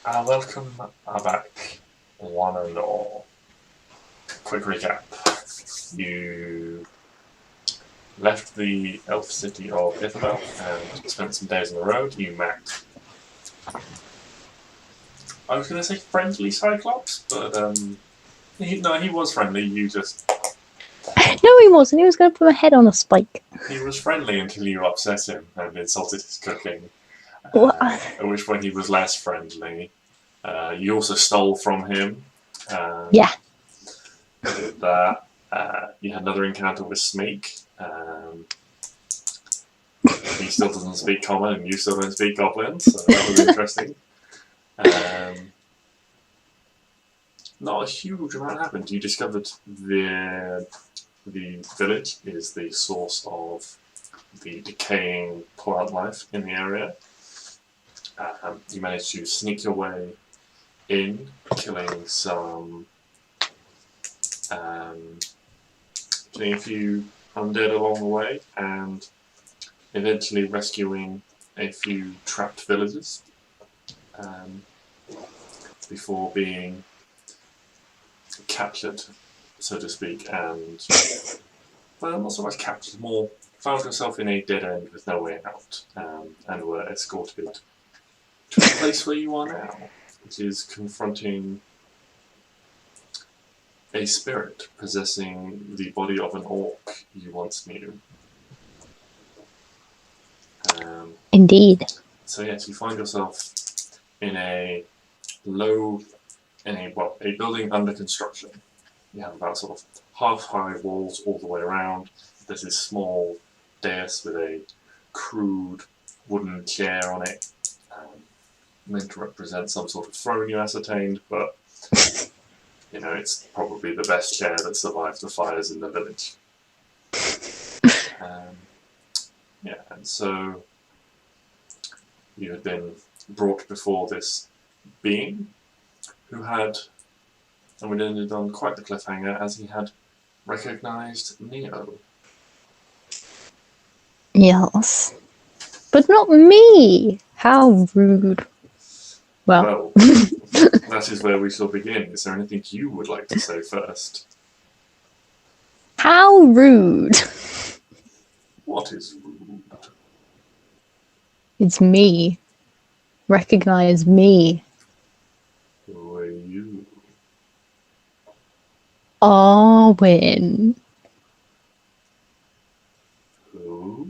Welcome back, one and all. Quick recap. You left the elf city of Ithabel and spent some days on the road. You met, I was going to say friendly Cyclops, but he was friendly. You just... No, he wasn't. He was going to put my head on a spike. He was friendly until you upset him and insulted his cooking. At which point he was less friendly. You also stole from him. Yeah. Did that. You had another encounter with Smeek. He still doesn't speak Common, and you still don't speak Goblin, so that was interesting. Not a huge amount happened. You discovered the village is the source of the decaying plant life in the area. You managed to sneak your way in, killing a few undead along the way, and eventually rescuing a few trapped villagers before being captured, so to speak, and, well, not so much captured, more found yourself in a dead end with no way out, and were escorted to the place where you are now, which is confronting a spirit possessing the body of an orc you once knew. Indeed. So yes, you find yourself in a building under construction. You have about sort of half-high walls all the way around. There's this small dais with a crude wooden chair on it, meant to represent some sort of throne, you ascertained, but you know, it's probably the best chair that survived the fires in the village. Yeah, and so you had been brought before this being who had, and we ended on quite the cliffhanger, as he had recognised Neo. Yes. But not me! How rude. Well, that is where we shall begin. Is there anything you would like to say first? How rude! What is rude? It's me. Recognize me. Who are you? Arwen. Who?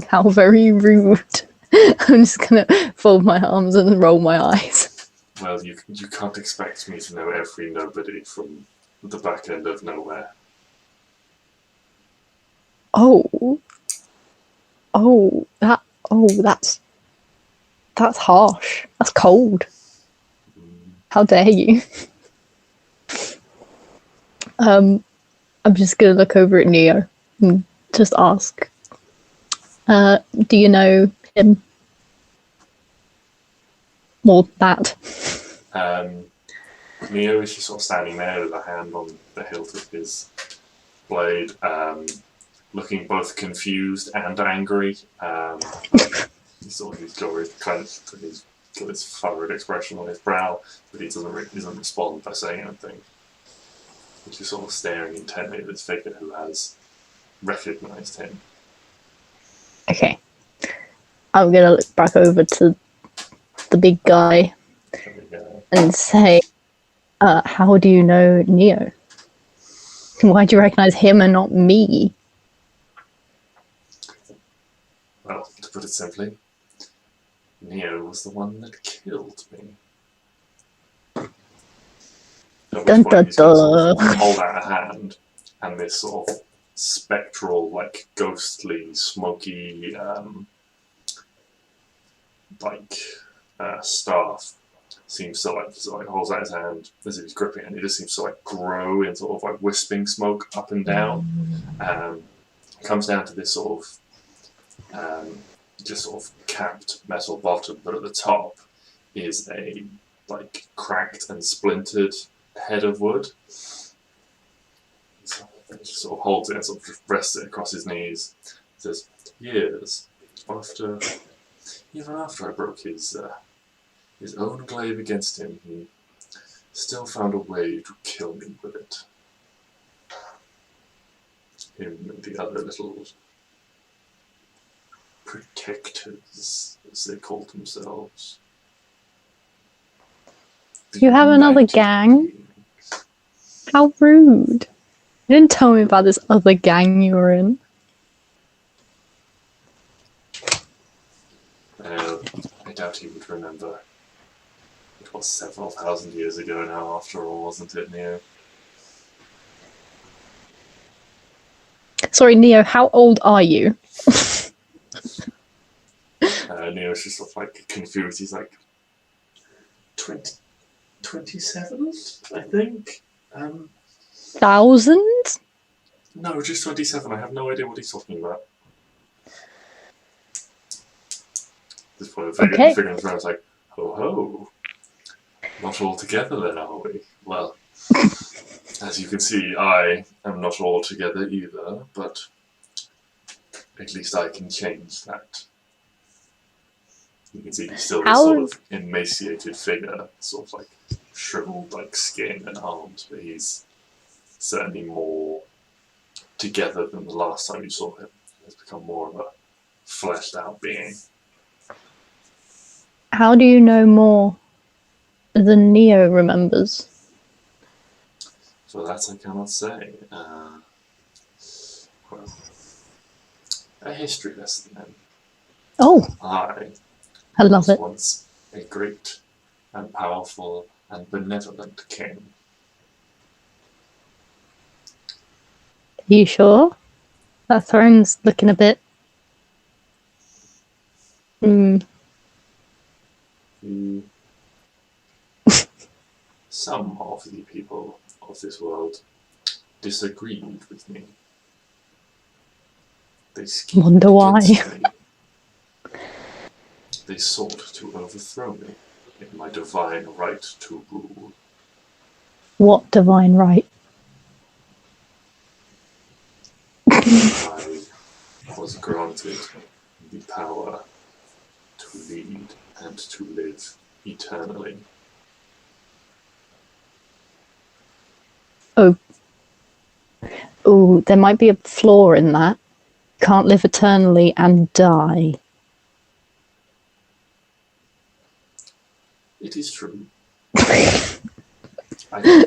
How very rude. I'm just gonna fold my arms and roll my eyes. Well, you can't expect me to know every nobody from the back end of nowhere. That's harsh. That's cold. How dare you? I'm just gonna look over at Neo and just ask, do you know him? Or that? Neo is just sort of standing there with a hand on the hilt of his blade, looking both confused and angry. He's got this furrowed expression on his brow, but he doesn't respond by saying anything. He's just sort of staring intently at this figure who has recognised him. Okay. I'm gonna look back over to the big guy and say, how do you know Neo? Why do you recognise him and not me? Well, to put it simply, Neo was the one that killed me. At which point he's going to sort of hold out a hand, and this sort of spectral, like ghostly, smoky, staff seems to like holds out his hand as if he's gripping it, and it just seems to like grow in sort of like wisping smoke up and down. It comes down to this sort of just sort of capped metal bottom, but at the top is a like cracked and splintered head of wood. So he just sort of holds it and sort of rests it across his knees. Says, "Years even after I broke his his own glaive against him, he still found a way to kill me with it. Him and the other little protectors, as they called themselves. You have another gang? How rude. You didn't tell me about this other gang you were in. I doubt he would remember. It was several thousand years ago now, after all, wasn't it, Neo? Sorry, Neo, how old are you? Neo's just sort of like confused. He's like 27, I think. 1,000? No, just 27. I have no idea what he's talking about. This point of figuring this out, I was like, ho ho. Not all together then, are we? Well, as you can see, I am not all together either, but at least I can change that. You can see he's still this sort of emaciated figure, sort of like shriveled like skin and arms, but he's certainly more together than the last time you saw him. He's become more of a fleshed out being. How do you know more than Neo remembers? So that I cannot say. Well, a history lesson then. Oh, I love it. Once a great and powerful and benevolent king. Are you sure? That throne's looking a bit... Some of the people of this world disagreed with me. They schemed Wonder why. against me. They sought to overthrow me in my divine right to rule. What divine right? I was granted the power to lead and to live eternally. Oh, there might be a flaw in that. Can't live eternally and die. It is true.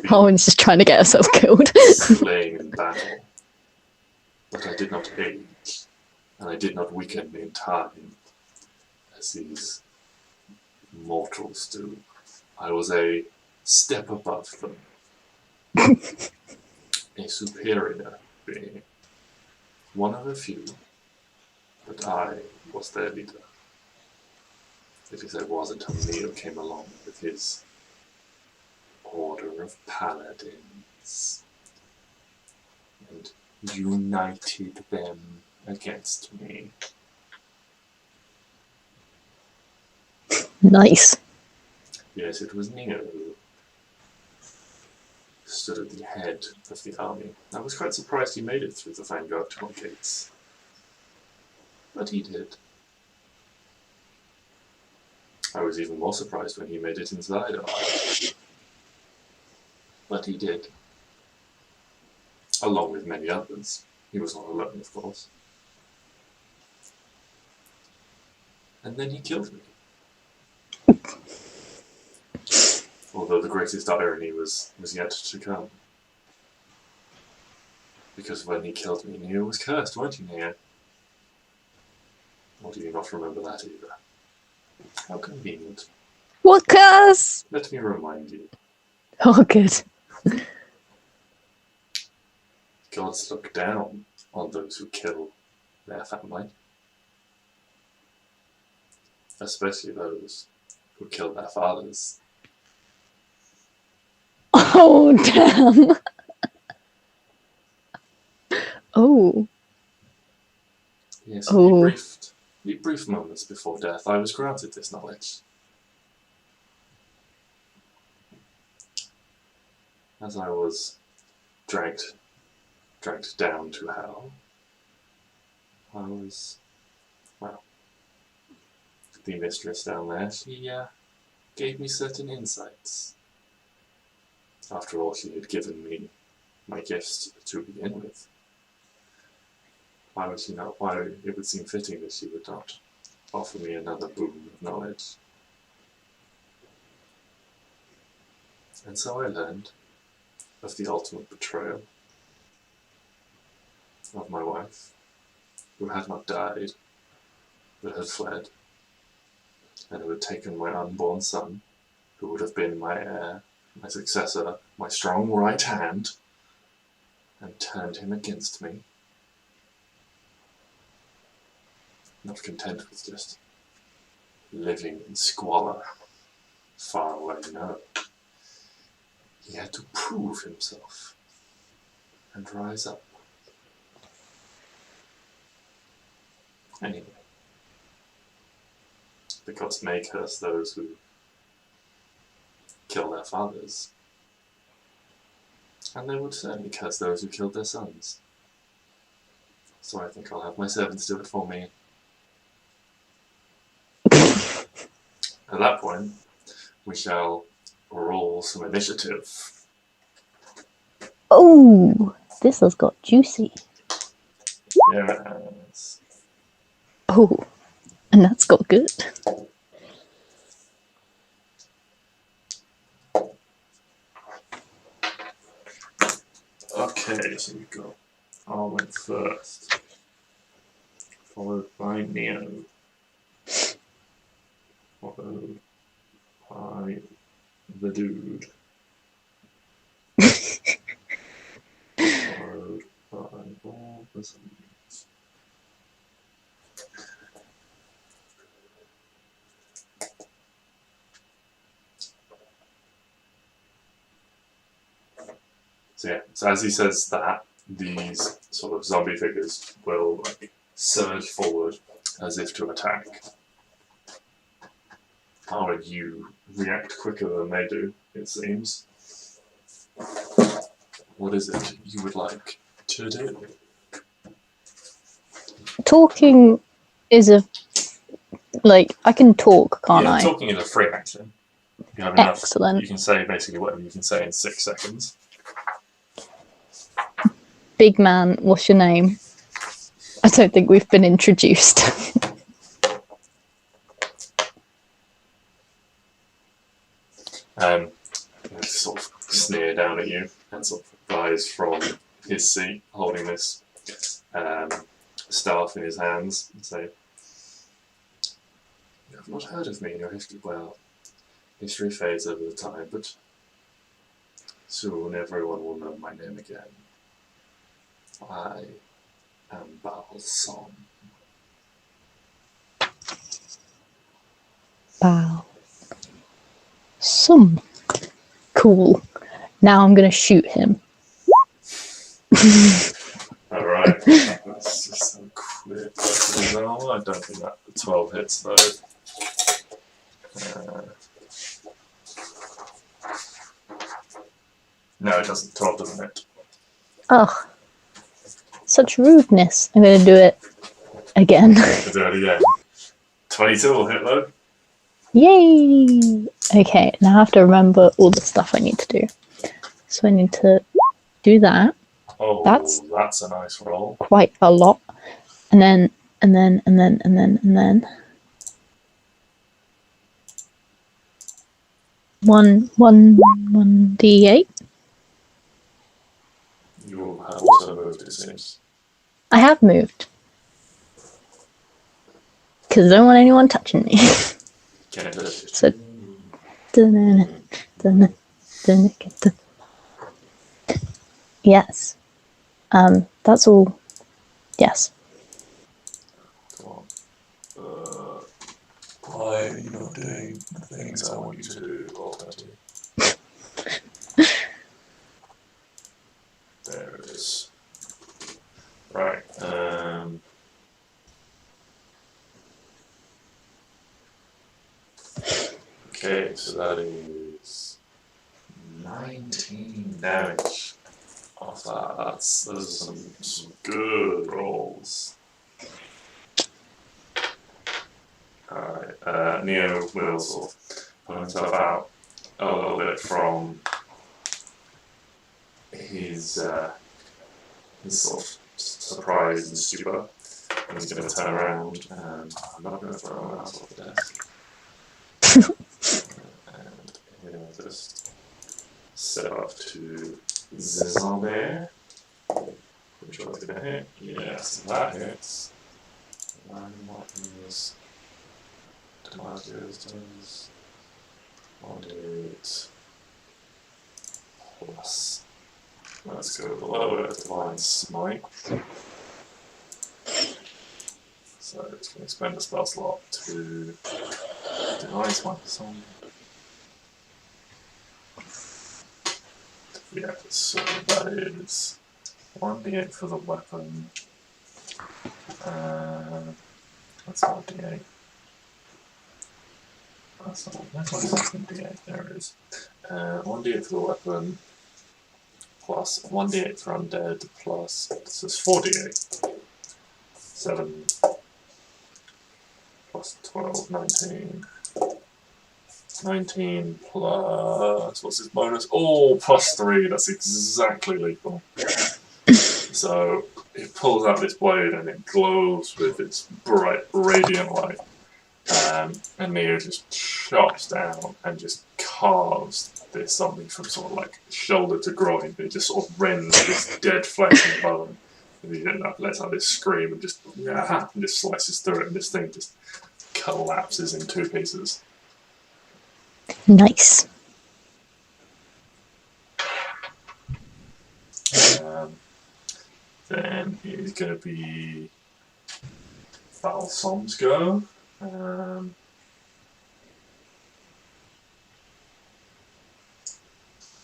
Owen's just trying to get herself killed. Slain in battle. But I did not age, and I did not weaken in time, as these mortals do. I was a step above them. A superior being. One of a few, but I was their leader. At least I was until Neo came along with his order of paladins and united them against me. Nice. Yes, it was Neo who stood at the head of the army. I was quite surprised he made it through the Vanguard tunnel gates. But he did. I was even more surprised when he made it inside. But he did. Along with many others. He was not alone, of course. And then he killed me. Although the greatest irony was yet to come. Because when he killed me, Neo was cursed, weren't you, Neo? Or do you not remember that either? How convenient. What curse? Let me remind you. Oh, good. Gods look down on those who kill their family. Especially those who kill their fathers. Oh, damn. Oh. Yes, in the brief moments before death, I was granted this knowledge. As I was dragged down to hell, I was, well, the mistress down there, she gave me certain insights. After all, she had given me my gifts to begin with. Why would she not? Why it would seem fitting that she would not offer me another boon of knowledge. And so I learned of the ultimate betrayal of my wife, who had not died, but had fled, and who had taken my unborn son, who would have been my heir, my successor, my strong right hand, and turned him against me. Not content with just living in squalor far away, no. He had to prove himself and rise up. Anyway, the gods may curse those who kill their fathers, and they would certainly curse those who killed their sons. So I think I'll have my servants do it for me. At that point, we shall roll some initiative. Oh, this has got juicy. Yes. Oh, and that's got good. Okay, so we've got Arwen first, followed by Neo, followed by the dude, followed by all the zombies. So yeah, so as he says that, these sort of zombie figures will like surge forward as if to attack. How would you react quicker than they do, it seems? What is it you would like to do? Talking is a... like, I can talk, can't I? Talking is a free action. You have enough. Excellent. You can say basically whatever you can say in 6 seconds. Big man, what's your name? I don't think we've been introduced. He sort of sneer down at you and sort of rise from his seat, holding this staff in his hands, and say, "You have not heard of me in your history. Well, history fades over the time, but soon everyone will know my name again. I am Balsom." Wow. Some. Cool. Now I'm gonna shoot him. Alright, that's just so quick. No, I don't think that 12 hits though. No, it doesn't. 12 doesn't hit. Ugh. Such rudeness. I'm gonna do it again. Do it again. 22 will hit though. Yay! Okay, now I have to remember all the stuff I need to do. So I need to do that. Oh, that's a nice roll. Quite a lot. And then. 1d8. You have also moved, it seems. I have moved. Because I don't want anyone touching me. So, yes. That's all. Yes. Come on. Why are you not doing the things I want you to do, already? There it is. Right. Okay, so that is 19 damage off that. Those are some good rolls. Alright, Neo will sort of pull himself out a little bit from his sort of surprise and stupor. And he's going to turn around, and I'm not going to throw him out off the desk. And he'll just step up to Zizambert, which one's going to hit? Yes, that hits. And what is Damascus does 1d8 plus. Let's go below it, Divine Smite. So it's going to spend a spell slot to Divine Smite some. Yeah, so that is 1d8 for the weapon. That's not d8. That's my second d8, there it is. 1d8 for the weapon, plus 1d8 for undead, plus, this is 4d8. 7 plus 12, 19. 19 plus, what's his bonus? Oh, plus 3, that's exactly lethal. So, it pulls out this blade and it glows with its bright, radiant light. And Neo just chops down and just carves this zombie from sort of like shoulder to groin. It just sort of rends this dead flesh and bone. And he lets out this scream and just slices through it, and this thing just collapses in 2 pieces. Nice. Then it's going to be Valsom's go.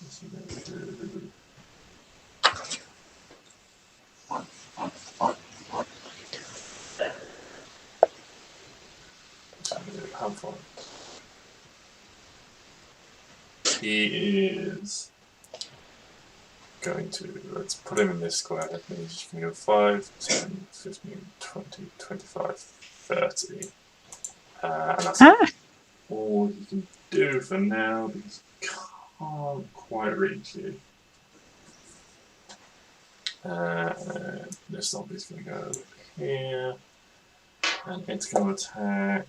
What's he going to do? Have fun. He is going to, let's put him in this square, that means you can go 5, 10, 15, 20, 25, 30. And that's all you can do for now, because he can't quite reach you. This zombie's going to go here, and it's going to attack.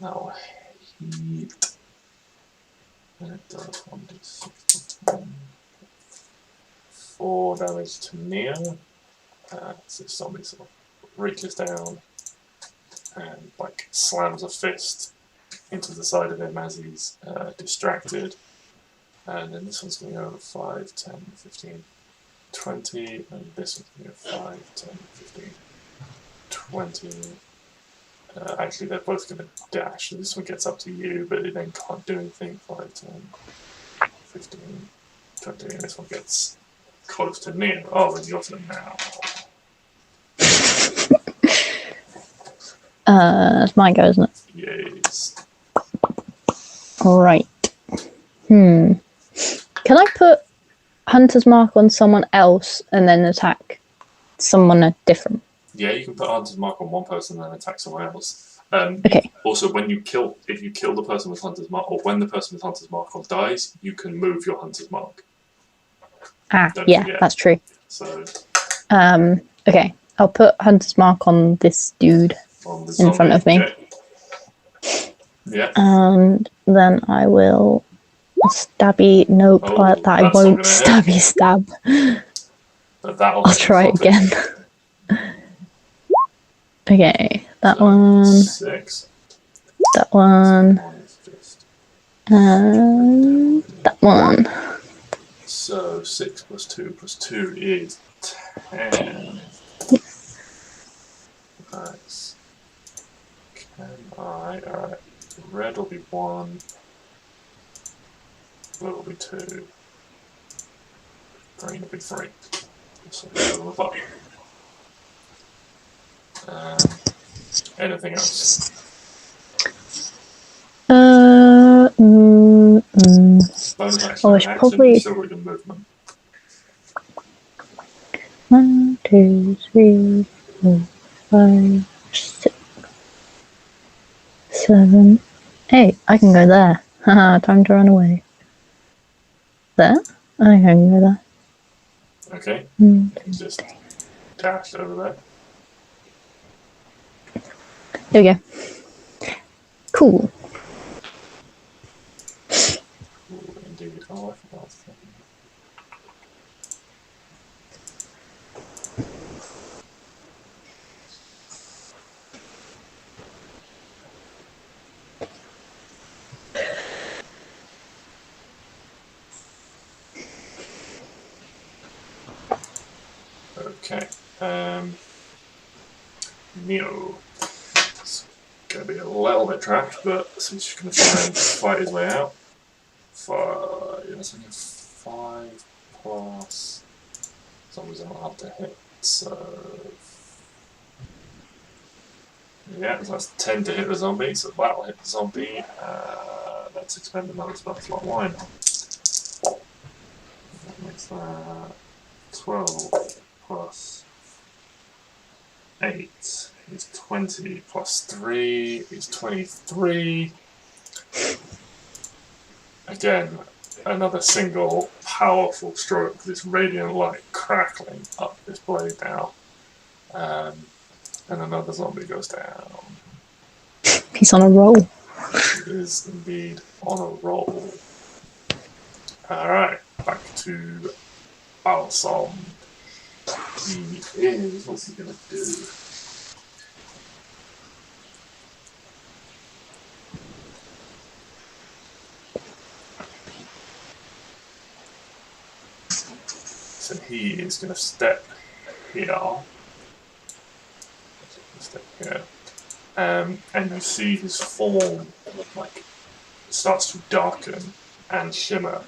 That'll hit. And it does 1d6 4 damage to Neo. So this zombie sort of reaches down and like slams a fist into the side of him as he's distracted. And then this one's going to go 5, 10, 15, 20, and this one's going to go 5, 10, 15, 20. Actually, they're both going to dash. So this one gets up to you, but it then can't do anything. 5, 10, 15, 20, and this one gets close to Neo. Oh, and you're to them now. It's my go, isn't it? Yes. Alright. Can I put Hunter's Mark on someone else and then attack someone different? Yeah, you can put Hunter's Mark on one person and then attack someone else. Okay. Also, if you kill the person with Hunter's Mark, or when the person with Hunter's Mark on dies, you can move your Hunter's Mark. Yeah, that's true. So. Okay, I'll put Hunter's Mark on this dude in front of me. Okay. Yeah. And then I will stabby. Nope, that I won't stabby stab. But I'll try it again. Okay, that so one. 6. That one. And that one. So 6 plus 2 plus 2 is 10. Nice. Alright. Red will be 1. Blue will be 2. Green will be 3. So go on the bottom. Anything else? Bonus action, I should probably. Still read the movement. 1, 2, 3, 4, 5, 6. 7, 8. I can go there. Haha, time to run away. There? I think I can go there. Okay. Just dash over there. There we go. Cool. Cool, indeed. Oh, I forgot. Okay. Neo. It's going to be a little bit trapped, but since he's going to try and fight his way out. 5. That's only 5 plus. Zombies aren't hard to hit, so. Yeah, so that's 10 to hit the zombie, so that'll hit the zombie. Let's expend another spell slot. Why not? That makes that 12 plus 8 is 20 plus 3 is 23. Again, another single powerful stroke, this radiant light crackling up this blade now. And another zombie goes down. He's on a roll. He is indeed on a roll. Alright, back to Balsam. He is. What's he gonna do? So he is gonna step here. Step here. And you see his form like starts to darken and shimmer.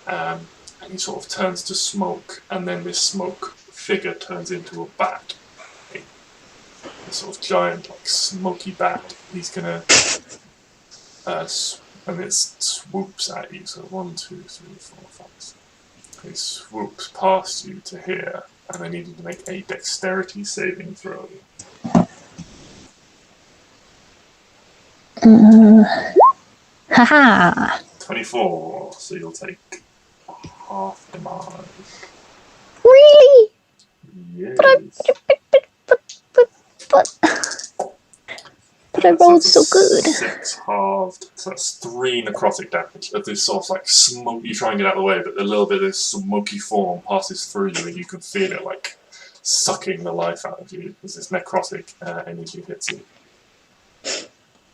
And he sort of turns to smoke, and then this smoke figure turns into a bat. A sort of giant, like, smoky bat. He's gonna, and it swoops at you. So 1, 2, 3, 4, 5, 6. He swoops past you to here, and I need you to make a dexterity saving throw. Haha! 24. So you'll take half damage. Really? Yes. But I rolled so good. 6 halved, so that's 3 necrotic damage of this sort of like smoke. You try and get out of the way, but a little bit of this smoky form passes through you, and you can feel it like sucking the life out of you as this necrotic energy hits you.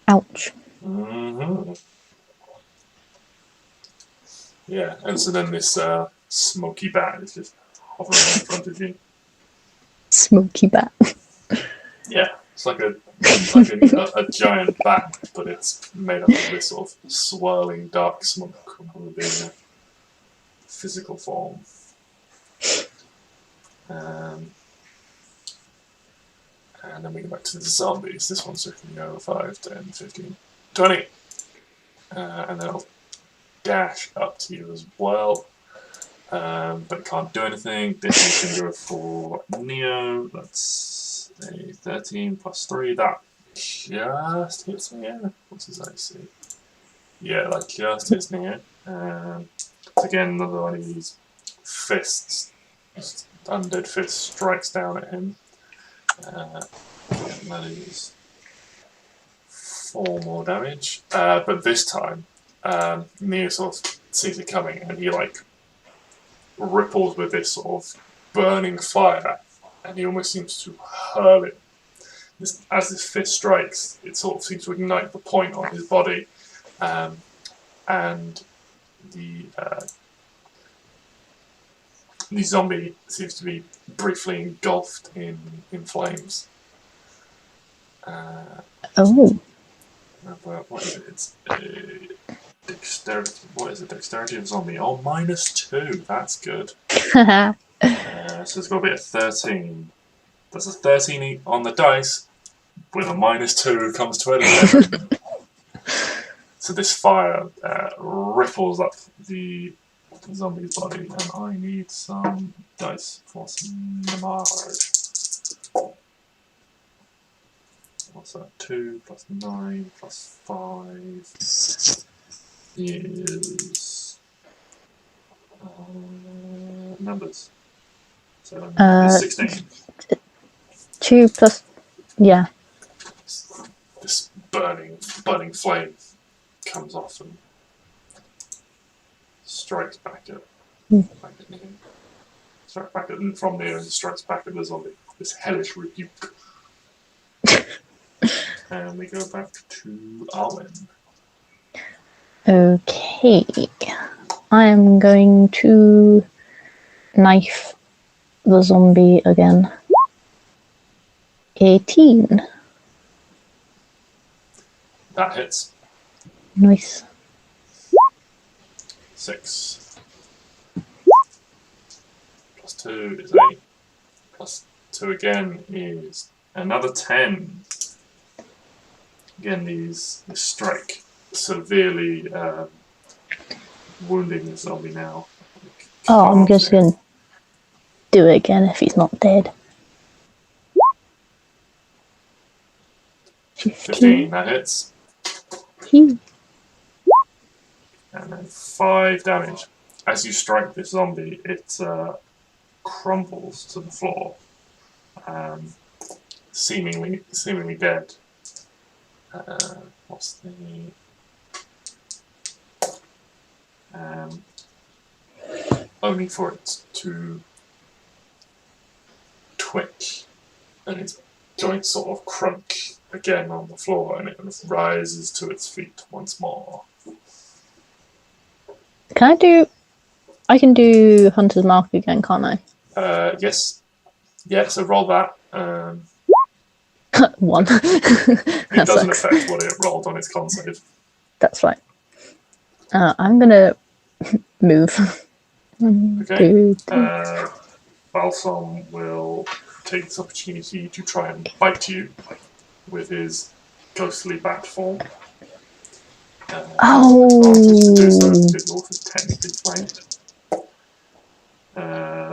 Ouch. Mm-hmm. Yeah, and so then this smoky bat is just hovering in front of you. Smoky bat. Yeah, it's like a giant bat, but it's made up of this sort of swirling dark smoke rather than being a physical form. And then we go back to the zombies. This one's looking over 5, 10, 15, 20. And then I'll dash up to you as well. But can't do anything. This is going to go for Neo. That's a 13 plus 3. That just hits Neo. What's his AC? Yeah, that just hits Neo. Again, another one of these fists, just undead fist, strikes down at him. That is 4 more damage. But this time, Neo sort of sees it coming, and he like ripples with this sort of burning fire, and he almost seems to hurl it. As this fist strikes, it sort of seems to ignite the point on his body, and the zombie seems to be briefly engulfed in flames. Oh. What is it? It's dexterity. What is it? Dexterity of zombie. Oh, -2. That's good. So it's got to be a 13. That's a 13 on the dice. With a -2 comes to 11. So this fire ripples up the zombie's body, and I need some dice for some damage. What's that? 2 plus 9 plus 5 is numbers. So it's 16. 2 plus, yeah. This burning flame comes off and strikes back at Neo. Strikes back at from Neo and strikes back at the zombie. This hellish rebuke. And we go back to Arwen. Okay. I am going to knife the zombie again. 18. That hits. Nice. 6. Plus 2 is 8. Plus 2 again is another 10. Again, this strike severely wounding the zombie now. Oh, I'm just going to do it again if he's not dead. 15, that hits. And then 5 damage. As you strike this zombie, it crumbles to the floor, seemingly dead. What's the only for it to twitch and its joints sort of crunch again on the floor, and it rises to its feet once more. I can do Hunter's Mark again, can't I? Yes. Yeah, so roll that. 1. It doesn't affect what it rolled on its con save. That's right. I'm gonna move. Okay. Balsam will take this opportunity to try and bite you with his ghostly bat form. Because you're also technically flanked.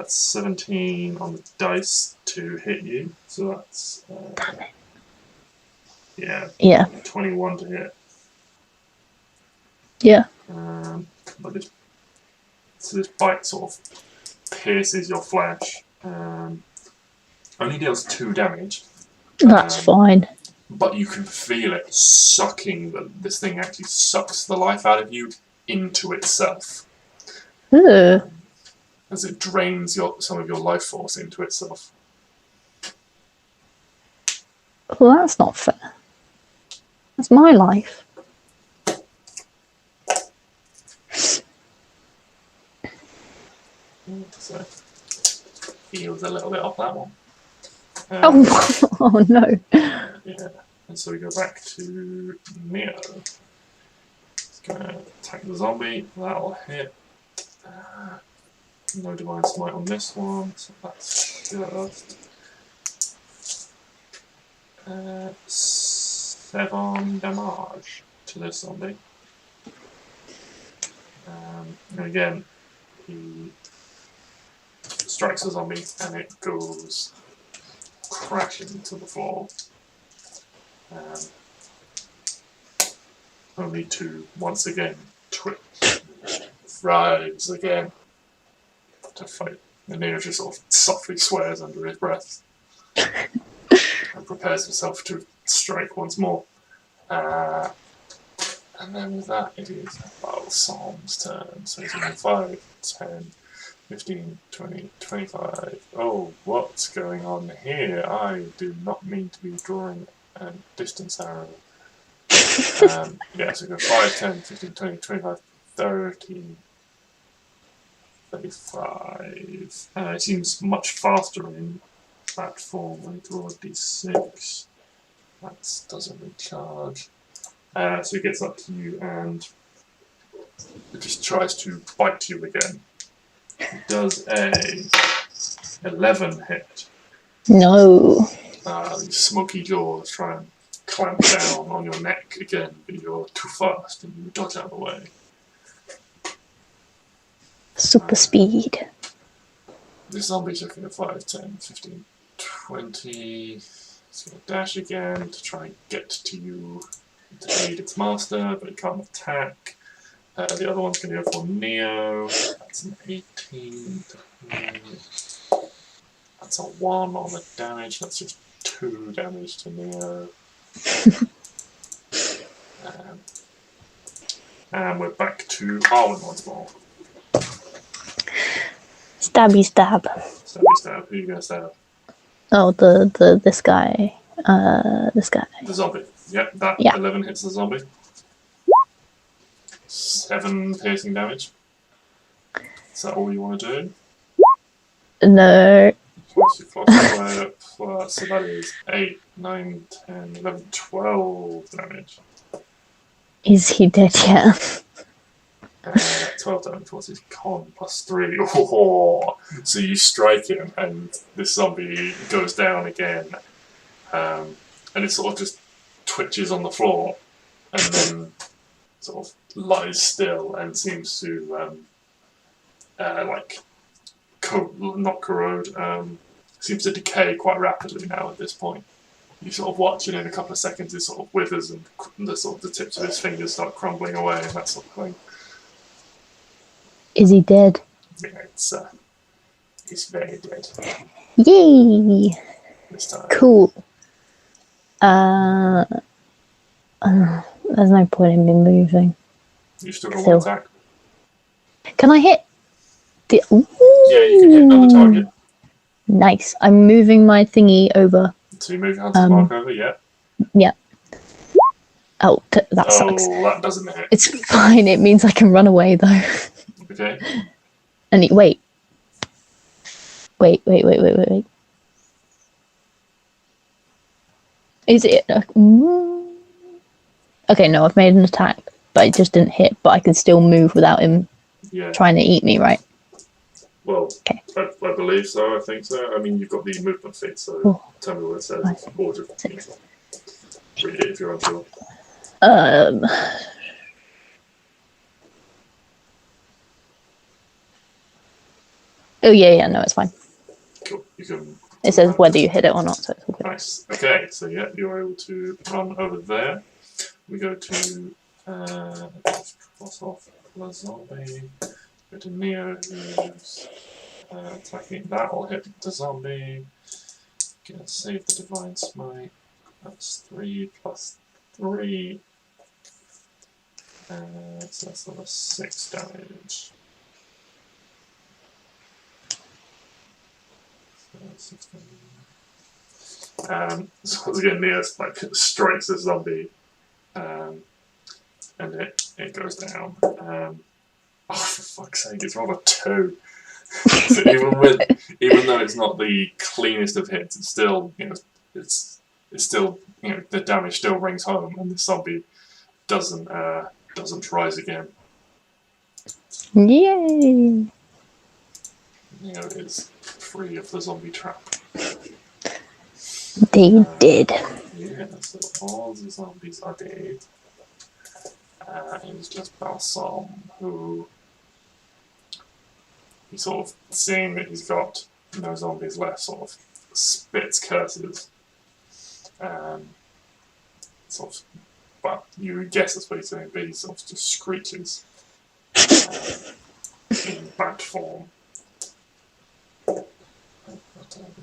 17 on the dice to hit you, so that's Damn it. Yeah. 21 to hit. Yeah. But this bite sort of pierces your flesh. Only deals 2 damage. That's fine. But you can feel it sucking. This thing actually sucks the life out of you into itself. As it drains some of your life force into itself. Well, that's not fair. That's my life. So, feels a little bit off that one. Oh no. Yeah. And so we go back to Neo. He's going to attack the zombie. That'll hit. No divine smite on this one, so that's just 7 damage to this zombie. And again, he strikes the zombie and it goes crashing to the floor. Only to once again twitch, rise again to fight. And Neo just sort of softly swears under his breath and prepares himself to strike once more. And then with that, it is Balsam's turn. So he's on 5, 10, 15, 20, 25. Oh, what's going on here? I do not mean to be drawing a distance arrow. Yeah, so go 5, 10, 15, 20, 25, 30, 35. It seems much faster in that form. When you draw a d6, that doesn't recharge. So it gets up to you and it just tries to bite you again. It does a 11 hit. No. These smoky jaws try and clamp down on your neck again, but you're too fast and you dodge out of the way. Super speed. The zombie's looking at 5, 10, 15, 20, It's going to dash again to try and get to you to aid its master, but it can't attack. The other one's going to go for Neo. That's an 18. That's a 1 on the damage. That's just 2 damage to Neo. And we're back to Arwen once more. Stabby stab. Stabby stab. Who are you going to stab? Oh, this guy. This guy. The zombie. Yep, that 11 hits the zombie. 7 piercing damage. Is that all you want to do? No. Plus you plus plus, so that is 8, 9, 10, 11, 12 damage. Is he dead yet? 12 damage, what's his con? Plus 3. Oh, so you strike him and this zombie goes down again. And it sort of just twitches on the floor and then sort of lies still and seems to not corrode, seems to decay quite rapidly now at this point. You sort of watch and in a couple of seconds it sort of withers and the tips of his fingers start crumbling away and that sort of thing. Is he dead? Yeah, he's very dead. Yay! This time. Cool. There's no point in me moving. You still got 1 attack. Can I hit the... Ooh. Yeah, you can hit another target. Nice. I'm moving my thingy over. So you move Hunter's Mark over, yeah? Yeah. Oh, that sucks. Oh, that doesn't hit. It's fine. It means I can run away, though. Okay. And wait. Is it... Okay, no, I've made an attack, but it just didn't hit, but I can still move without him trying to eat me, right? Well, okay. I believe so, I think so. I mean, you've got the movement feat, so tell me what it says. Or just read it if you're unsure. Oh, yeah, no, it's fine. Cool. You can... It says whether you hit it or not, so it's all good. Nice. Okay, so yeah, you're able to run over there. We go to cross off the zombie. Go to Neo, who's attacking. That will hit the zombie. Gonna save the divine smite. That's 3 plus 3. So that's another 6 damage. So again, Neo strikes the zombie, and it goes down. Oh, for fuck's sake! It's rolled a 2. So even though it's not the cleanest of hits, it's still it's still the damage still rings home, and the zombie doesn't rise again. Yay! Neo is free of the zombie trap. They did. Yeah, so all the zombies are dead. It's just Balsam who, he's sort of seeing that he's got no zombies left, sort of spits curses. But you guess that's what he's doing, but he sort of just screeches in bat form.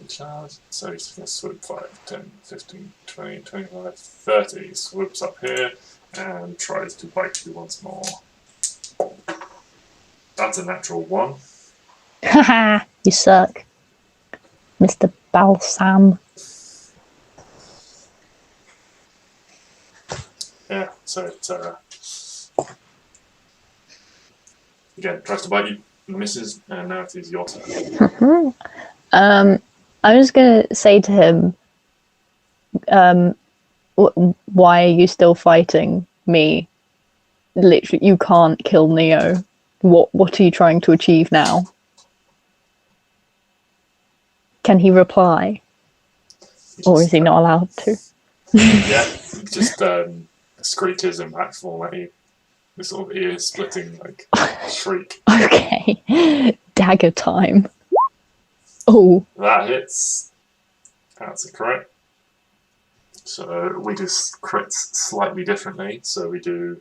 Charge. So he's going to swoop 5, 10, 15, 20, 25, 30. He swoops up here and tries to bite you once more. That's a natural 1. Haha, you suck, Mr. Balsam. Yeah, so it again tries to bite you, misses, and now it is your turn. I'm just gonna say to him, why are you still fighting me? Literally, you can't kill Neo. What are you trying to achieve now? Can he reply? Or is he not allowed to? Yeah, just screeches and back form at you. This sort of ear-splitting shriek. Okay, dagger time. Oh. That hits. That's a correct. So we do crits slightly differently. So we do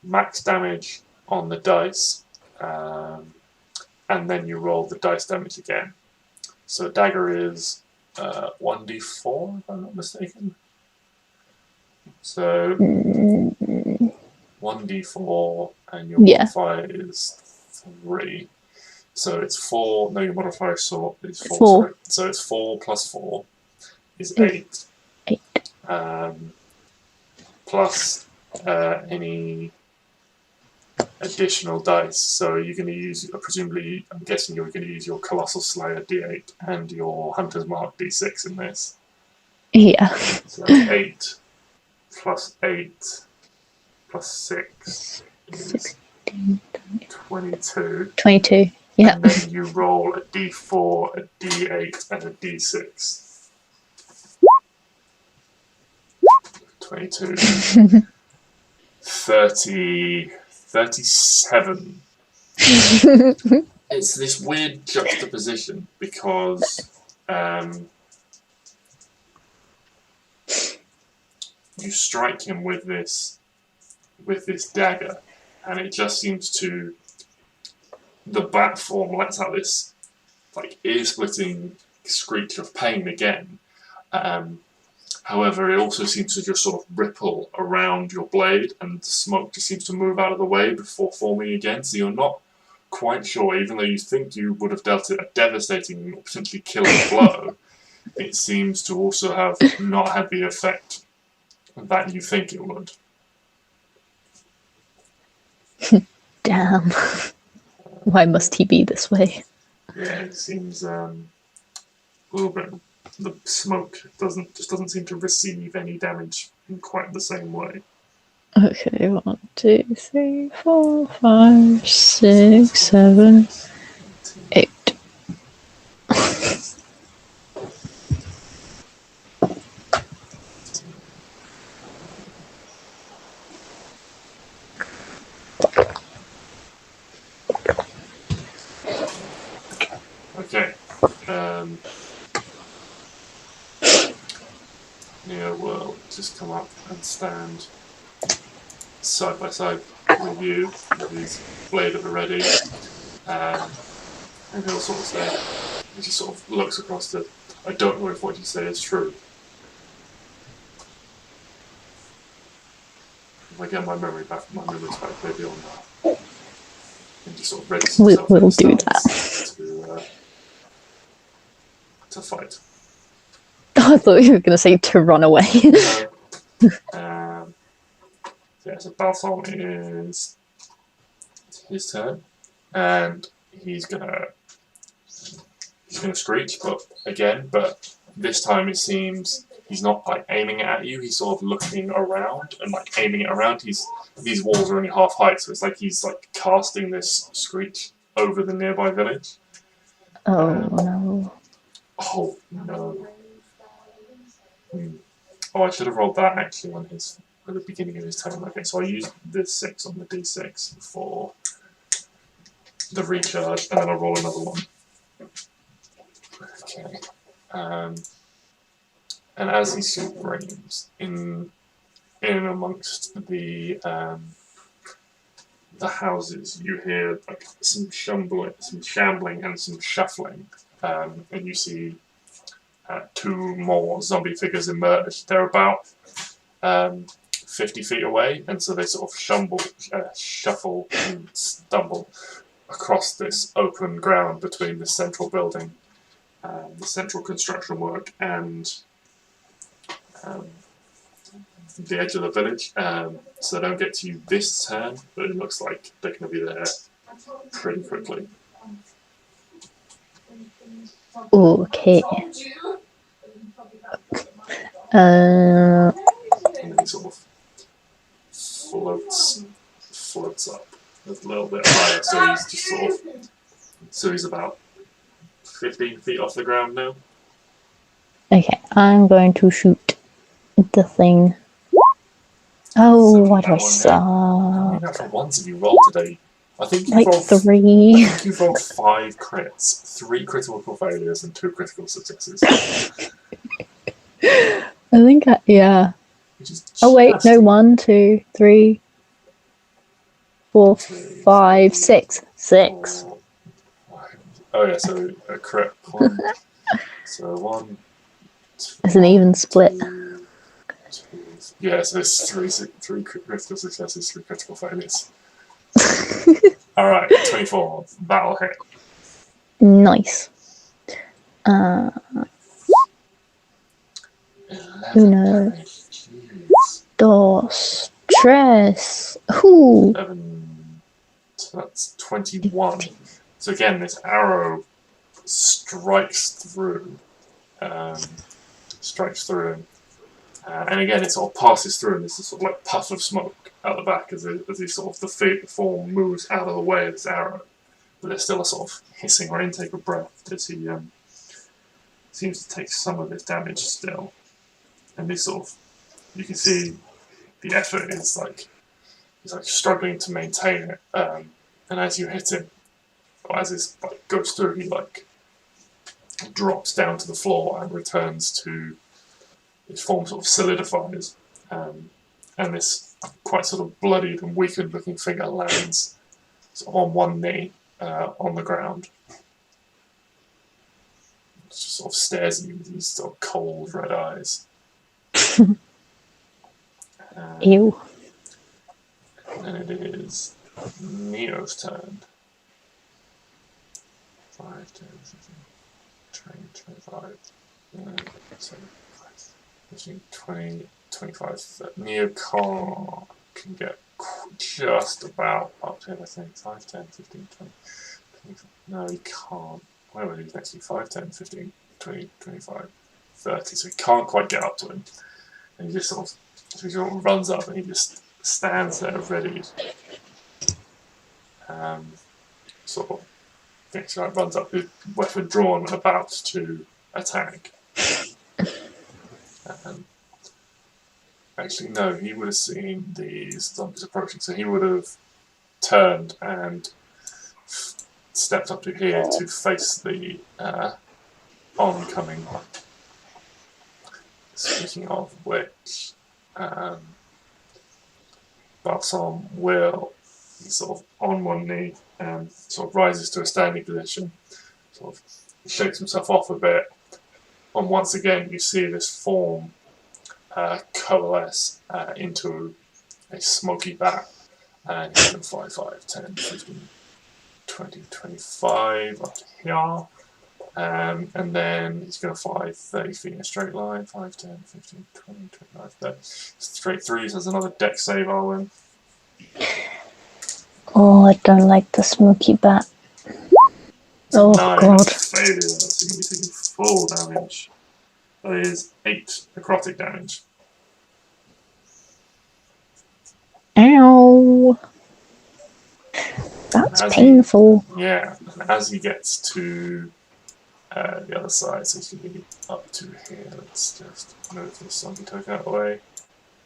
max damage on the dice, and then you roll the dice damage again. So dagger is 1d4, if I'm not mistaken. So 1d4, and your modifier is 3. So it's 4. No, your modifier is 4. Sorry. So it's 4 plus 4 is 8. 8. Plus any additional dice. So you're going to use, presumably, I'm guessing you're going to use your Colossal Slayer D8 and your Hunter's Mark D6 in this. Yeah. So that's 8 plus 8 plus 6 is 16, 22. 22. Yeah. And then you roll a D4, a D8, and a D6. 22. 30. 37. It's this weird juxtaposition because you strike him with this dagger, and it just seems to, the bat form lets out this like ear-splitting screech of pain again. However, it also seems to just sort of ripple around your blade, and the smoke just seems to move out of the way before forming again. So you're not quite sure, even though you think you would have dealt it a devastating, potentially killing blow, it seems to also have not had the effect that you think it would. Damn. Why must he be this way? Yeah, it seems a little bit. The smoke doesn't seem to receive any damage in quite the same way. Okay, 1, 2, 3, 4, 5, 6, 7, 8. Okay. Neo will just come up and stand side by side with you, with his blade at the ready, and he'll sort of say, he just sort of looks across the, I don't know if what you say is true. If I get my memory's back maybe on that. And just sort of ready himself We'll do that. To fight. I thought you were going to say to run away. Yeah, so Baltham is his turn, and he's gonna screech, but this time it seems he's not like aiming it at you. He's sort of looking around and like aiming it around. These walls are only half height, so it's like he's like casting this screech over the nearby village. Oh no! Oh no! Oh, I should have rolled that actually at the beginning of his turn. Okay, so I used this 6 on the D6 for the recharge, and then I roll another one. Okay. And as he screams in amongst the houses, you hear like some shambling and some shuffling, and you see 2 more zombie figures emerge. They're about 50 feet away, and so they sort of shuffle and stumble across this open ground between the central building, the central construction work, and the edge of the village. So they don't get to you this turn, but it looks like they're going to be there pretty quickly. Okay. And then he sort of floats up a little bit higher, so he's just he's about 15 feet off the ground now. Okay, I'm going to shoot the thing. Oh, So what do I How suck? many natural ones have you rolled today? I think you've Like rolled 3. I think you've rolled 5 crits, 3 critical failures and 2 critical successes. I think, yeah. Which is Oh, wait, just no, 1, 2, 3, 4, 5, 6. 6. four, five. Oh yeah, so a correct one. So 1, It's an even split. 2, 2. Yeah, so there's three critical successes, 3 critical failures. Alright, 24. That'll hit. Nice. 11 Uno, damage. Jeez. dos, tres. Ooh. 11. So that's 21. So again, this arrow strikes through. Him. And again, it sort of passes through, and there's a sort of like puff of smoke out the back as he sort of the form moves out of the way of this arrow. But there's still a sort of hissing or intake of breath as he seems to take some of this damage still. And this sort of, you can see the effort is like he's like struggling to maintain it. And as you hit him, or as this like goes through, he like drops down to the floor and returns to his form sort of solidifies, and this quite sort of bloodied and weakened looking figure lands sort of on one knee on the ground. Just sort of stares at you with these sort of cold red eyes. Ew. And it is Neo's turn. 5, 10, 15, 20, 25. So 15, 20, 25. Neo can get just about up to him, I think. 5, 10, 15, 20, 25. No, he can't. Where was he next to? 5, 10, 15, 20, 25, 30. So he can't quite get up to him. And he just sort of runs up and he just stands there ready. Sort of actually like runs up with weapon drawn, about to attack. Actually, no, he would have seen these zombies approaching, so he would have turned and stepped up to here to face the oncoming one. Speaking of which, Balsam will, he's sort of on one knee and sort of rises to a standing position, sort of shakes himself off a bit, and once again you see this form coalesce into a smoky bat, and he's going to fly 5, 10, 15, 20, 25 up to here, and then he's going to fly 30 feet in a straight line, 5, 10, 15, 20, 25, 30, straight through. So there's another deck save, Arwen. Oh, I don't like the smoky bat. Oh, God. Failure. So you're going to be taking full damage. That is 8 necrotic damage. Ow. That's painful. Yeah, and as he gets to the other side, so he's going to be up to here. Let's just move this zombie token out of the way.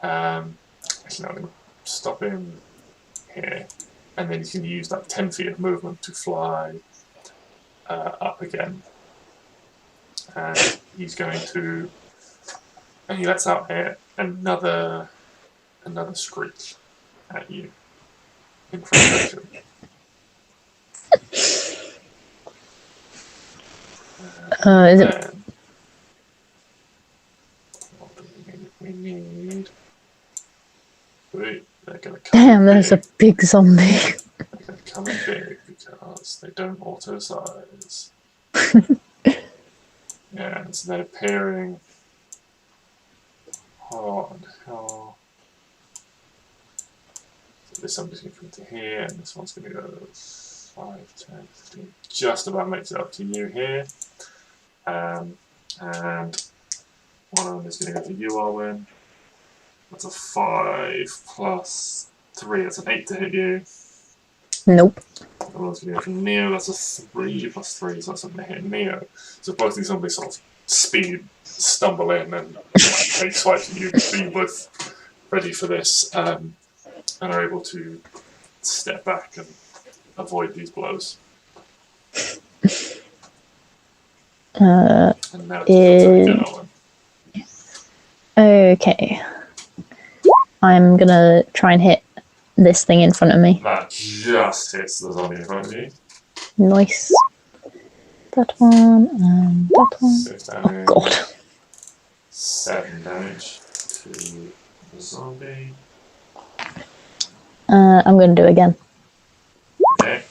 Actually, I'm going to stop him here, and then he's going to use that 10 feet of movement to fly up again. And he's going to, and he lets out another screech at you in frustration. Is it? What do we need? Wait, they're going to come. Damn, there's a big zombie. They're going to come in big because they don't auto size. Yeah, and so they're appearing. Oh, and hell. So this one's going to come to here, and this one's going to go 5, 10, 15. Just about makes it up to you here. And one of them is going to go to you, Arwen. That's a 5 plus 3. That's an 8 to hit you. Nope. The one's going to go for Neo. That's a 3 plus 3, so that's something to hit Neo. So both these zombies sort of stumble in and take swipes at you. So you're both ready for this and are able to step back and avoid these blows. And now it's Okay. I'm gonna try and hit this thing in front of me. That just hits the zombie in front of you. Nice. That one and that one. 6 damage. Oh god. 7 damage to the zombie. I'm gonna do it again. Okay.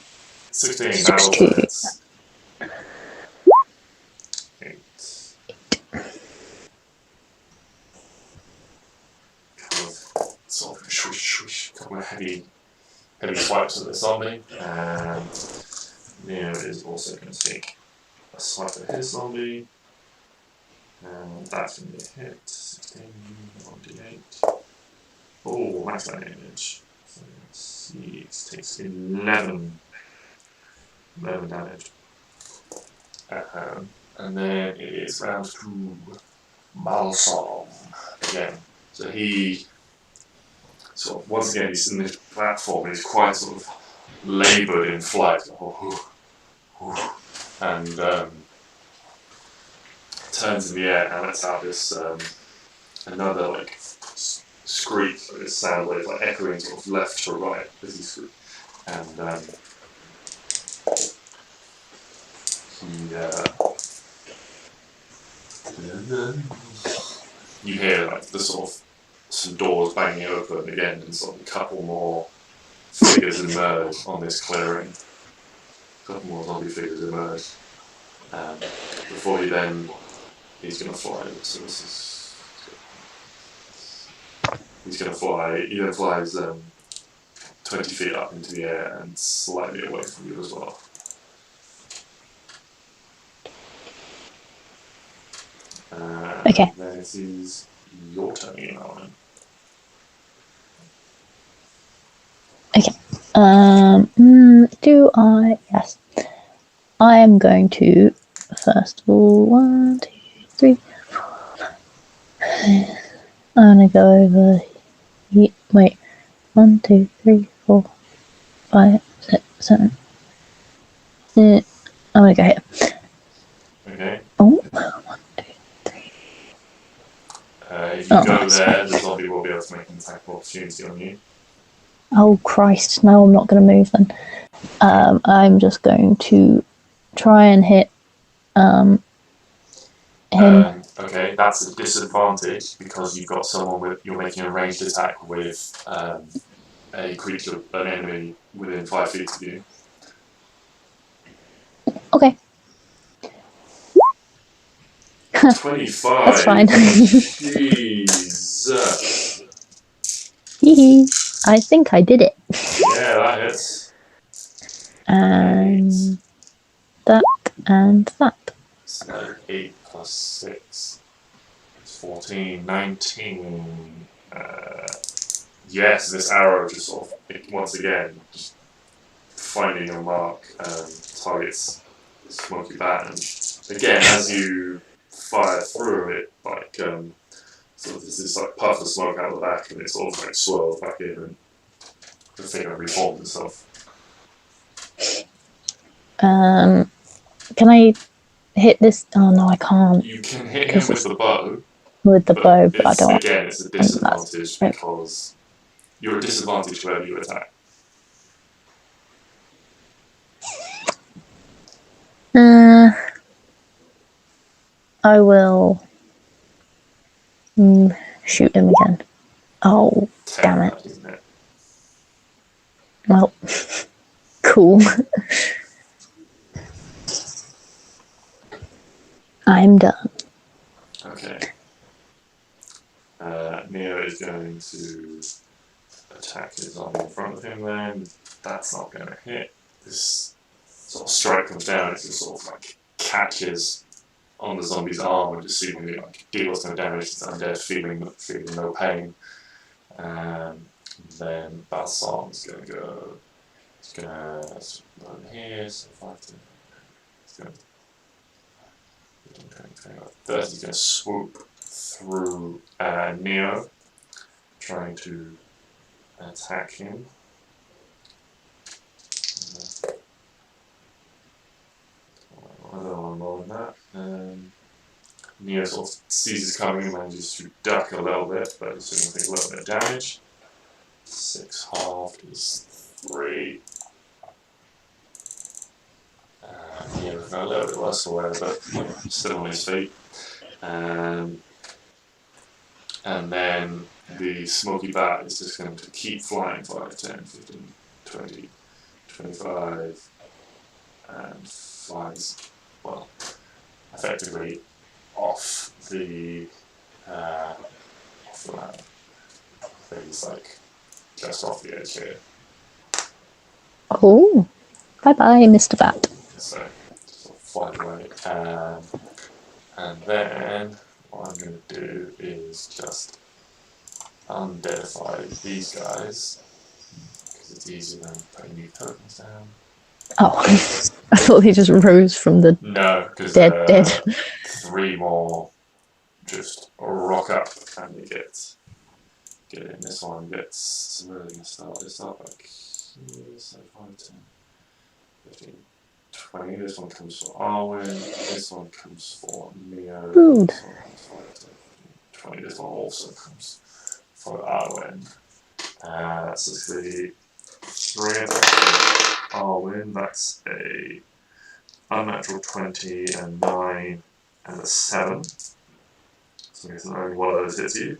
16. That also 16. hits. 8. Sort of swish, couple of heavy swipes at the zombie, and Neo is also going to take a swipe at his zombie, and that's going to be a hit. 16, 1d8. Oh, max damage. So 6 takes 11 damage. And then it is round to Balsam again. So he sort of, once again, he's in this platform, he's quite sort of laboured in flight. And turns in the air and lets out this another like screech, like this sound wave, like echoing sort of left to right as he screams. And you hear like the sort of some doors banging open again, and sort of a couple more figures emerge on this clearing. A couple more zombie figures emerge. Before he then, he's going to fly. So this is. He's going to fly. He then flies 20 feet up into the air and slightly away from you as well. Okay. Then it is your turn, Arwen. Okay. Do I? Yes. I am going to, first of all, 1, 2, 3, 4. I'm gonna go over. Wait. 1, 2, 3, 4, 5, 6, 7. I'm gonna go here. Okay. Oh. 1, 2, 3. If you go there, the zombie will be able to make an attack of opportunity on you. Oh Christ! No, I'm not going to move then. I'm just going to try and hit him. Okay, that's a disadvantage because you've got someone you're making a ranged attack with a creature, an enemy within 5 feet of you. Okay. 25. That's fine. Jesus. I think I did it. Yeah, that hits. And that and that. So 8 plus 6 is 14, 19. Yes, this arrow just sort of, once again, just finding your mark, targets Smoky Bat. And again, as you fire through it, like, sort of there's this like puff of smoke out the back, and it sort of like swirls back in, and the thing reforms itself. Can I hit this? Oh no, I can't. You can hit him with the bow. With the bow, but I don't. Again, it's a disadvantage because you're a disadvantage wherever you attack. I will shoot him again. Oh, damn it. Isn't it? Well, cool. I'm done. Okay. Neo is going to attack his army in front of him then. That's not going to hit. This sort of strike comes down, it just sort of like catches on the zombie's arm and just seemingly like deals no damage. It's undead, feeling no pain. Then Balsam's going to go. He's going to run here, so 5 to. He's going to. 30, he's going to swoop through Neo, trying to attack him. I don't want more than that. Neo sort of sees it coming and manages to duck a little bit, but it's going to take a little bit of damage. 6 halved is 3. Neo got a little bit less aware, but still on his feet. And then the smoky bat is just going to keep flying 5, 10, 15, 20, 25, and flies, well, effectively off the lab. He's like just off the edge here. Oh, bye bye, Mr. Bat. So, sort of fly away. And then what I'm going to do is just undeadify these guys, because it's easier than putting new tokens down. Oh, I thought he just rose from the No, because dead. 3 more just rock up and they get in. This one gets really going to start this up like here, so 5, 10, 15, 20. This one comes for Arwen, this one comes for Neo, Good. this one comes for 5, 10, 15, 20. This one also comes for Arwen. That's just the 3 attacks. Arwen, that's a unnatural 20 and 9 and a 7. So I guess only one of those hits you.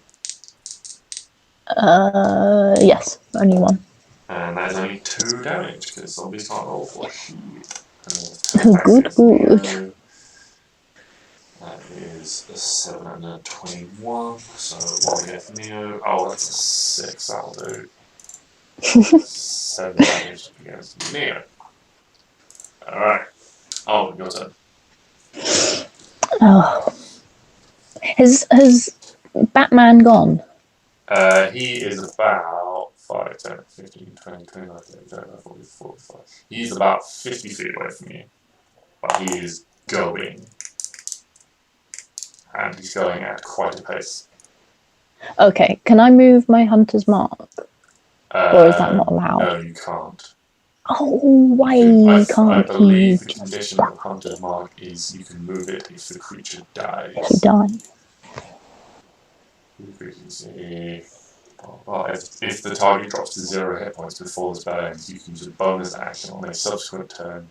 Yes, only one. And that is only 2 damage, because zombies can't roll for shit. Good. That is a 7 and a 21. So what we get for Neo? Oh, that's a 6, that'll do. 7 damage against Neo. Alright. Oh, your turn. Oh. Has Batman gone? He is about 5, 10, 15, 20, 29, 30, 35, 40, 45. He's about 50 feet away from you. But he is going. And he's going at quite a pace. Okay, can I move my hunter's mark? Or is that not allowed? No, you can't. Oh, why can't I believe he the condition of Hunter's Mark is you can move it if the creature dies. if he dies? Well, if the target drops to 0 hit points before the spell ends, you can use a bonus action on a subsequent turn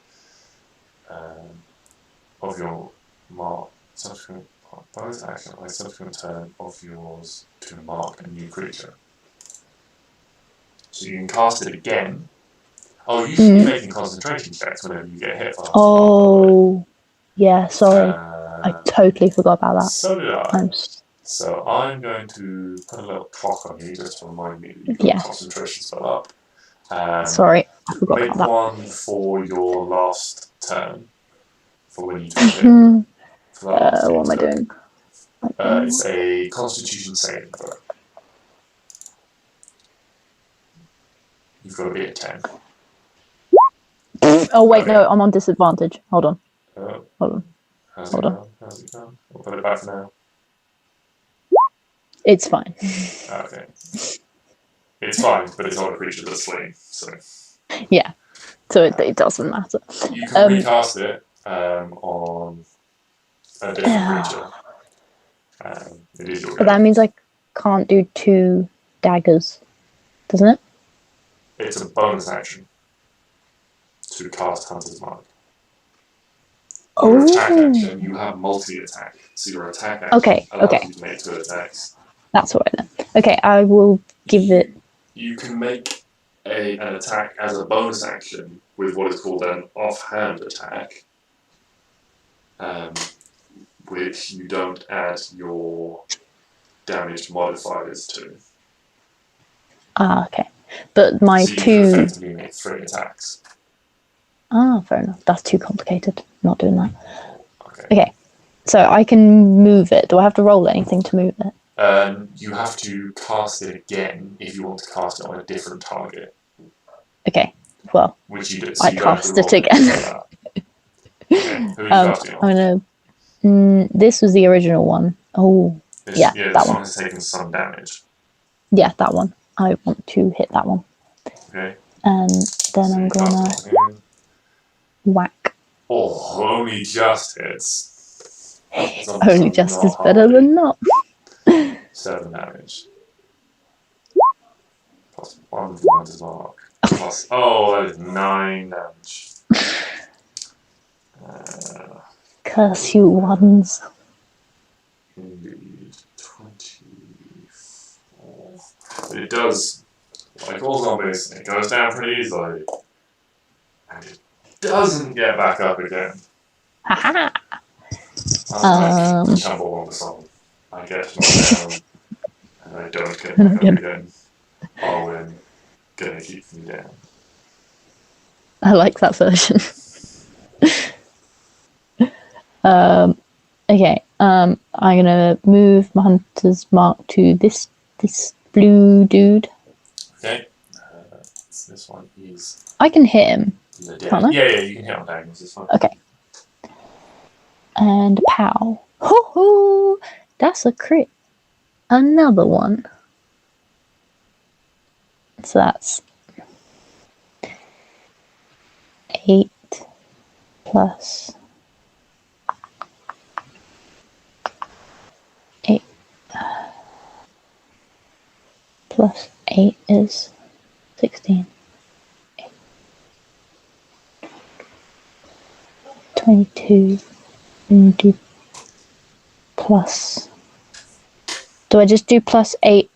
of your mark. Bonus action on a subsequent turn of yours to mark a new creature. So you can cast it again. Oh, you should be making concentration checks whenever you get hit. Oh, yeah, sorry. I totally forgot about that. So did I. So I'm going to put a little clock on you just to remind me that you've got concentration spell up. Sorry, I forgot make about that. one for your last turn. For when you take it. What am I doing? It's a Constitution saving throw. You've got to be at 10. Oh wait, no, I'm on disadvantage. Hold on. How's it going? We'll put it back for now. It's fine. Okay. It's fine, but it's not a creature that's slain, so... Yeah, so it doesn't matter. You can recast it on a different creature. It is your but that means I can't do 2 daggers, doesn't it? It's a bonus action to cast Hunter's Mark. Your attack action, you have multi-attack. So your attack action allows you to make 2 attacks. That's all right then. Okay, I will give it... You can make an attack as a bonus action with what is called an offhand attack, which you don't add your damage modifiers to. Ah, okay. But my so you 2... can effectively make 3 attacks. Ah, fair enough. That's too complicated. Not doing that. Okay. So I can move it. Do I have to roll anything to move it? You have to cast it again if you want to cast it on a different target. Okay. Well, which you do. So I cast it again. Okay. Who are you casting on? I'm gonna. This was the original one. Oh, this that one has taken some damage. Yeah, that one. I want to hit that one. Okay. And then I'm gonna whack. Oh, only just hits. Zombies Only are just not as better hardy. than not. 7 damage. Plus 1 from Hunter's Mark. Plus, oh, that is 9 damage. Curse you ones. Indeed. 24. But it does, like all zombies, it goes down pretty easily. And it doesn't get back up again. Haha. I tumble on the song. I get knocked down, and I don't get back up again. Arwen gonna keep me down. I like that version. Okay. I'm gonna move my hunter's mark to this blue dude. Okay. This one is. I can hit him. Can't I? Yeah, you can hit on diagonals. It's fine. Okay. And pow. Ho ho! That's a crit. Another one. So that's 8 plus 8 plus 8 is 16. 22 and do plus. Do I just do plus 8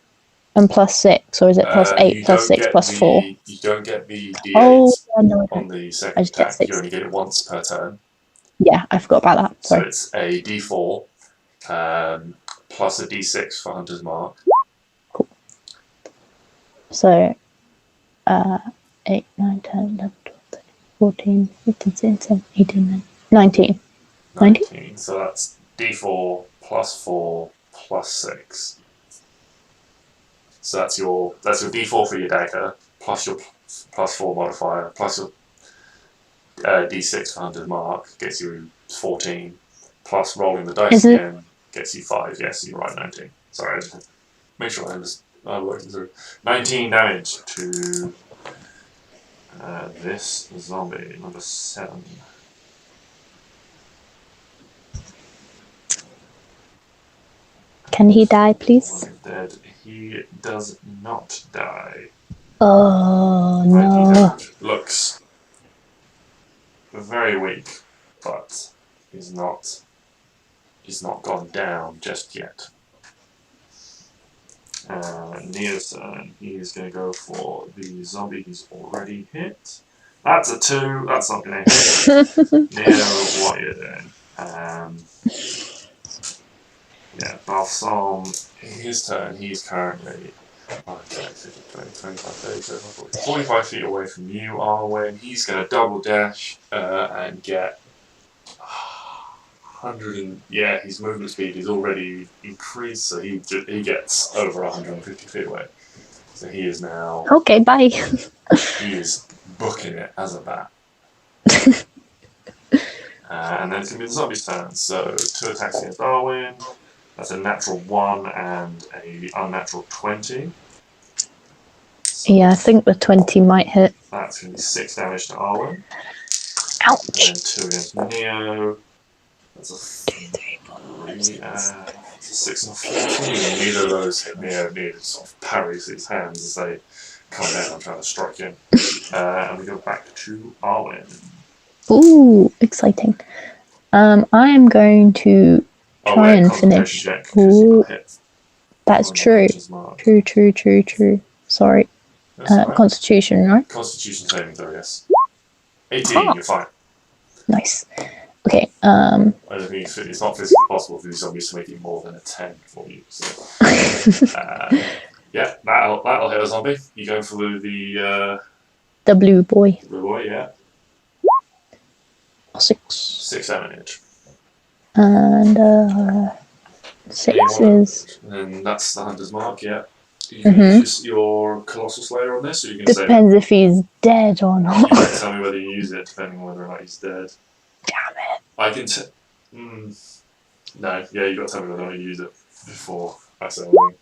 and plus 6, or is it plus 8 plus 6 plus 4? You don't get the D8 no, on the second attack. You only get it once per turn. Yeah, I forgot about that. Sorry. So it's a D4 plus a D6 for Hunter's Mark. Cool. So 8, 9, 10, 11, 12, 13, 14, 15, 16, 17, 18, 19. 19. So that's D4 plus 4 plus 6. So that's your D4 for your dagger, plus your plus 4 modifier, plus your D6 for Hunter's Mark, gets you 14, plus rolling the dice again, gets you 5. Yes, you're right, 19. Sorry, I just make sure I'm working through. 19 damage to this zombie, number 7. Can he die, please? Dead. He does not die. Oh no! Looks very weak, but he's not gone down just yet. Neo's turn. He's going to go for the zombie he's already hit. That's a 2. That's not going to hit. Neo, what are you doing? Yeah, Balsam, his turn, he's currently 45 feet away from you, Arwen. He's going to double dash and get 100 yeah, his movement speed is already increased, so he gets over 150 feet away. So he is now... Okay, bye. He is booking it as a bat. And then it's going to be the zombie's turn. So 2 attacks against Arwen. That's a natural 1 and a unnatural 20. So yeah, I think the 20 might hit. That's going to be 6 damage to Arwen. Ouch! And then 2 against Neo. That's a 3, it's a 6 and a 14. Neither of those hit Neo. Neo sort of parries his hands as they come down and try to strike him. And we go back to Arwen. Ooh, exciting. I am going to try and finish. Ooh, that's true. True. Sorry. Constitution, right? Constitution saving throw, yes. 18, you're fine. Nice. Okay. I don't think it's not physically possible for these zombies to make it more than a 10 for you. So, yeah, that'll hit a zombie. You going for the blue boy. Blue boy, yeah. 6. 6 damage. And 6 is. And that's the Hunter's Mark, yeah. You can use your Colossal Slayer on this, or you can depends if he's dead or not. You can tell me whether you use it, depending on whether or not he's dead. Damn it. I can no, yeah, you got to tell me whether or not you use it before I say anything.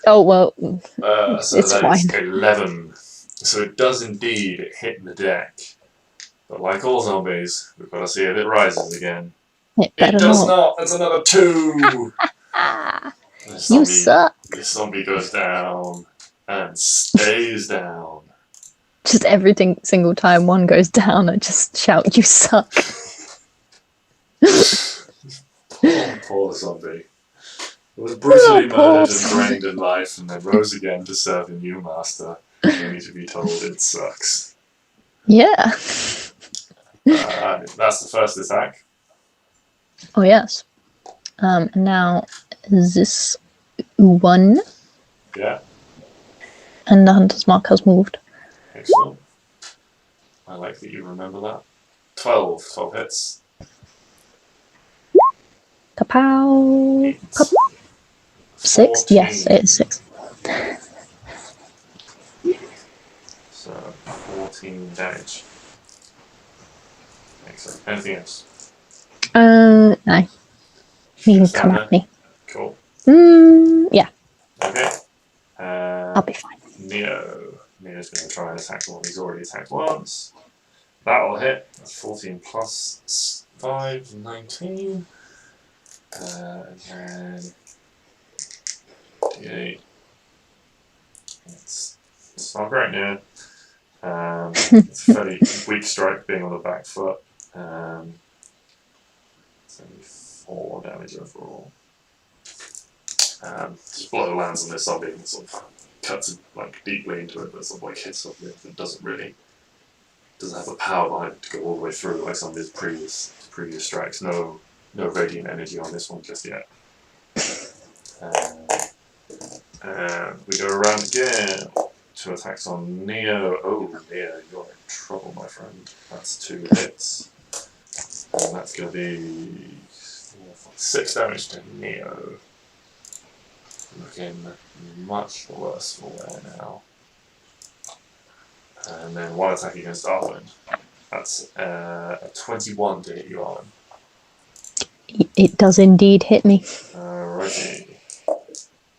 Oh, well, so it's that fine. is 11. So it does indeed hit the deck. But like all zombies, we've got to see if it rises again. It better It does not. not. That's another 2. You suck. This zombie goes down and stays down. Just every single time one goes down, I just shout, "You suck." Poor zombie. It was brutally Poor murdered and zombie. drained in life, and then rose again to serve a new master, only to be told it sucks. Yeah. That's the first attack. Oh yes. And now this one. Yeah. And the hunter's mark has moved. Excellent. I like that you remember that. 12 hits. Kapow. 8. 6? 14. Yes, it is 6. So 14 damage. Excellent. Anything else? No. You can come at me. Cool. Yeah. Okay. I'll be fine. Neo's going to try and attack the one he's already attacked once. That'll hit. That's 14 plus 5, 19. And then D8. It's not great, Neo. It's a fairly weak strike being on the back foot. It's only 4 damage overall. Just blow lands on this zombie and sort of cuts like deeply into it, but sort of like hits something that doesn't have the power behind it to go all the way through like some of his previous strikes. No radiant energy on this one just yet. And we go around again. 2 attacks on Neo. Oh, Neo, you're in trouble, my friend. That's 2 hits. And that's going to be 6 damage to Neo. Looking much worse for wear now. And then 1 attack against Arwen. That's a 21 to hit you, Arwen. It does indeed hit me. Alrighty.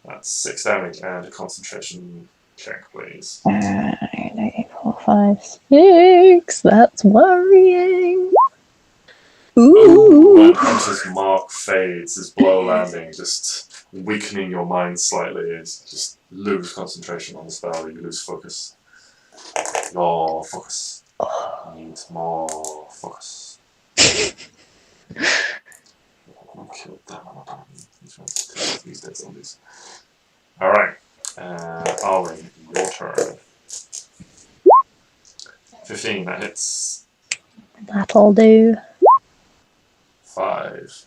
That's 6 damage and a concentration check, please. 8, 4, 5, 6. That's worrying. Ooh. When Hunter's mark fades, his blow landing, just weakening your mind slightly, is just lose concentration on the spell, you lose focus. More focus. Needs more focus. Who killed that one? These dead zombies. Alright. Arwen, your turn. 15, that hits. That'll do. 5.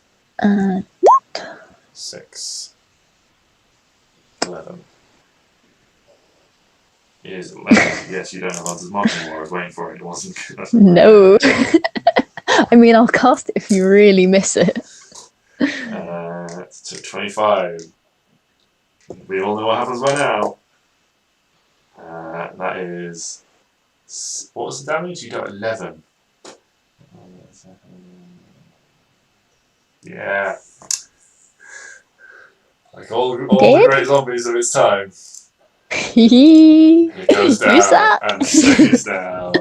6. 11. It is 11. Yes, you don't have Hunter's Mark anymore. I was waiting for it. It wasn't good. No. I mean, I'll cast it if you really miss it. So 25. We all know what happens by now. That is... What was the damage? You got 11. Yeah. Like all the great zombies of its time. It goes down and stays down.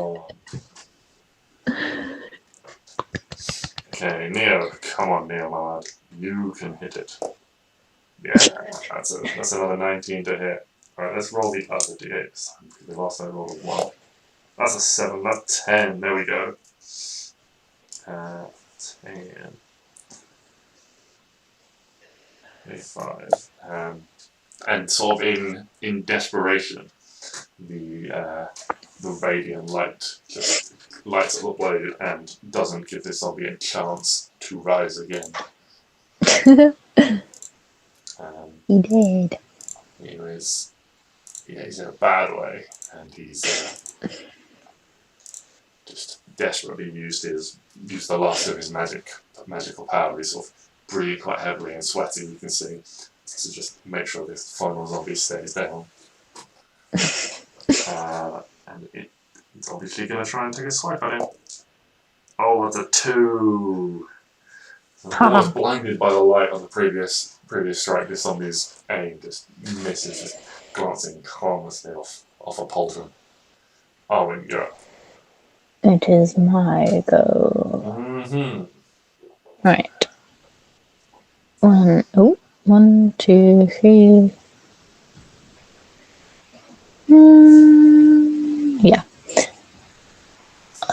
Okay, Neo. Come on, Neo, my lad. You can hit it. Yeah, that's another 19 to hit. Alright, let's roll the other d8s. The last time I rolled a 1. That's a 7, that's 10. There we go. 10. 5. And sort of in desperation, the radiant light just lights up the blade and doesn't give this zombie a chance to rise again. He did. He's in a bad way, and he's just desperately used the last of his magical power. He's sort of breathing quite heavily and sweating, you can see, to just make sure this final zombie stays down. And it's obviously going to try and take a swipe at him. Oh, that's a 2. I was blinded by the light on the previous strike. This zombie's aim just misses, just glancing harmlessly off a pauldron. Arwen, you're up. It is my go. Mm-hmm. Right. 1, 2, 3. Yeah.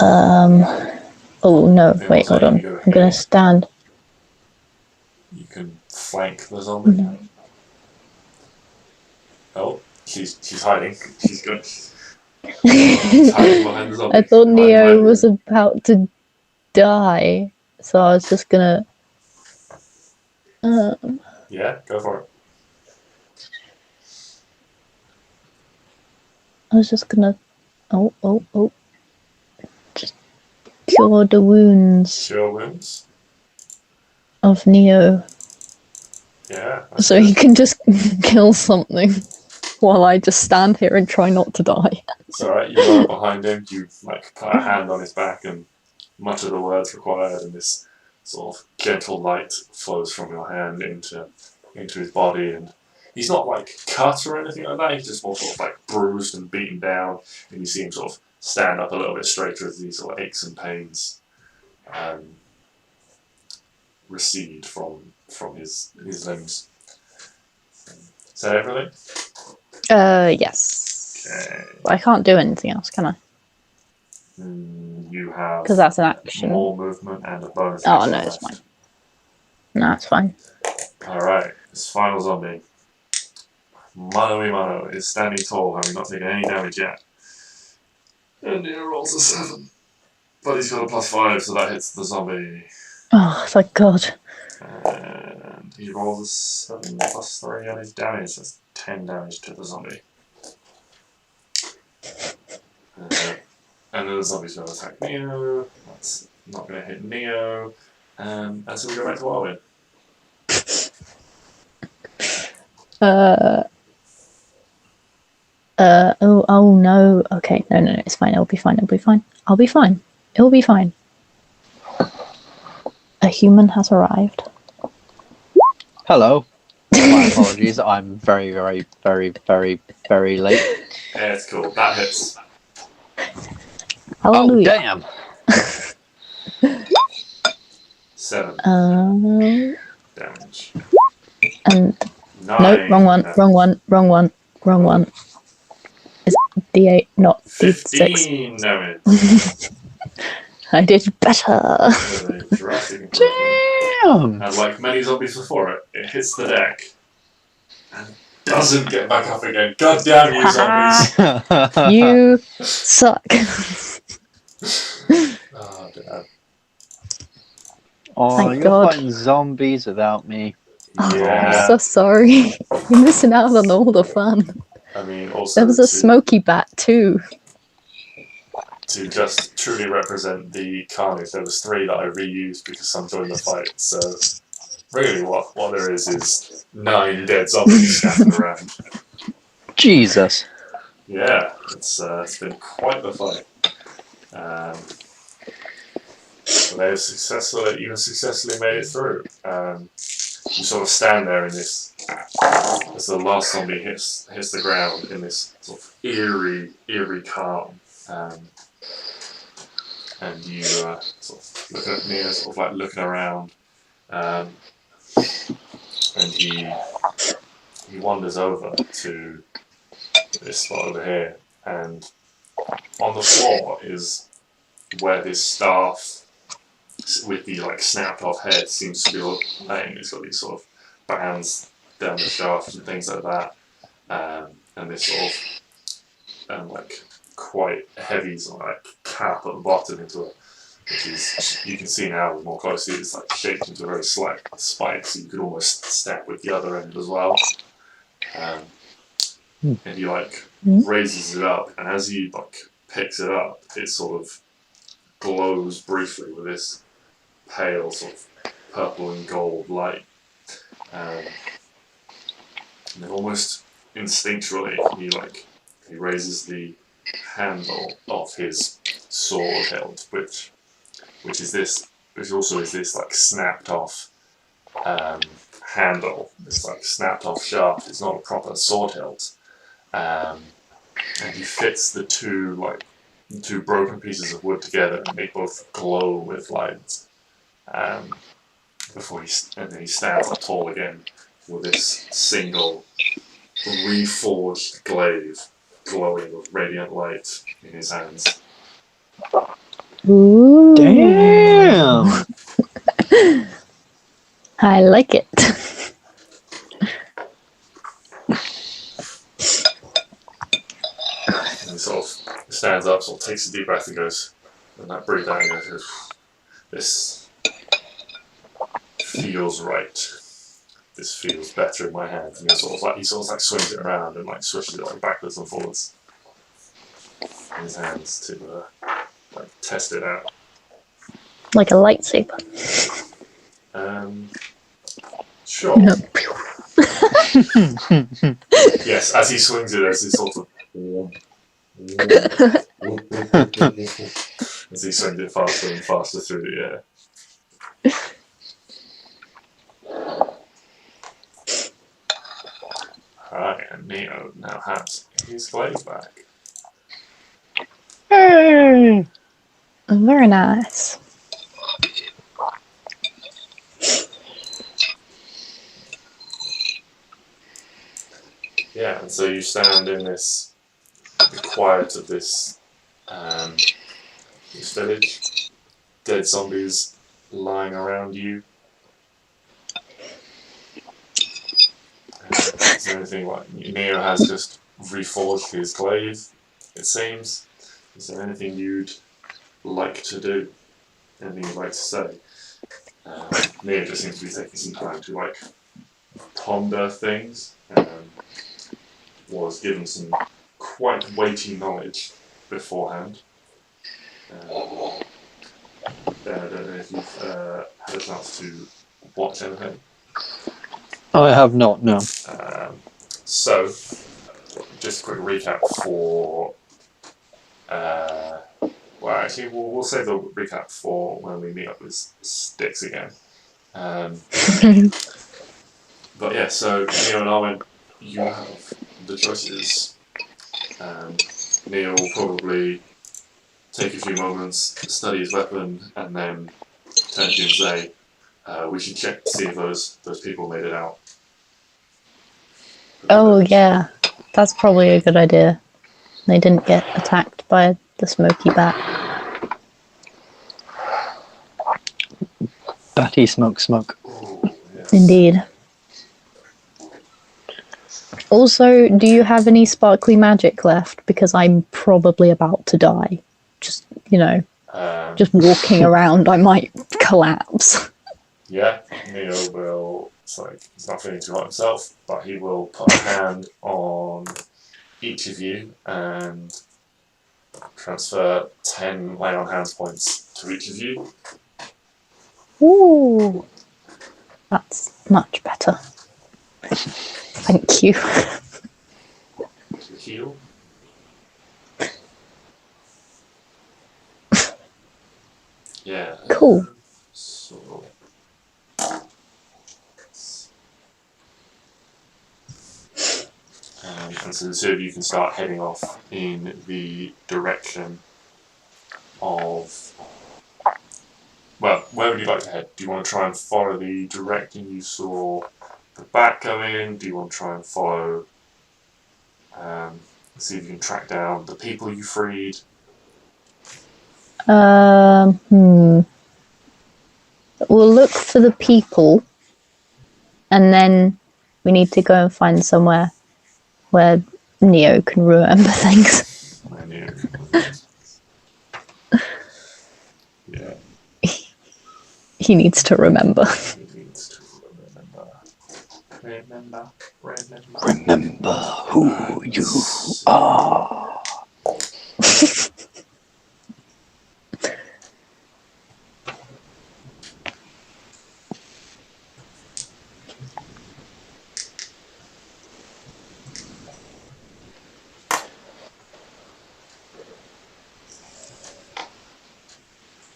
Oh no! Wait, hold on. I'm gonna stand. You can flank the zombie. No. Oh, she's hiding. She's good. She's hiding behind the zombie. I thought Neo was about to die, so I was just gonna. Yeah, go for it. I was just gonna. Oh. Just cure the wounds. Cure wounds. Of Neo. Yeah. So he can just kill something while I just stand here and try not to die. It's alright, you run up behind him, you like put a hand on his back, and much of the words required, and this sort of gentle light flows from your hand into his body, and he's not like cut or anything like that, he's just more sort of like bruised and beaten down, and you see him sort of stand up a little bit straighter as these sort of aches and pains recede from his limbs. Is that everything? Yes. Okay. I can't do anything else, can I? You have because that's an action. More movement and a bonus. Oh no, it's fine. No, it's fine. Alright, this final zombie. Mano is standing tall, having not taken any damage yet. And Neo rolls a 7. But he's got a +5, so that hits the zombie. Oh, thank God. And he rolls a 7 +3 on his damage. That's 10 damage to the zombie. And then the zombie's going to attack Neo. That's not going to hit Neo. And so we go back to Arwen. Oh no. Okay, no, it's fine. It'll be fine. I'll be fine. It'll be fine. A human has arrived. Hello. My apologies. I'm very, very, very, very, very late. Yeah, it's cool. That hits. Hallelujah. Oh, damn. 7 damage. And 9. no, wrong one. It's D8, not D6. 15 damage. I did better. Damn. And like many zombies before it, it hits the deck and doesn't get back up again. God damn you, zombies! You suck. Oh, damn. Oh, Thank you're God. fighting zombies without me. Yeah. I'm so sorry. You're missing out on all the fun. I mean, also There was a smoky bat too. to just truly represent the carnage, there was 3 that I reused because some joined the fight. So really, what there is 9 dead zombies scattered around. Jesus. Yeah, it's been quite the fight. But they've successfully made it through. You sort of stand there in this, as the last zombie hits the ground in this sort of eerie calm. And you sort of look at Neo, sort of like looking around, and he wanders over to this spot over here, and on the floor is where this staff with the like snapped off head seems to be laying. It's got these sort of bands down the shaft and things like that, and this sort of like quite heavy sort of like cap at the bottom into it, which is, you can see now more closely, it's like shaped into a very slight spike, so you could almost step with the other end as well. And he like raises it up, and as he like picks it up, it sort of glows briefly with this pale sort of purple and gold light. And then almost instinctually, he raises the handle of his sword hilt, which also is this like snapped off handle. It's like snapped off shaft. It's not a proper sword hilt, and he fits the two broken pieces of wood together, and they both glow with light. And before and then he stands up tall again with this single reforged glaive glowing with radiant light in his hands. Ooh. Damn. I like it. And he sort of stands up, sort of takes a deep breath and goes, and that breathe out and goes, this feels right. This feels better in my hands. And he sort of like swings it around and like swishes it like backwards and forwards in his hands to like test it out. Like a lightsaber. Sure. No. Yes, as he swings it, as he sort of as he swings it faster and faster through the air. Alright, and Neo now has his glaive back. Oh, very nice. Yeah, and so you stand in the quiet of this village. Dead zombies lying around you. Is there anything like Neo has just reforged his glaive, it seems. Is there anything you'd like to do? Anything you'd like to say? Neo just seems to be taking some time to like ponder things. Was given some quite weighty knowledge beforehand. I don't know if you've had a chance to watch anything. I have not, no. So, just a quick recap for. Well, actually, we'll save the recap for when we meet up with Sticks again. But yeah, so Neo and Arwen, you have the choices. Neo will probably take a few moments, study his weapon, and then turn to you and say, we should check to see if those people made it out. Oh, yeah. That's probably a good idea. They didn't get attacked by the smoky bat. Batty smoke. Ooh, yes. Indeed. Also, do you have any sparkly magic left? Because I'm probably about to die. Just, just walking around, I might collapse. Yeah, Neo will, he's not feeling too hot himself, but he will put a hand on each of you and transfer 10 lay on hands points to each of you. Ooh. That's much better. Thank you. To heal. Yeah. Cool. So. And so the two of you can start heading off in the direction of. Well, where would you like to head? Do you want to try and follow the direction you saw the bat go in? Do you want to try and follow, see if you can track down the people you freed? We'll look for the people, and then we need to go and find somewhere where Neo can remember things. I knew. Yeah. He needs to remember. He needs to remember. Remember who you are.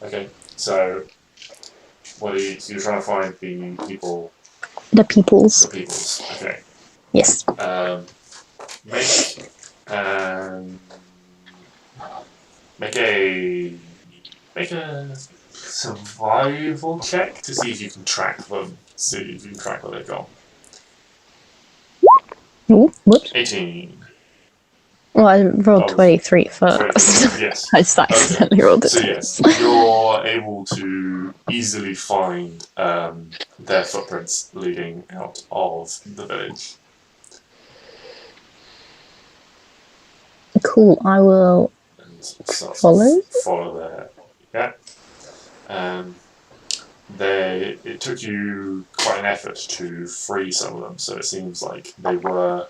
Okay, so what are you? So you're trying to find the people. The peoples. The peoples. Okay. Yes. Make make a survival check to see if you can track them. See if you can track where they've gone. Ooh, whoops. 18. Well, I rolled Oh, 23 first. Yes. I just accidentally rolled it. So yes, you're able to easily find their footprints leading out of the village. Cool. I will And start follow. Follow their it took you quite an effort to free some of them, so it seems like they were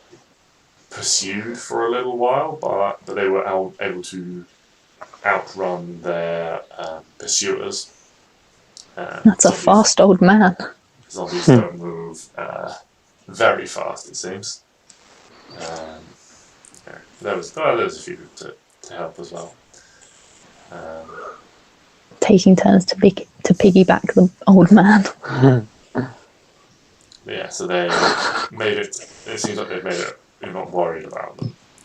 pursued for a little while, but they were able to outrun their pursuers. That's a fast old man. Zombies don't move very fast, it seems. There was a few to help as well. Taking turns to piggyback the old man. Yeah, so they made it. It seems like they've made it. You're not worried about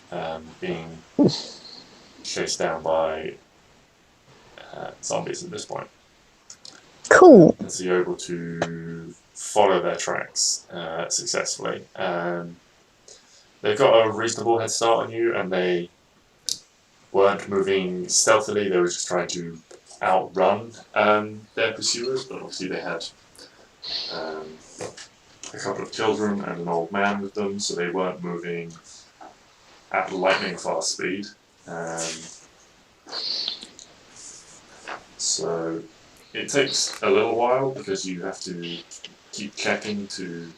them being chased down by zombies at this point. Cool. And so you're able to follow their tracks successfully. They've got a reasonable head start on you, and they weren't moving stealthily. They were just trying to outrun their pursuers, but obviously they had a couple of children and an old man with them, so they weren't moving at lightning fast speed. So it takes a little while because you have to keep checking to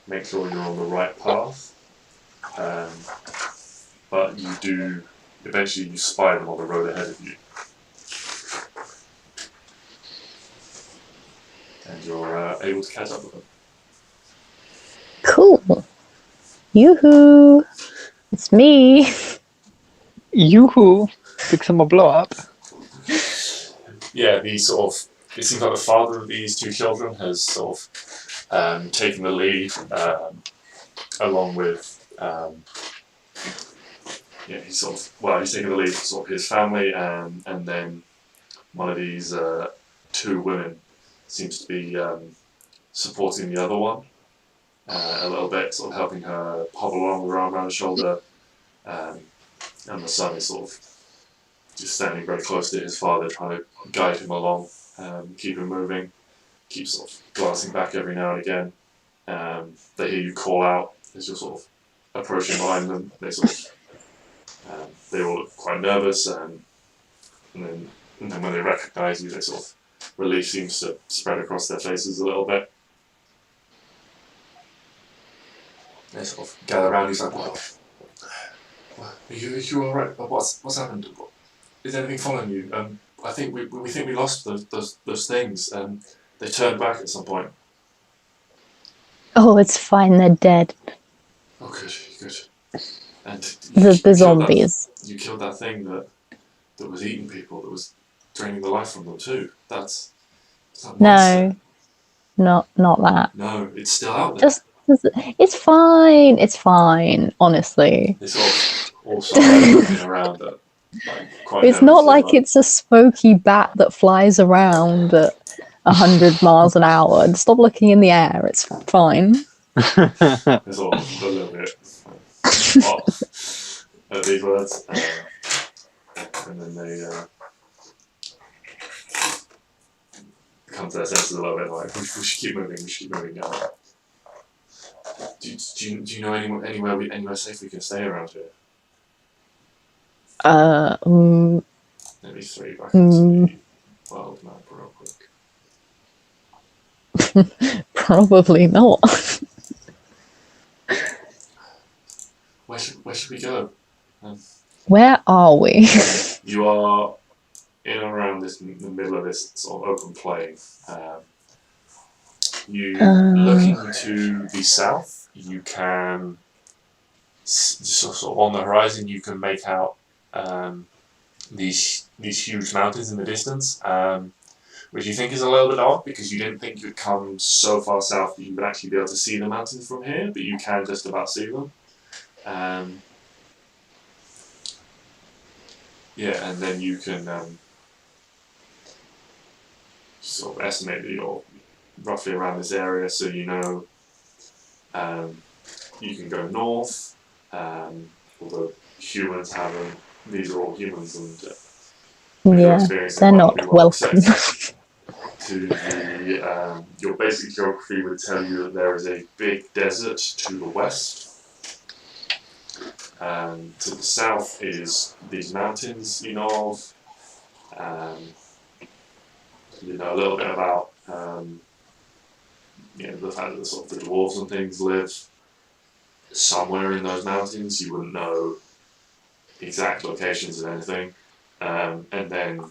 make sure you're on the right path. But you do, eventually you spy them on the road ahead of you. And you're able to catch up with them. Cool. Yoo-hoo. It's me. Yoo-hoo! Fix them a blow up. Yeah, it seems like the father of these two children has sort of taken the lead, along with he's taking the lead for sort of his family, and then one of these two women seems to be supporting the other one a little bit, sort of helping her hobble along with her arm around her shoulder, and the son is sort of just standing very close to his father, trying to guide him along, keep him moving, keep sort of glancing back every now and again. They hear you call out as you're sort of approaching behind them. They they all look quite nervous, and then when they recognise you, they sort of relief seems to spread across their faces a little bit. They sort of gather around. He's like, "What? Are you all right? What's happened? Is anything following you? I think we think we lost those things. They turned back at some point." Oh, it's fine. They're dead. Oh, good. And The zombies. You killed that thing that was eating people, that was draining the life from them too. That's No, not that. No, it's still out there. It's fine. It's fine. Honestly, They sort of all start looking around at, quite. It's not like it's a smoky bat that flies around at 100 miles an hour. Stop looking in the air. It's fine. It's all a little bit off at these words, and then they come to their senses a little bit, like we should keep moving. Do you know anywhere safe we can stay around here? Let me throw back into the world map real quick. Probably not. Where should we go? Where are we? You are in and around the middle of this sort of open plain. Looking to the south, you can sort of on the horizon. You can make out these huge mountains in the distance, which you think is a little bit odd because you didn't think you'd come so far south that you would actually be able to see the mountains from here, but you can just about see them. And then you can sort of estimate that you're roughly around this area, so you know you can go north, although humans haven't. These are all humans, and your experience they're might not be well welcome. accepted. To the your basic geography would tell you that there is a big desert to the west. To the south is these mountains you know of. You know a little bit about the fact that the dwarves and things live somewhere in those mountains. You wouldn't know exact locations and anything. And then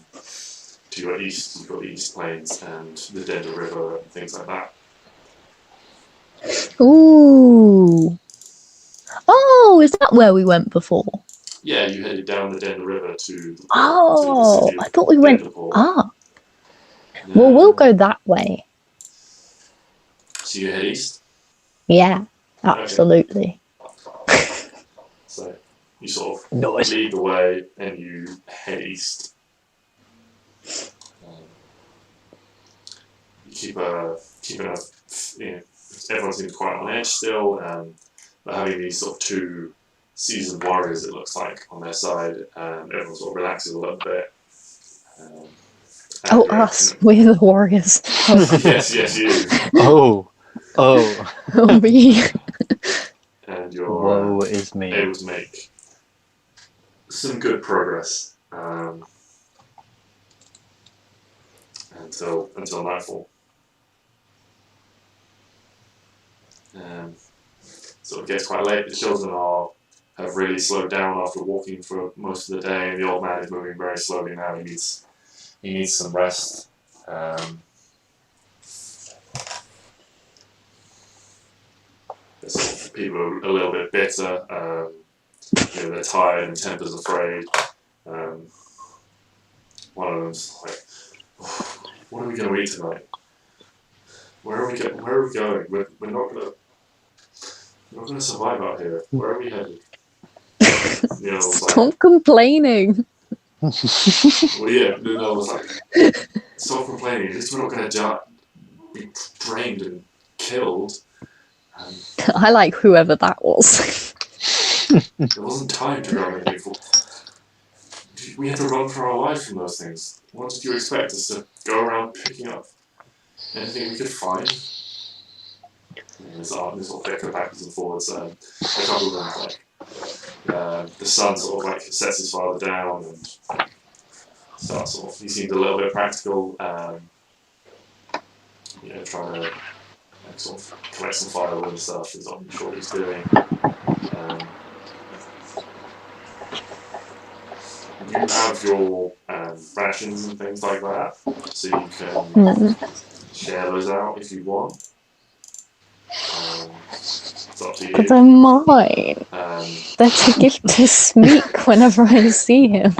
to your east, you've got the East Plains and the Denver River and things like that. Ooh. Oh, is that where we went before? Yeah, you headed down the Denver River to the Oh, city I thought we went. Denverport. Well, we'll go that way. So you head east? Yeah, absolutely. Okay. So you sort of lead the way and you head east. You everyone seems quite on edge still, but having these sort of two seasoned warriors, it looks like, on their side, everyone sort of relaxes a little bit. Us, we're the warriors. Yes, you. Oh, me. And you're woe is me. able to make some good progress until nightfall. So it gets quite late. The children have really slowed down after walking for most of the day, and the old man is moving very slowly now. He needs some rest. People are a little bit bitter. They're tired and temper's afraid. One of them's like, oh, "What are we going to eat tonight? Where are we going? We're not going to survive out here. Where are we headed?" Stop complaining. Well, yeah, Nuno was like, "Stop complaining. At least we're not going to be drained and killed." I like whoever that was. There wasn't time to go anything for. We had to run for our lives from those things. What did you expect us to go around picking up anything we could find? There's sort of bicker backwards and forwards. A couple of them, the son sort of sets his father down and starts he seemed a little bit practical, trying to sort of collect some firewood and stuff. He's not sure what he's doing. You have your rations and things like that, so you can share those out if you want. It's up to you. They're mine. They're to give to Smeek whenever I see him.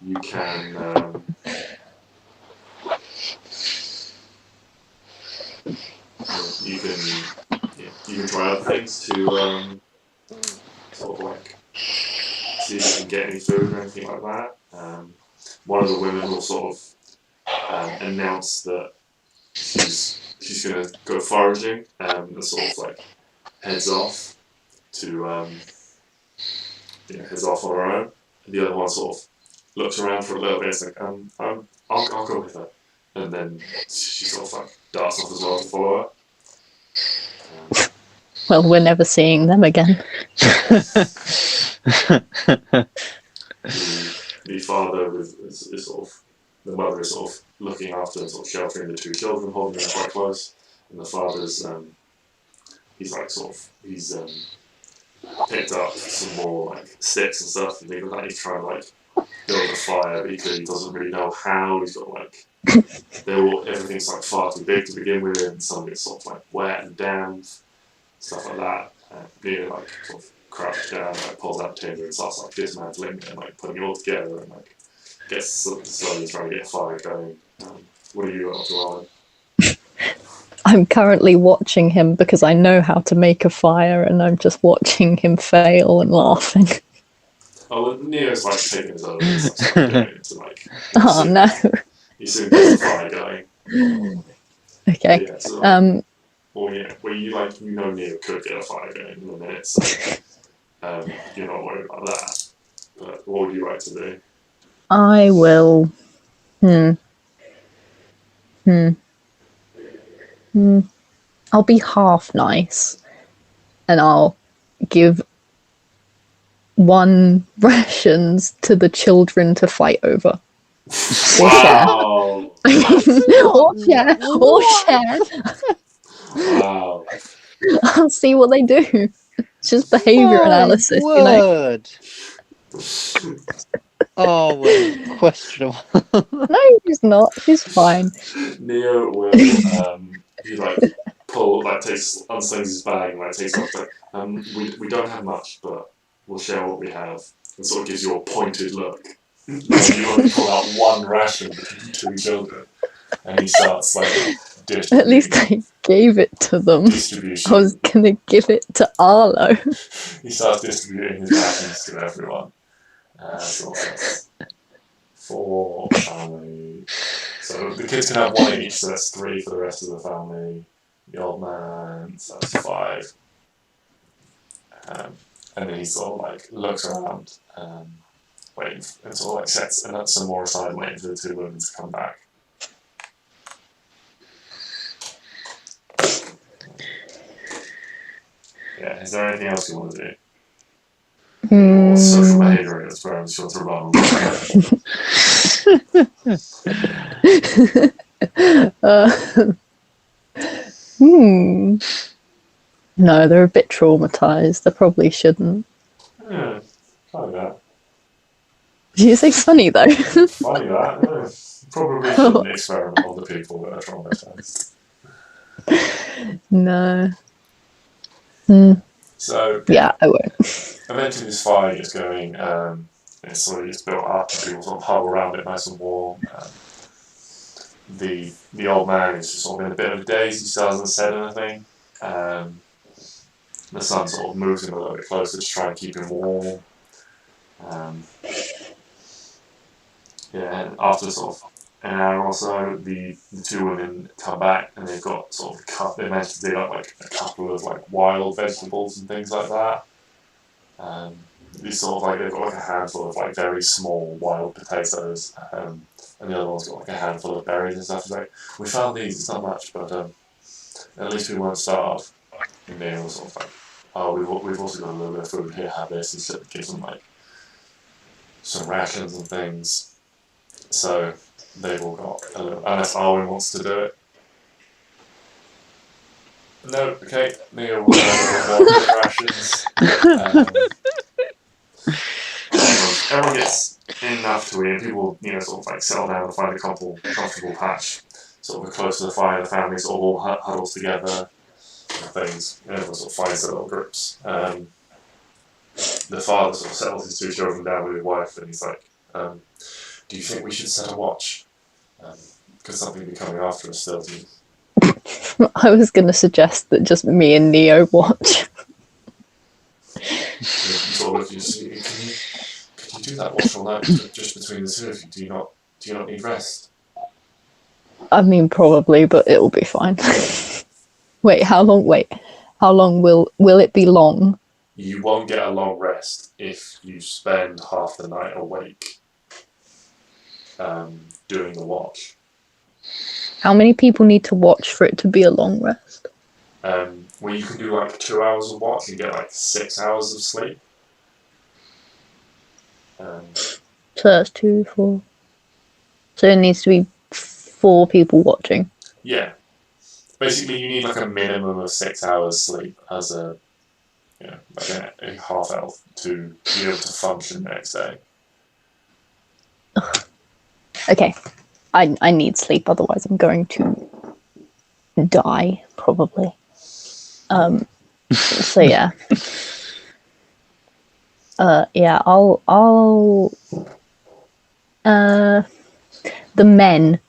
You can you can try other things to sort of see if you can get any food or anything like that. One of the women will sort of announce that she's going to go foraging and sort of heads off to heads off on her own. And the other one sort of looks around for a little bit. It's like I'll go with her, and then she sort of darts off as well to follow her. Well, we're never seeing them again. The father is sort of, the mother is sort of looking after and sort of sheltering the two children, holding them quite close, and the father's he's picked up some more sticks and stuff and things like that. He's trying to build a fire, but he clearly doesn't really know how. He's got everything's far too big to begin with, and some of it's sort of wet and damp, stuff like that. Neo sort of crouches down, pulls out the timber and starts dismantling and putting it all together and gets slowly trying to get a fire going. What are you up to, Arwen? I'm currently watching him because I know how to make a fire, and I'm just watching him fail and laughing. Oh, well, Neo's taking his own and doing it to oh no! He soon gets the fire going. Okay. Yeah, so well, yeah, well, you know Neo could get a fight in a minute, so you're not worried about that. But what would you like to do? I will. Hmm. I'll be half nice, and I'll give one rations to the children to fight over. Or share. Wow! or share. Or share. Wow! I'll see what they do. It's just behavior My analysis, you know. word. Arwen, questionable. No, she's not. She's fine. Neo will he takes unslings his bag and takes off we don't have much, but we'll share what we have, and sort of gives you a pointed look. And you only pull out one ration between two children, and he starts distributing. At least I gave it to them. Distribution. I was gonna give it to Arlo. He starts distributing his rations to everyone. So that's 4 family. So the kids can have 1 each, so that's 3 for the rest of the family. The old man, so that's 5. And then he sort of looks around, waiting, and sort of sets some more aside, waiting for the 2 women to come back. Yeah, is there anything else you want to do? Or social behaviour is where I'm sure to run. No, they're a bit traumatized. They probably shouldn't. Yeah, funny that. Did you say funny though? Funny that, yeah. Probably shouldn't experiment on the people that are traumatized. No. So yeah, I won't. Eventually, this fire gets going. It's sort of gets built up, and people sort of huddle around it, nice and warm. The old man is just sort of in a bit of a daze. He still hasn't said anything. The son sort of moves him a little bit closer to try and keep him warm. Yeah, and after sort of an hour or so, the 2 women come back, and they've got sort of they managed to dig up a couple of wild vegetables and things like that. These sort of they've got a handful of very small wild potatoes, and the other one's got a handful of berries and stuff. It's we found these, it's not much, but at least we won't starve. And they were sort of oh, we've also got a little bit of food here, have this, and sort of gives them some rations and things. So they've all got a little, unless Arwen wants to do it. No, okay, Neo will have a little more rations. Everyone gets enough to eat. People, sort of settle down and find a comfortable patch, sort of close to the fire. The family sort of all huddles together and things. Everyone sort of finds their little groups. The father sort of settles his 2 children down with his wife, and he's like, do you think we should set a watch? Could something be coming after us still? I was going to suggest that just me and Neo watch. Sort of, can you do that watch all night just between the 2 of you? Do you not need rest? I mean, probably, but it'll be fine. Wait, how long? How long will it be long? You won't get a long rest if you spend half the night awake doing the watch. How many people need to watch for it to be a long rest? Well, you can do 2 hours of watch and get 6 hours of sleep. So that's 2, 4. So it needs to be 4 people watching. Yeah. Basically, you need a minimum of 6 hours sleep as a half elf to be able to function the next day. Okay, I need sleep, otherwise I'm going to die, probably. So yeah. Yeah, I'll the men.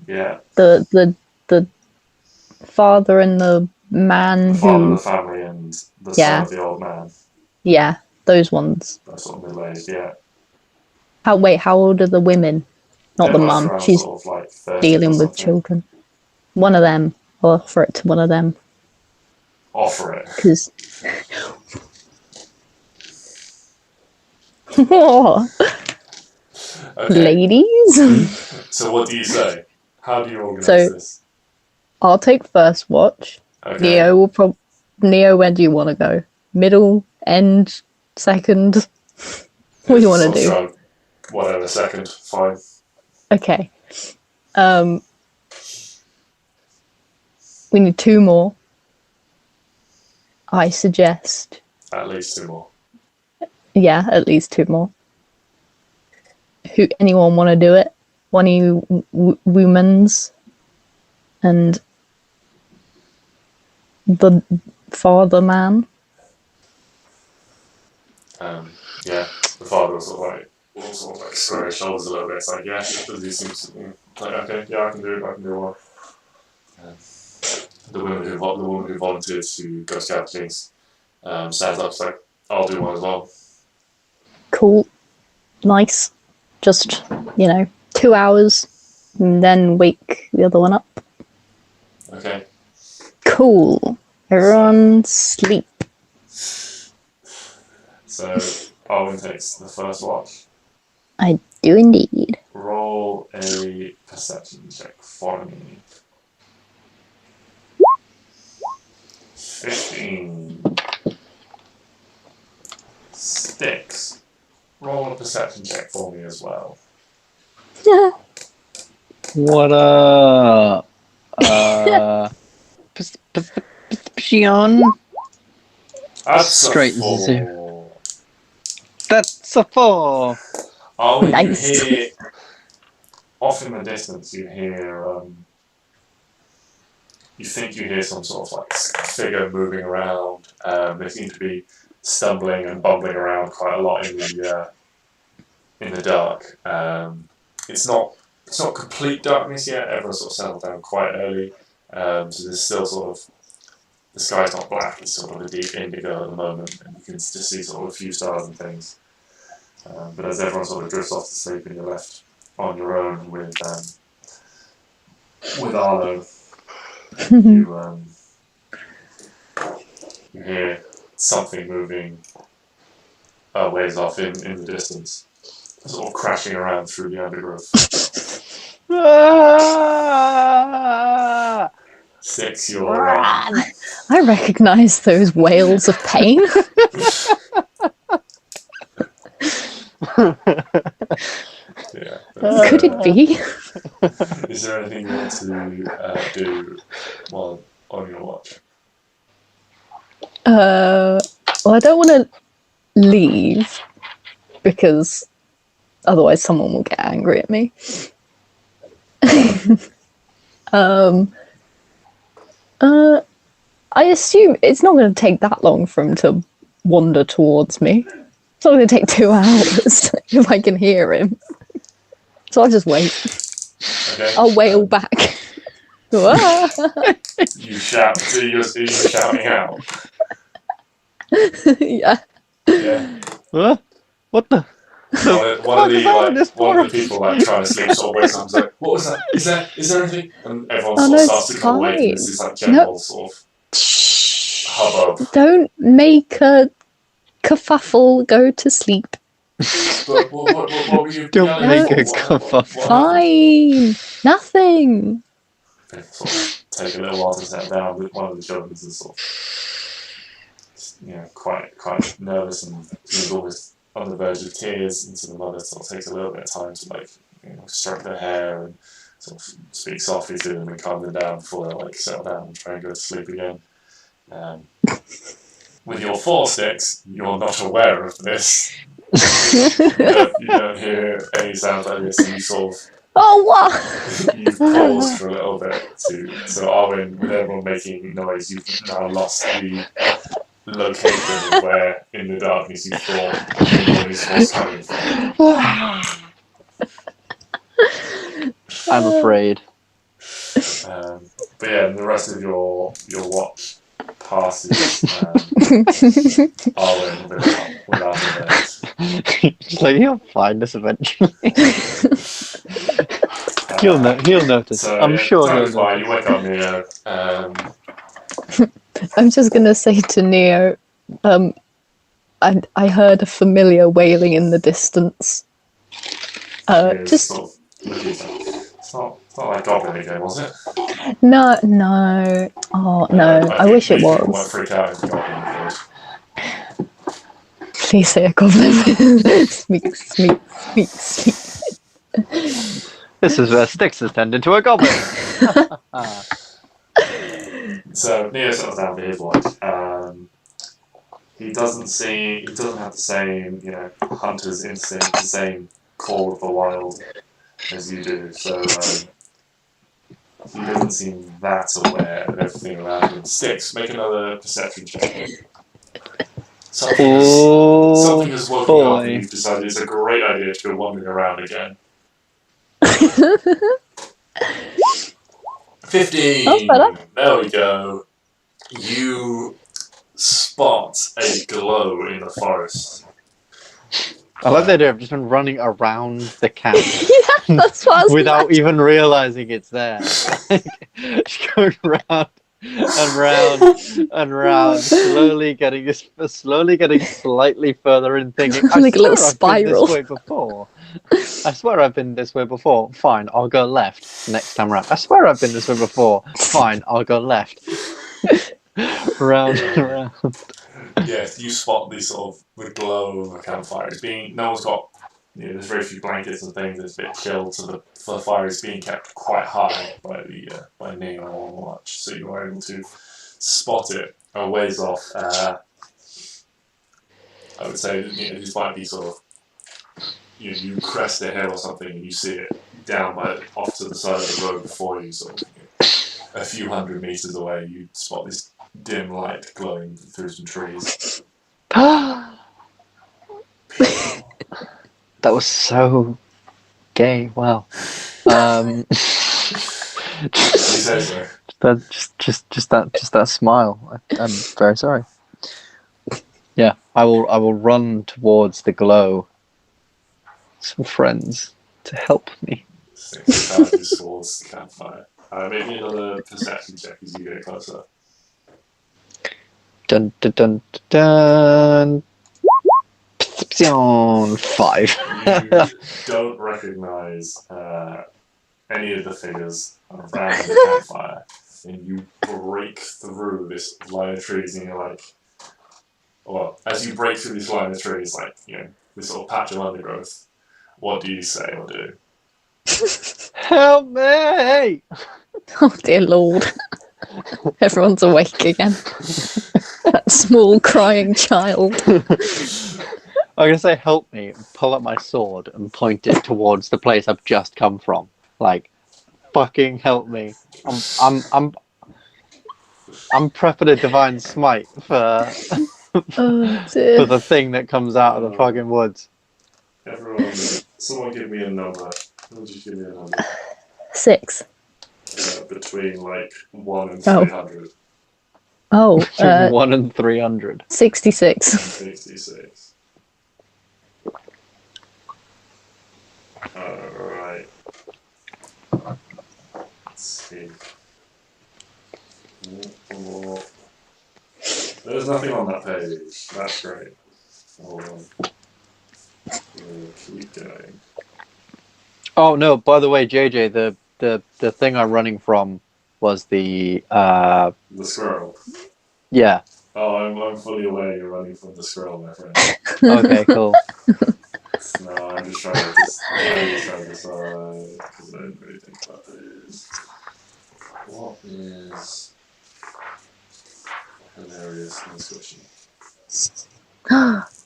Yeah. The father and the man the father who... of the family and the son of the old man. Yeah, those ones. Those sort of middle-aged, yeah. How old are the women? Not the They're both mum. around She's sort of like 30 or dealing with something. children. One of them. I'll offer it to one of them. Offer it. Because. Okay. Ladies? So what do you say? How do you organise So- this? I'll take first watch. Okay. Neo will Neo, where do you want to go? Middle? End? Second? What do you want to do? Sort of whatever, second, fine. Okay. We need 2 more. I suggest. At least 2 more. Yeah, at least 2 more. Anyone want to do it? One of you womans and the father man. Yeah, the father will sort of like square his shoulders a little bit. It's like, yeah, these seems like, okay, yeah, I can do one. The woman who volunteered to go scout things stands up, it's like, I'll do one as well. Cool. Nice. Just, 2 hours and then wake the other one up. Okay. Cool. Everyone sleep. So Arwen takes the first watch. I do indeed. Roll a perception check for me. 15. Sticks. Roll a perception check for me as well. What perception? That's Straight a 4. zero. That's a 4. Oh, Nice. you hear, off in the distance, you hear, you think you hear some sort of like figure moving around. They seem to be stumbling and bumbling around quite a lot in the dark. It's not complete darkness yet. Everyone sort of settled down quite early, so there's still sort of the sky's not black. It's sort of a deep indigo at the moment, and you can just see sort of a few stars and things. But as everyone sort of drifts off to sleep, and you're left on your own with Arlo, you hear something moving a ways off in the distance, sort of crashing around through the undergrowth. 6, you're I recognise those wails of pain. yeah. Could it be? Is there anything you want to do while on your watch? Well, I don't want to leave because otherwise someone will get angry at me. I assume it's not going to take that long for him to wander towards me. It's not going to take 2 hours if I can hear him. So I'll just wait. Okay. I'll wail back. You shout. So you're shouting out. Yeah. Yeah. What? What the? One of the people like trying to sleep sort of wakes up and is like, "What was that? Is there anything?" And everyone sort of starts to come awake, and this is like general sort of hubbub. Don't make a kerfuffle. Go to sleep. But what were you Don't yelling make for? a kerfuffle. Fine. Nothing. They sort of take a little while to settle down. With one of the children is sort of, quite nervous and seems almost on the verge of tears. And so the mother sort of takes a little bit of time to stroke their hair and sort of speak softly to them and calm them down before they settle down and try and go to sleep again. With your 4 sticks, you're not aware of this. You don't hear any sounds like this, and you sort of you've paused for a little bit so Arwen, with everyone making noise, you've now lost the location of where in the darkness you thought the noise was coming from. I'm afraid. But yeah, the rest of your watch passes Arwen without event. Just like, you'll find us eventually. He'll notice. So, I'm yeah, sure time he'll goes by, you notice. wake up Neo. I'm just gonna say to Neo, I heard a familiar wailing in the distance. Neo's Just sort of looking. It's not like Goblin again, was it? no. Oh no, I think wish it these people might was. freak out if Goblin appeared. Please say a goblin. Speak. This is where Styx has turned into a goblin. So Neo settles down for his watch. He doesn't have the same, hunter's instinct, the same call of the wild as you do. So he doesn't seem that aware of everything around him. Styx, make another perception check. Something has woken you up and you've decided it's a great idea to go wandering around again. 15! There we go. You spot a glow in the forest. I love the idea of just been running around the camp. Yeah, that's what I was without even realizing it's there. Just going round and round and round, slowly getting slightly further in, thinking, like a little spiral. spiral. I swear I've been this way before. Fine, I'll go left next time round. I swear I've been this way before. Fine, I'll go left. Round and round. Yes, you spot the sort of the glow of a campfire. No one's got, there's very few blankets and things. It's a bit chilled, so the fire is being kept quite high by Neo on watch. So you are able to spot it a ways off. I would say these might be sort of, you crest a hill or something and you see it down off to the side of the road before you, sort of a few hundred meters away. You spot this dim light glowing through some trees. That was so gay. Wow. You say so. Just that smile. I'm very sorry. Yeah, I will run towards the glow. Some friends to help me. Six towards the campfire. Maybe another perception check as you get closer. Dun dun dun dun. Perception 5. You don't recognise any of the figures around the campfire, and you break through this line of trees, and you're like, well, as you break through this line of trees, this sort of patch of undergrowth, what do you say or do? Help me! Oh dear Lord. Everyone's awake again. That small crying child. I'm gonna say help me, pull up my sword and point it towards the place I've just come from. Like, fucking help me. I'm prepping a divine smite for for the thing that comes out of the fucking woods. Everyone, someone give me a number. Just give me a number. 6. Between 1 and 300. Oh, 1 and 300. 66. 66. Alright. Let's see. There's nothing on that page. That's great. Hold on. We'll keep going. Oh no! By the way, JJ, the thing I'm running from was the squirrel. Yeah. Oh, I'm fully aware you're running from the squirrel, my friend. Okay, cool. No, I'm just trying to decide because I didn't really think about this. What is hilarious and squishy?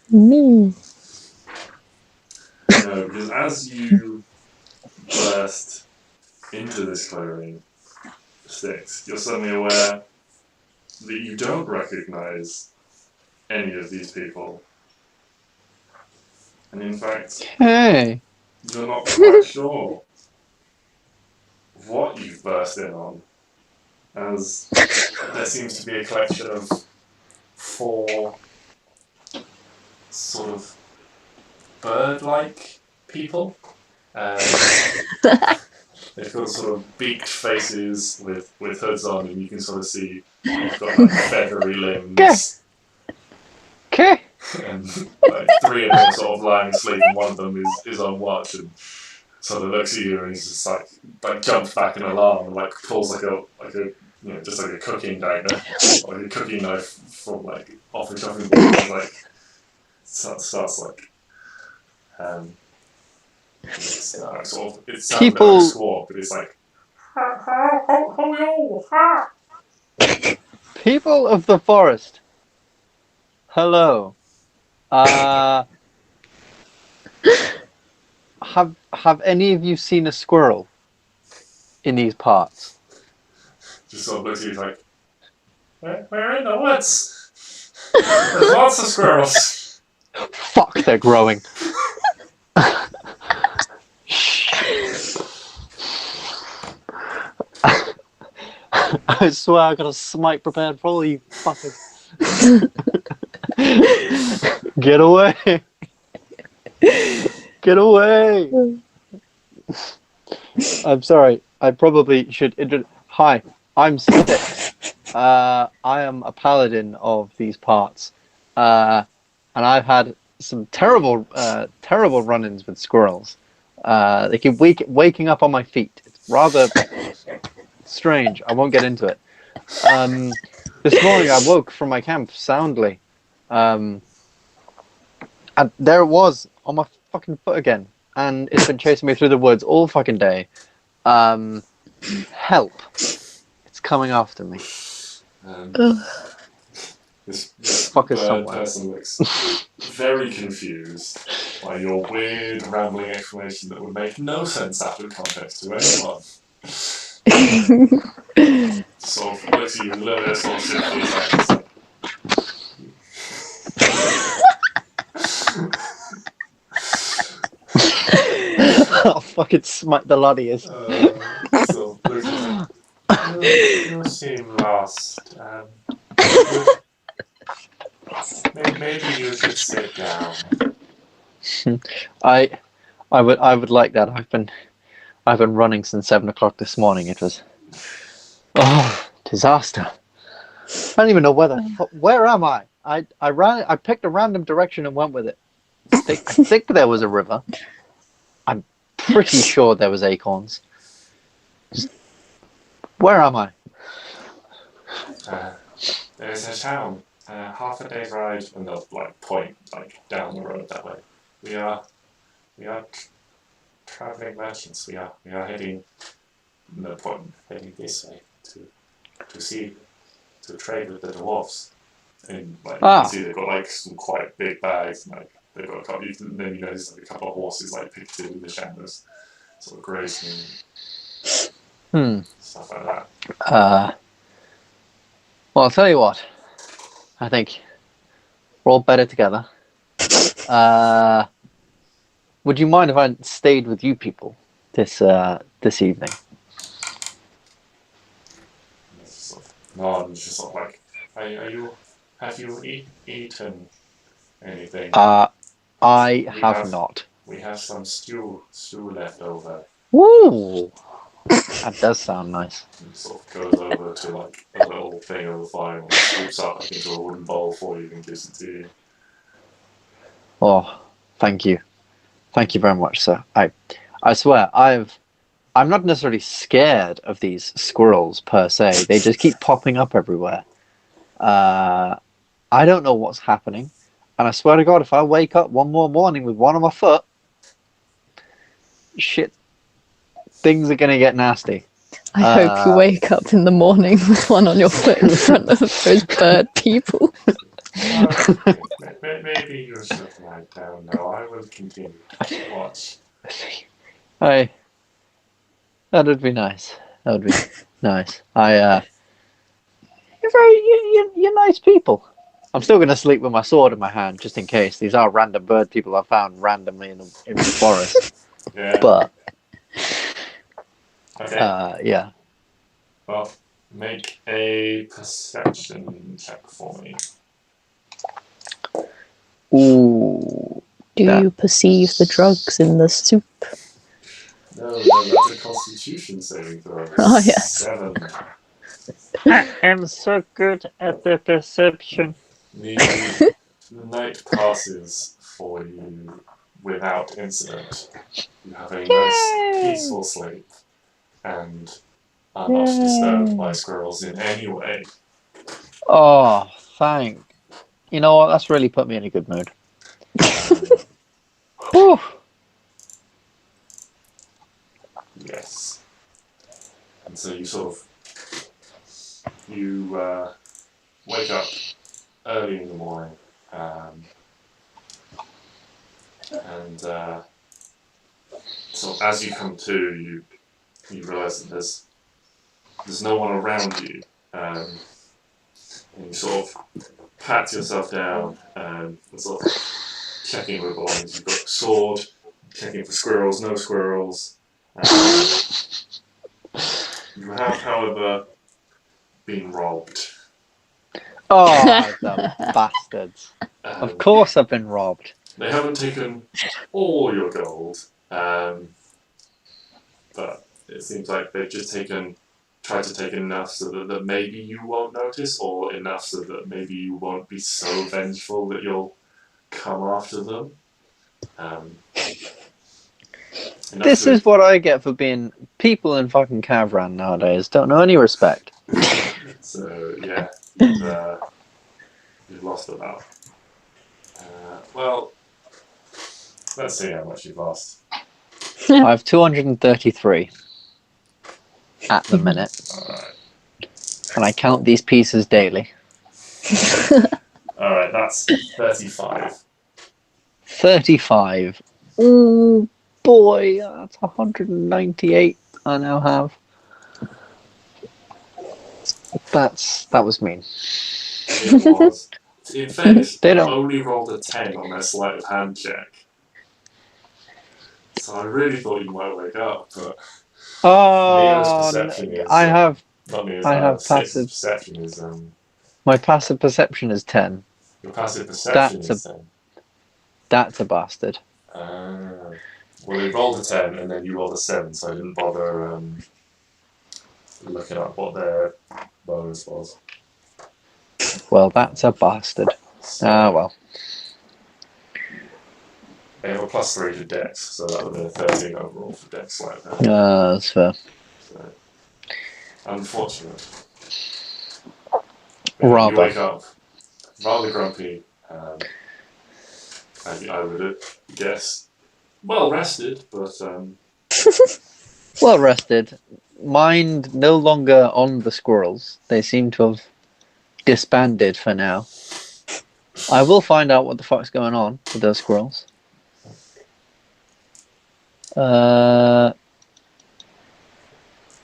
Me. No, because as you burst into this clearing, Styx, you're suddenly aware that you don't recognize any of these people. And in fact, Hey. you're not quite sure what you've burst in on, as there seems to be a collection of 4 sort of bird-like people They've got sort of beaked faces with hoods on, and you can sort of see they've got like feathery limbs. Okay. And like 3 of them are sort of lying asleep, and one of them is on watch, and sort of looks at you, and he's just like jumps back in alarm, and like pulls like a just like a cooking dagger, like a cooking knife from like off the chopping board, and like starts like it's, sort of it sounds People- like a squawk, but it's like People of the forest. Hello. Have any of you seen a squirrel in these parts? just sort of looks at you like we're in the woods. There's lots of squirrels. Fuck, they're growing. I swear I got a smite prepared for all you fuckers. Get away! Get away! I'm sorry. I probably should. Hi, I'm Stick. I am a paladin of these parts, and I've had some terrible run-ins with squirrels. They keep waking up on my feet. It's rather strange. I won't get into it. This morning I woke from my camp soundly, and there it was on my fucking foot again, and it's been chasing me through the woods all fucking day. Help! It's coming after me. This Fuck is bird somewhere. person looks very confused by your weird rambling explanation that would make no sense out of context to anyone. Sort of looks at you with a little bit of sort of sympathy. I'll fucking smite the lot of you. So looks at you seem lost. Maybe you should sit down. I would like that. I've been running since 7 o'clock this morning. It was disaster. I don't even know where am I? I picked a random direction and went with it. I think there was a river. I'm pretty sure there was acorns. Where am I? There's a town, half a day's ride, and they'll like point like down the road that way. We are traveling merchants. We are heading heading this way to trade with the dwarves. And like you can see they've got like some quite big bags, and like they've got a couple. Then you notice like a couple of horses like pictured in the shadows, sort of grazing. Stuff like that. Well, I'll tell you what. I think we're all better together. Would you mind if I stayed with you people this evening? No, it's just sort of like, have you eaten anything? I have not. We have some stew left over. Woo! That does sound nice. And sort of goes over to like a little thing over the fire and scoops up like, into a wooden bowl for you and gives it to you. Oh, thank you. Thank you very much, sir. I swear, I'm not necessarily scared of these squirrels per se. They just keep popping up everywhere. I don't know what's happening. And I swear to God, if I wake up one more morning with one on my foot, shit, things are going to get nasty. I hope you wake up in the morning with one on your foot in front of those bird people. Maybe you should lie down now. I will continue to watch. That would be nice. That would be nice. You're nice people. I'm still going to sleep with my sword in my hand, just in case. These are random bird people I found randomly in the forest. Yeah. But, okay. yeah. Well, make a perception check for me. Ooh. Do you perceive the drugs in the soup? No, that's a Constitution saving throw. Oh, yes. 7. I am so good at the perception. The night passes for you without incident. You have a nice, peaceful sleep and are not disturbed by squirrels in any way. Oh, thank. You know what? That's really put me in a good mood. Whew. Yes. And so you sort of wake up early in the morning, and so as you come to, you realise that there's no one around you, and you sort of pat yourself down and sort of checking your belongings. You've got a sword, checking for squirrels, no squirrels. You have, however, been robbed. Oh, the bastards. Of course I've been robbed. They haven't taken all your gold, but it seems like they've just tried to take enough so that maybe you won't notice, or enough so that maybe you won't be so vengeful that you'll come after them. This is what I get for being people in fucking Kavran nowadays. Don't know any respect. So, yeah, you've lost about. Well, let's see how much you've lost. I have 233 at the minute. Alright. And I count these pieces daily. Alright, that's 35. 35. Ooh, boy, that's 198 I now have. That was mean. It was. In fairness, They they don't- only rolled a 10 on their sleight of hand check. So I really thought you might wake up, but Neo's perception is... I have Not Neo's, I have Six's passive- perception is... my passive perception is 10. Your passive perception is 10. That's a bastard. Well, they rolled a 10 and then you rolled a 7, so I didn't bother looking up what their bonus was. Well, that's a bastard. So Well. they have a +3 to Dex, so that would have been a 13 overall for Dex like that. That's fair. So, unfortunate. Rather. You wake up rather grumpy, I would guess well rested, but Well rested. Mind no longer on the squirrels. They seem to have disbanded for now. I will find out what the fuck's going on with those squirrels.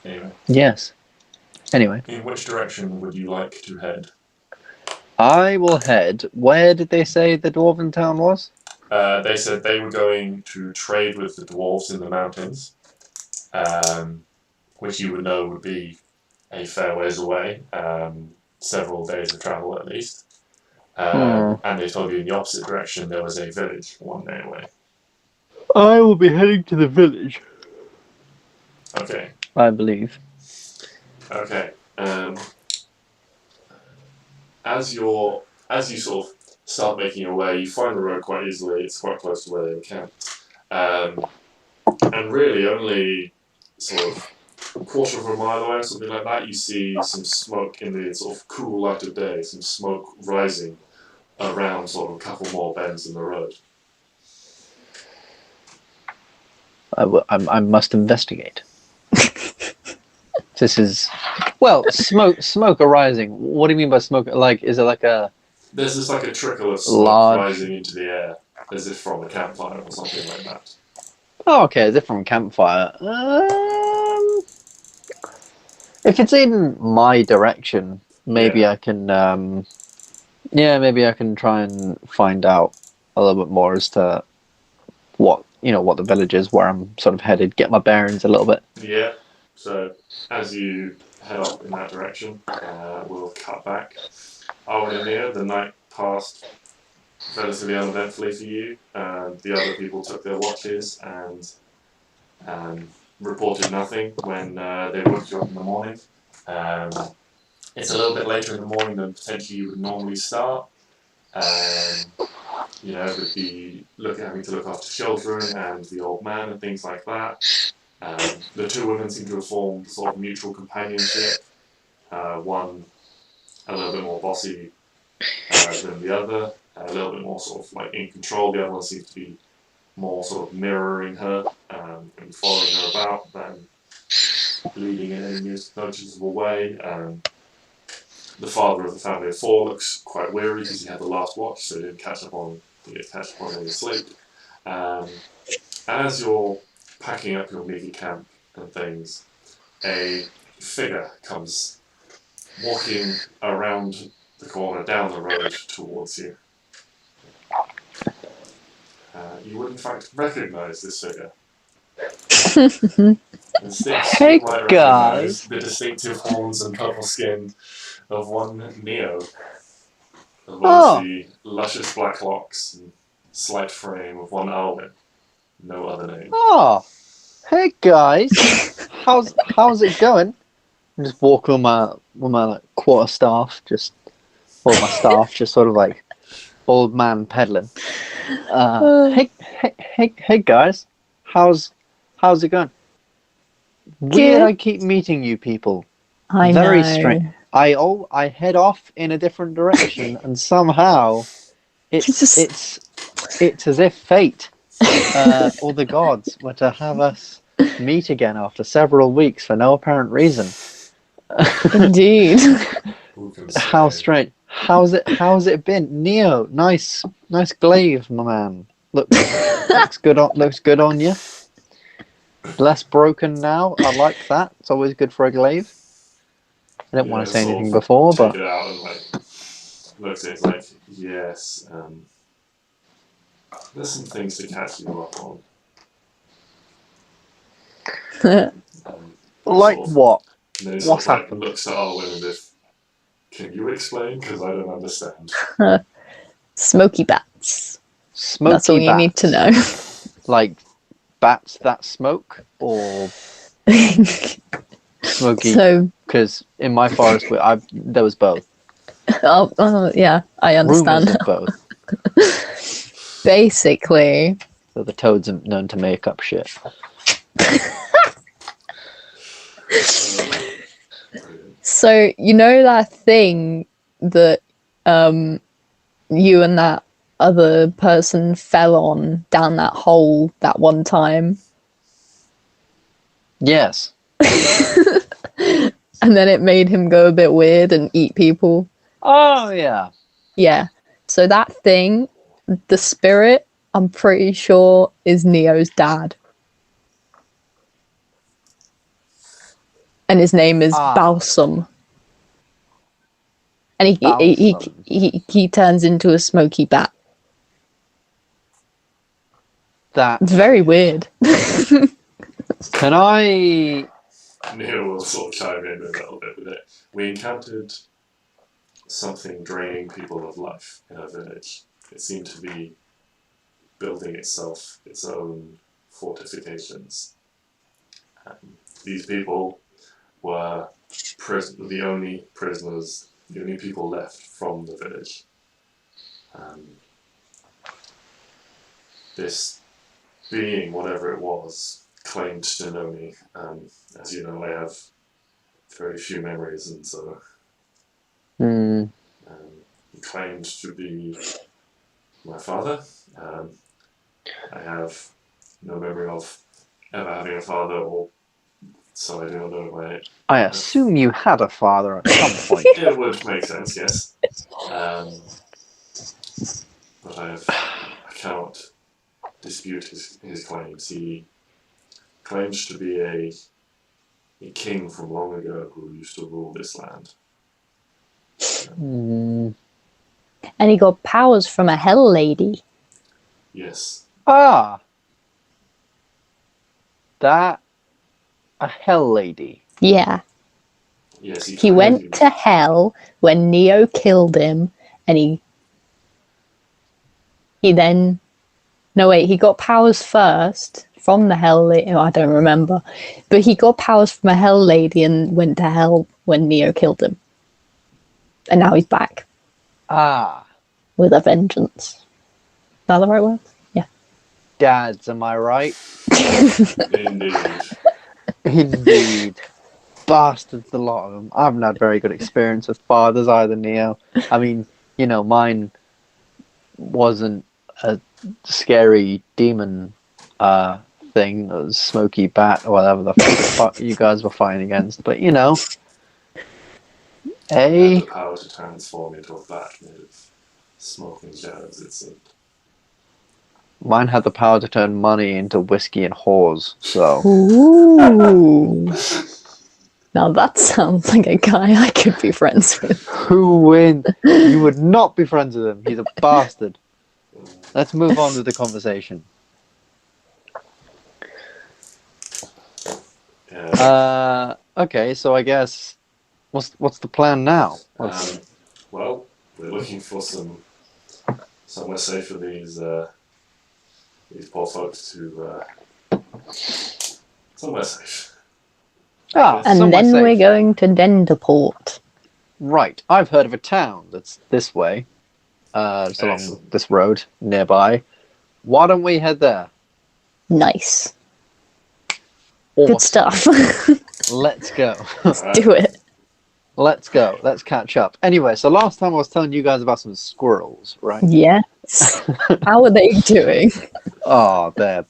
anyway. Yes. Anyway. In which direction would you like to head? I will head. Where did they say the dwarven town was? They said they were going to trade with the dwarves in the mountains, which you would know would be a fair ways away, several days of travel at least. And they told you in the opposite direction there was a village 1 day away. I will be heading to the village. Okay. I believe. Okay. As you sort of start making your way, you find the road quite easily. It's quite close to where they camp, and really only sort of a quarter of a mile away, or something like that, you see some smoke in the sort of cool light of day. Some smoke rising around sort of a couple more bends in the road. I must investigate. This is... Well, smoke arising. What do you mean by smoke? Like, is it like a... There's just like a trickle of smoke rising into the air, as if from a campfire or something like that. Oh, okay, as if from a campfire. If it's in my direction, maybe I can... maybe I can try and find out a little bit more as to what the village is, where I'm sort of headed, get my bearings a little bit. Yeah, so as you head off in that direction, we'll cut back. Arwen and Neo, the night passed relatively uneventfully for you, and the other people took their watches, and reported nothing when they woke you up in the morning. It's a little bit later in the morning than potentially you would normally start. With the having to look after children and the old man and things like that. The two women seem to have formed sort of mutual companionship. One a little bit more bossy than the other, a little bit more sort of like in control. The other one seems to be more sort of mirroring her and following her about than leading in any noticeable way. The father of the family of four looks quite weary because he had the last watch, so he didn't catch up on any sleep. As you're packing up your meaty camp and things, a figure comes walking around the corner down the road towards you. You would in fact recognise this figure. Hey guys! The distinctive horns and purple skin of one Neo, as well as the luscious black locks and slight frame of one Arwen. No other name. Oh, hey guys! how's it going? I'm just walking with my like, quarter staff, my staff, just sort of like old man peddling. Hey guys, how's it going? Weird. I keep meeting you people. I Very know. strange. I head off in a different direction, and somehow it's as if fate or the gods were to have us meet again after several weeks for no apparent reason. Indeed. How strange. How's it been? Neo, nice glaive, my man. Looks good on you. Less broken now. I like that. It's always good for a glaive. I didn't want to say anything before, but take it out and looks at it like, yes. There's some things to catch you up on. Like what? What's happened? Looks at Arwen as if, can you explain? Because I don't understand. Smoky bats. Smoky That's all you need to know. Like bats that smoke, or smoky? Because in my forest, there was both. Yeah, I understand. Rumors of both. Basically. So the toads are known to make up shit. So you know that thing that you and that other person fell on down that hole that one time? Yes. And then it made him go a bit weird and eat people. Oh yeah. Yeah. So that thing, the spirit, I'm pretty sure is Neo's dad. And his name is Balsam. And he turns into a smoky bat. It's very weird. Can I... Neo will sort of chime in a little bit with it. We encountered something draining people of life in our village. It seemed to be building its own fortifications. These people were the only prisoners, the only people left from the village. This being, whatever it was, claimed to know me. As you know, I have very few memories, and so he claimed to be my father. I have no memory of ever having a father, or so I do not know my... I assume you had a father at some point. It would make sense, yes. But I cannot dispute his claims. He claims to be a king from long ago who used to rule this land. And he got powers from a hell lady. Yes. That... a hell lady? Yeah. Yes, he went to hell when Neo killed him, and he then... No, wait, he got powers first from the Hell Lady. Oh, I don't remember. But he got powers from a Hell Lady and went to hell when Neo killed him. And now he's back Ah, with a vengeance. Is that the right word? Yeah. dads, am I right? Indeed. Indeed. Bastards, the lot of them. I haven't had very good experience with fathers either, Neo. I mean, mine wasn't a scary demon thing. It was smoky bat or whatever the fuck you guys were fighting against. But Had the power to transform into a bat made of smoking shadows, it seemed. mine had the power to turn money into whiskey and whores. So Ooh. Now that sounds like a guy I could be friends with. who wins? You would not be friends with him. He's a bastard. Let's move on with the conversation. Yeah. Okay, so I guess what's the plan now? Well, we're looking for somewhere safe for these poor folks to somewhere safe. And somewhere then safe. we're going to Denderport. Right, I've heard of a town that's this way, just along Excellent. this road nearby. Why don't we head there? Nice. Awesome. Good stuff. Let's go. Do it. Let's go. Let's catch up. Anyway, so last time I was telling you guys about some squirrels, right? Yes. How are they doing? Oh, they're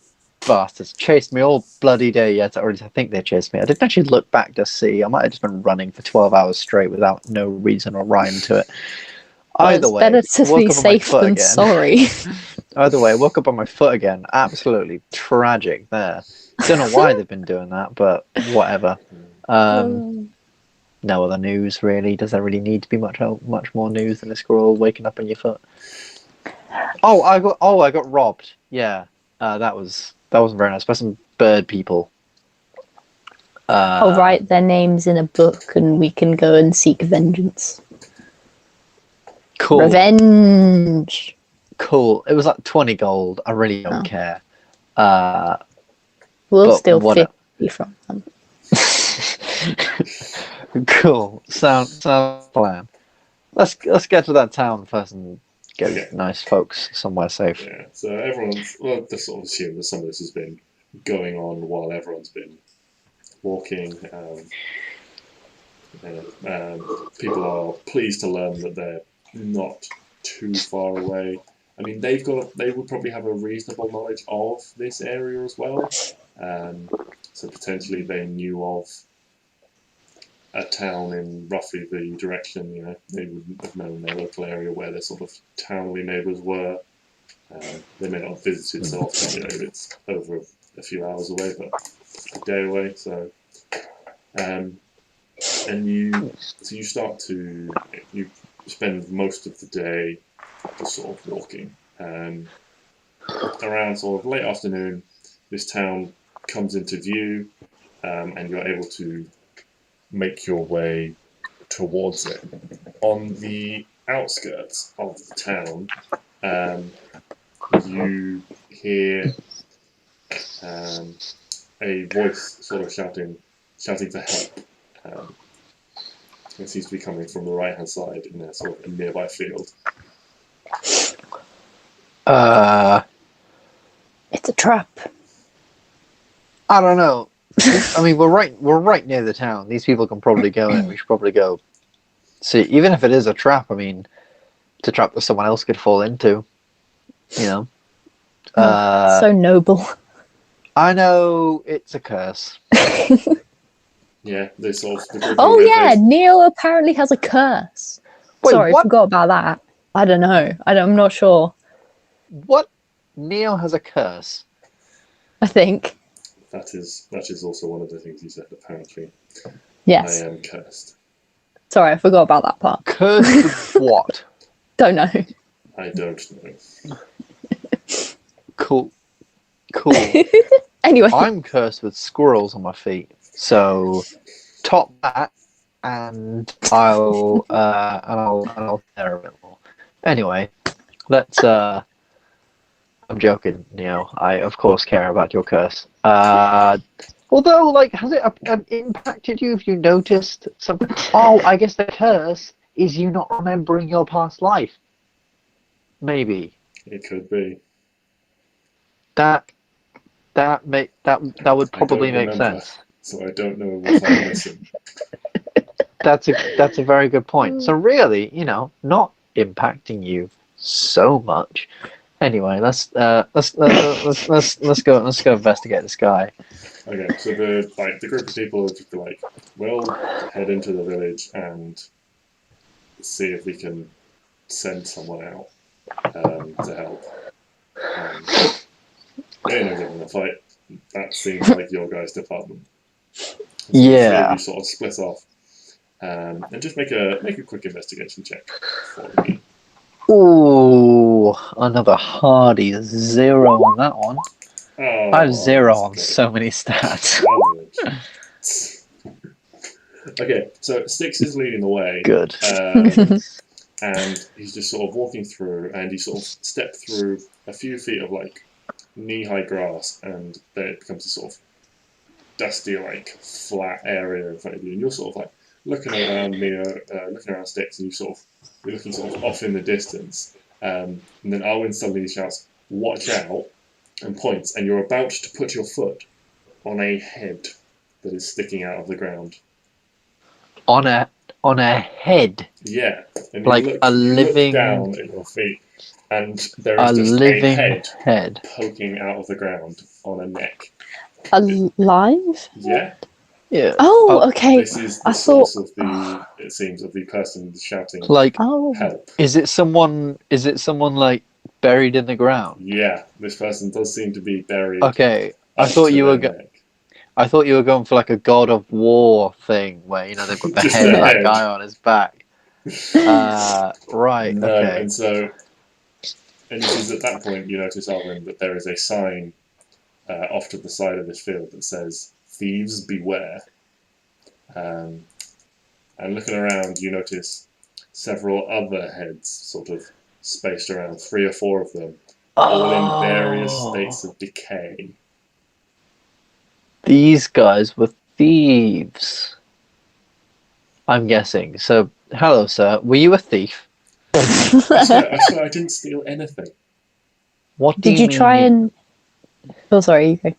bastards. Chased me all bloody day yet, or at least I think they chased me. I didn't actually look back to see. I might have just been running for 12 hours straight without no reason or rhyme to it. Either way, Better to woke be up on my safe foot than again. sorry. Either way, woke up on my foot again. Absolutely tragic there. Don't know why they've been doing that, but whatever. No other news really. Does there really need to be much more news than a squirrel waking up on your foot? Oh, I got robbed. Yeah, that wasn't very nice by some bird people. I'll write their names in a book and we can go and seek vengeance. Cool. Revenge. Cool. It was like 20 gold. I really don't care. We'll But steal what- 50 from them. Cool. Sound plan. Let's get to that town first and get Okay. nice folks somewhere safe. Yeah, so everyone's, well, just sort of assume that some of this has been going on while everyone's been walking. People are pleased to learn that they're not too far away. I mean, they would probably have a reasonable knowledge of this area as well. So potentially they knew of a town in roughly the direction, they would have known their local area where their sort of townly neighbours were. They may not have visited so often, it's over a few hours away, but a day away. So, you start to you spend most of the day just sort of walking. Around sort of late afternoon, this town comes into view, and you're able to make your way towards it. On the outskirts of the town, you hear a voice sort of shouting for help. It seems to be coming from the right-hand side in a sort of a nearby field. It's a trap. I don't know. I mean, we're right near the town. These people can probably go in. We should probably go see. Even if it is a trap, I mean, it's a trap that someone else could fall into. So noble. I know it's a curse. Yeah, they sort of. Oh yeah, Neo apparently has a curse. Wait, Sorry, what? I forgot about that. I don't know. I'm not sure. What? Neo has a curse. I think. That is also one of the things he said. Apparently, Yes. I am cursed. Sorry, I forgot about that part. Cursed with what? Don't know. I don't know. Cool. Anyway. I'm cursed with squirrels on my feet. So top that, and I'll care a bit more. Anyway, let's I'm joking, Neo. I of course care about your curse. Although, like, has it impacted you? If you noticed something? Oh, I guess the curse is you not remembering your past life. Maybe It could be. that would I probably don't make remember, sense. so I don't know what I'm missing. That's a very good point. So really, not impacting you so much. Anyway, let's go investigate this guy. Okay, so the group of people will just be like, we'll head into the village and see if we can send someone out to help. They're not getting in a fight. That seems like your guys' department. So the three of Yeah. you sort of split off and just make a quick investigation check for me. Ooh, another hardy 0 on that one. Oh, I have 0 that's on great. so many stats. Okay, so Styx is leading the way. Good. And he's just sort of walking through, and you sort of step through a few feet of like knee-high grass, and then it becomes a sort of dusty, like flat area in front of you, and you're sort of like looking around Neo, looking around Styx, and you're looking sort of off in the distance, and then Arwen suddenly shouts, "Watch out!" and points, and you're about to put your foot on a head that is sticking out of the ground. On a head. Yeah, and like you a living, look down at your feet, and there a is just living a head poking out of the ground on a neck. Alive? Yeah. Yeah. Oh, okay. This is the I thought. source of the. It seems of the person shouting Like, Oh. help. Is it someone like buried in the ground? Yeah, this person does seem to be buried. Okay, I thought you were going for like a God of War thing where they put the head of that guy on his back. Right. No, Okay. and it is at that point you notice, Arwen, that there is a sign off to the side of this field that says "Thieves beware." And looking around, you notice several other heads, sort of spaced around, 3 or 4 of them, all in various states of decay. These guys were thieves. I'm guessing. So, hello, sir. Were you a thief? I swear I didn't steal anything. What Did you try and? Oh, sorry. Okay.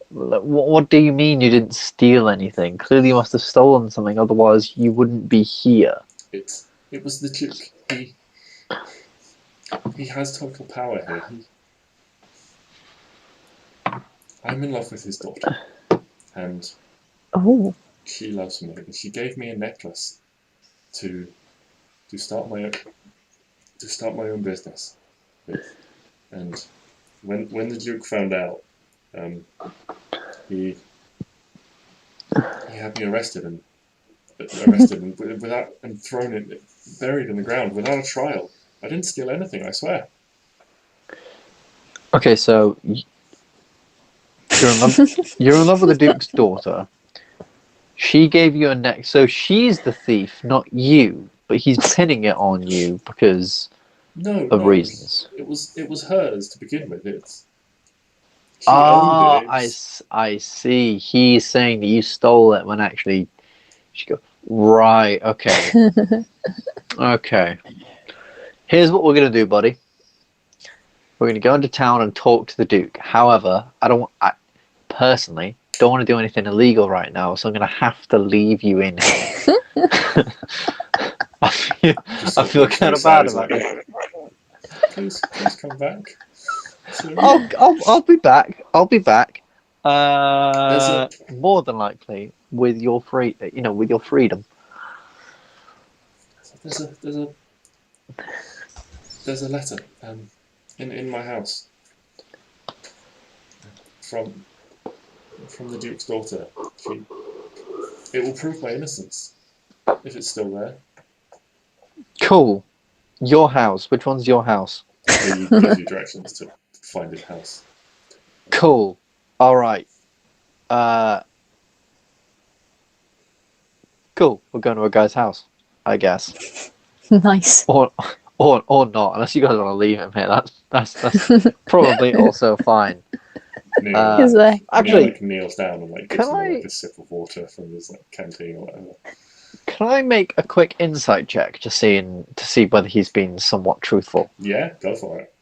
What do you mean you didn't steal anything? Clearly, you must have stolen something. Otherwise, you wouldn't be here. It was the Duke. He has total power here. I'm in love with his daughter, and she loves me. And she gave me a necklace to start my own business with. And when the Duke found out, he had me arrested and thrown in, buried in the ground without a trial. I didn't steal anything, I swear. Okay, so you're in love with the Duke's daughter. She gave you a neck, so she's the thief, not you. But he's pinning it on you because of reasons. It was hers to begin with. She Ah, owned it. I see. He's saying that you stole it when actually she go right. Okay, okay. Here's what we're gonna do, buddy. We're gonna go into town and talk to the Duke. However, I personally don't want to do anything illegal right now, so I'm gonna have to leave you in here. I feel kind of bad about this. Please come back. I'll be back. I'll be back. More than likely with your with your freedom. There's a letter in my house from the Duke's daughter. It will prove my innocence if it's still there. Cool. Your house. Which one's your house? He gives you directions to find his house. Cool. All right. Cool. We're going to a guy's house, I guess. Nice. Or or not, unless you guys want to leave him here. That's probably also fine. Neil, Is there? Actually, Neil, like, kneels down and like gives can him like I a sip of water from his like canteen or whatever. can I make a quick insight check to see whether he's been somewhat truthful? Yeah, go for it.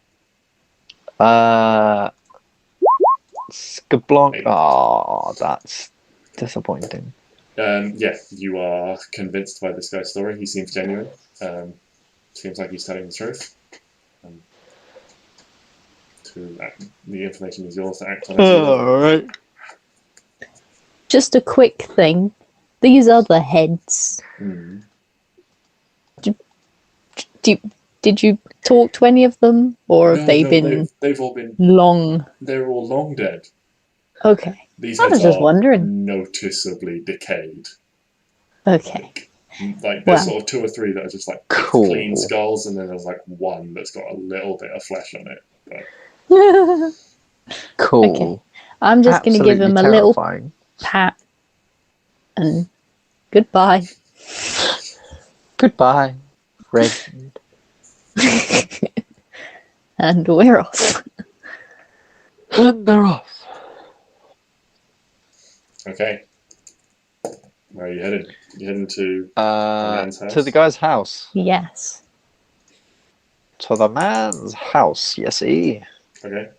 Skablanc. 8. Oh, that's disappointing. Yeah, you are convinced by this guy's story. He seems genuine. Seems like he's telling the truth. The information is yours to act on. Alright. Just a quick thing. These other heads. Hmm. Did you talk to any of them, or have they've all been. long? They're all long dead. Okay. These I heads was just are wondering. noticeably decayed. Okay. Like there's Well. sort of 2 or 3 that are just like Cool. clean skulls, and then there's like one that's got a little bit of flesh on it. But Cool. Okay. I'm just going to give him a terrifying. little pat and goodbye. Goodbye, Red. And we're off. And they're off. okay, where are you headed? You heading to the man's house? To the guy's house. Yes. To the man's house, yes-y. Okay.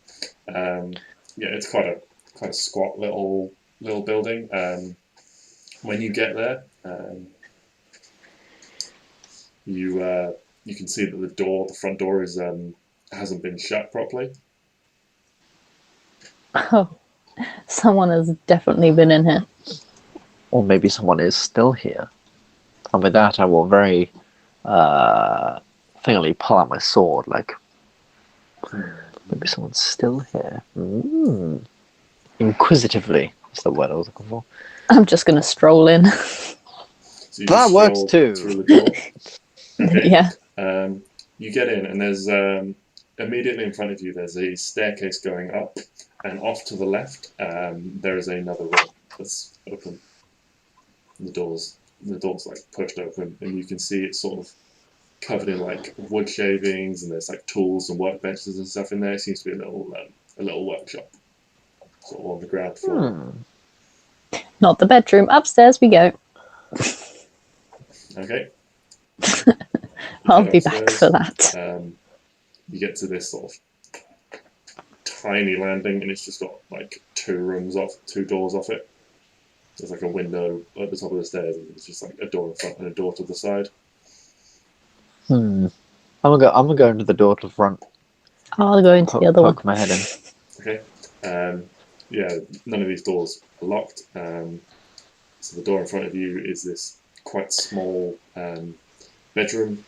Yeah, it's quite a squat little building. When you get there, you can see that the front door hasn't been shut properly. Oh, someone has definitely been in here. Or maybe someone is still here. And with that, I will very thingily pull out my sword, like, maybe someone's still here. Inquisitively is the word I was looking for. I'm just going to stroll in. So you That just works stroll too. Through the door. Okay. Yeah. You get in, and there's immediately in front of you. There's a staircase going up, and off to the left, there is another room that's open. The door's like pushed open, and you can see it's sort of covered in like wood shavings, and there's like tools and workbenches and stuff in there. It seems to be a little workshop, sort of on the ground floor. Not the bedroom. Upstairs we go. Okay. I'll be back for that. You get to this sort of tiny landing, and it's just got like 2 doors off it. There's like a window at the top of the stairs, and it's just like a door in front and a door to the side. I'm gonna go into the door to the front. I'll go into the other one. Poke my head in. Okay. Yeah, none of these doors are locked. So the door in front of you is this quite small bedroom.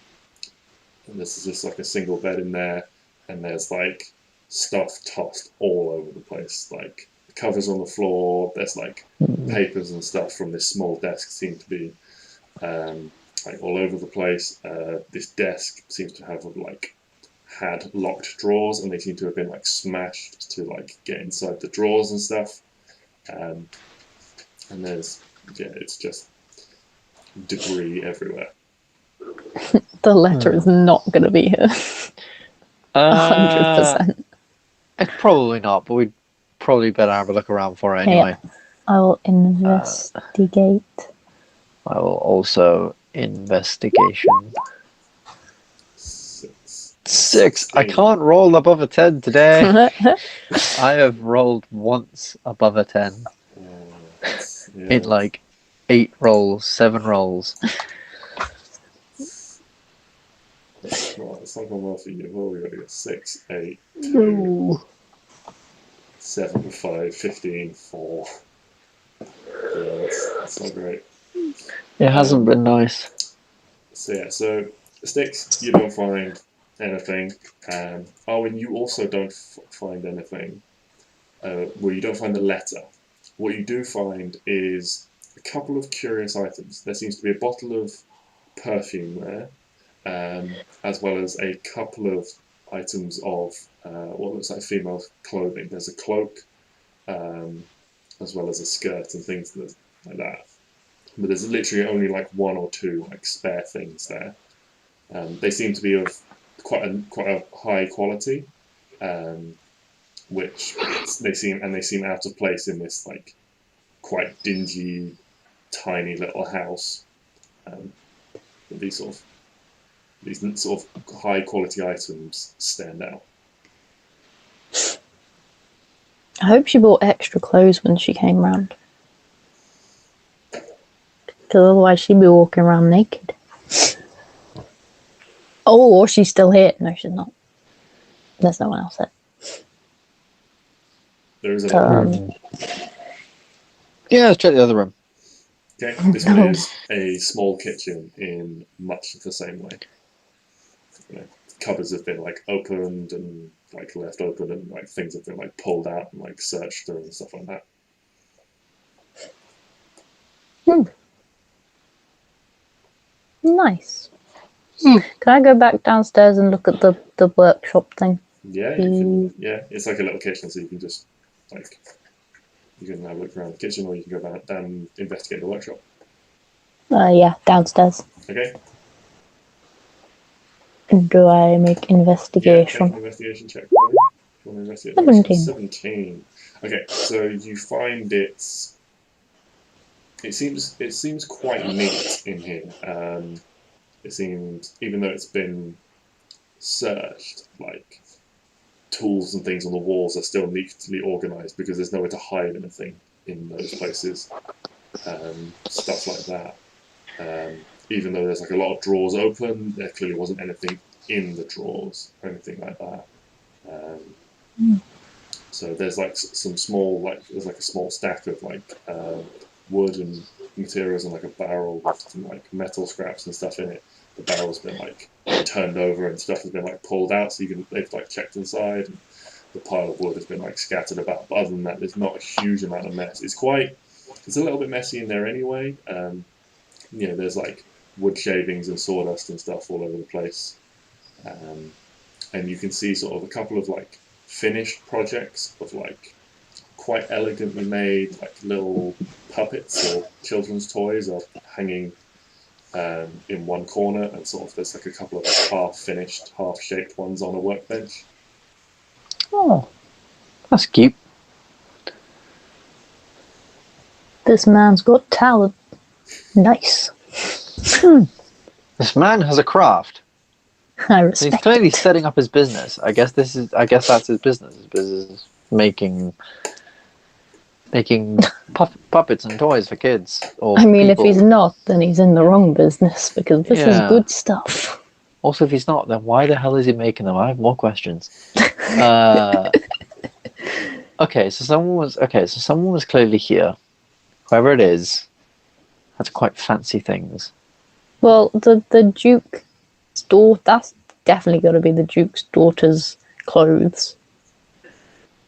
And this is just like a single bed in there, and there's like stuff tossed all over the place. Like covers on the floor. There's like papers and stuff from this small desk seem to be like all over the place. This desk seems to have like had locked drawers, and they seem to have been like smashed to like get inside the drawers and stuff. And it's just debris everywhere. The letter is not going to be here. 100%. It's probably not, but we'd probably better have a look around for it anyway. I will investigate. I will also investigation. 6. I can't roll above a 10 today. I have rolled once above a 10. In like 8 rolls, 7 rolls. It's not going well for you. Well, we got to get 6, 8, 2, 7, 5, 15, 4. Yeah, that's not great. It hasn't been nice. So Sticks, you don't find anything. Arwen, you also don't find anything. Well, you don't find the letter. What you do find is a couple of curious items. There seems to be a bottle of perfume there, as well as a couple of items of what looks like female clothing. There's a cloak, as well as a skirt and things like that. But there's literally only like 1 or 2 like spare things there. They seem to be of quite a high quality, which they seem out of place in this like quite dingy, tiny little house. These sort of high quality items stand out. I hope she bought extra clothes when she came round. Because otherwise she'd be walking around naked. Oh, she's still here. No, she's not. There's no one else there. There is another room. Yeah, let's check the other room. Okay, this one is a small kitchen in much the same way. Cupboards have been like opened and like left open, and like things have been like pulled out and like searched through and stuff like that. Nice. Can I go back downstairs and look at the workshop thing? Yeah, you can. Yeah, it's like a little kitchen, so you can just like you can have a look around the kitchen, or you can go down and investigate the workshop. Yeah, downstairs. Okay. Do I make investigation? Yeah, make an investigation check. Right? You want to investigate? 17. 17. Okay, so you find it seems quite neat in here. It seems, even though it's been searched, like tools and things on the walls are still neatly organised because there's nowhere to hide anything in those places. Stuff like that. Even though there's like a lot of drawers open, there clearly wasn't anything in the drawers or anything like that. So there's like some small, there's like a small stack of like wood and materials and like a barrel with some like metal scraps and stuff in it. The barrel's been like turned over and stuff has been like pulled out, so they've like checked inside. And the pile of wood has been like scattered about, but other than that, there's not a huge amount of mess. It's a little bit messy in there anyway. There's like wood shavings and sawdust and stuff all over the place. And you can see sort of a couple of like finished projects of like quite elegantly made like little puppets or children's toys are hanging in one corner, and sort of there's like a couple of like half-finished, half-shaped ones on a workbench. Oh, that's cute. This man's got talent. Nice. This man has a craft. I respect He's clearly it. setting up his business. I guess that's his business. His business is making puppets and toys for kids. Or I mean, people. if he's not, then he's in the wrong business because this is good stuff. Also, if he's not, then why the hell is he making them? I have more questions. Okay, so someone was clearly here. Whoever it is has quite fancy things. Well, the Duke's daughter, that's definitely got to be the Duke's daughter's clothes.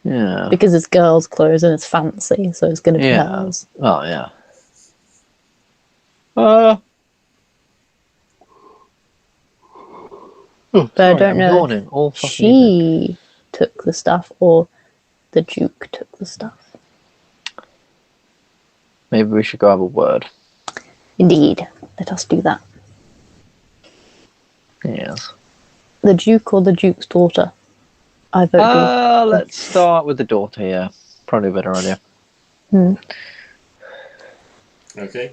Yeah. Because it's girls' clothes and it's fancy, so it's going to be hers. Oh, yeah. But I don't know if she took the stuff or the Duke took the stuff. Maybe we should go have a word. Indeed. Let us do that. Yes. The Duke or the Duke's daughter? I vote let's start with the daughter, yeah. Probably a better idea. Okay.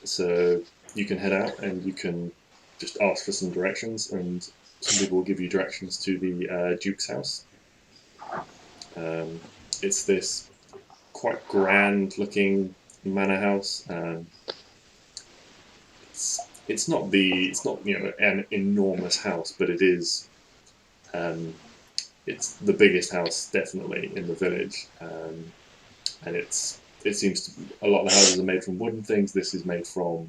So you can head out and you can just ask for some directions, and some people will give you directions to the Duke's house. It's this quite grand looking manor house. It's not an enormous house, but it is. It's the biggest house definitely in the village, and it seems to be, a lot of the houses are made from wooden things. This is made from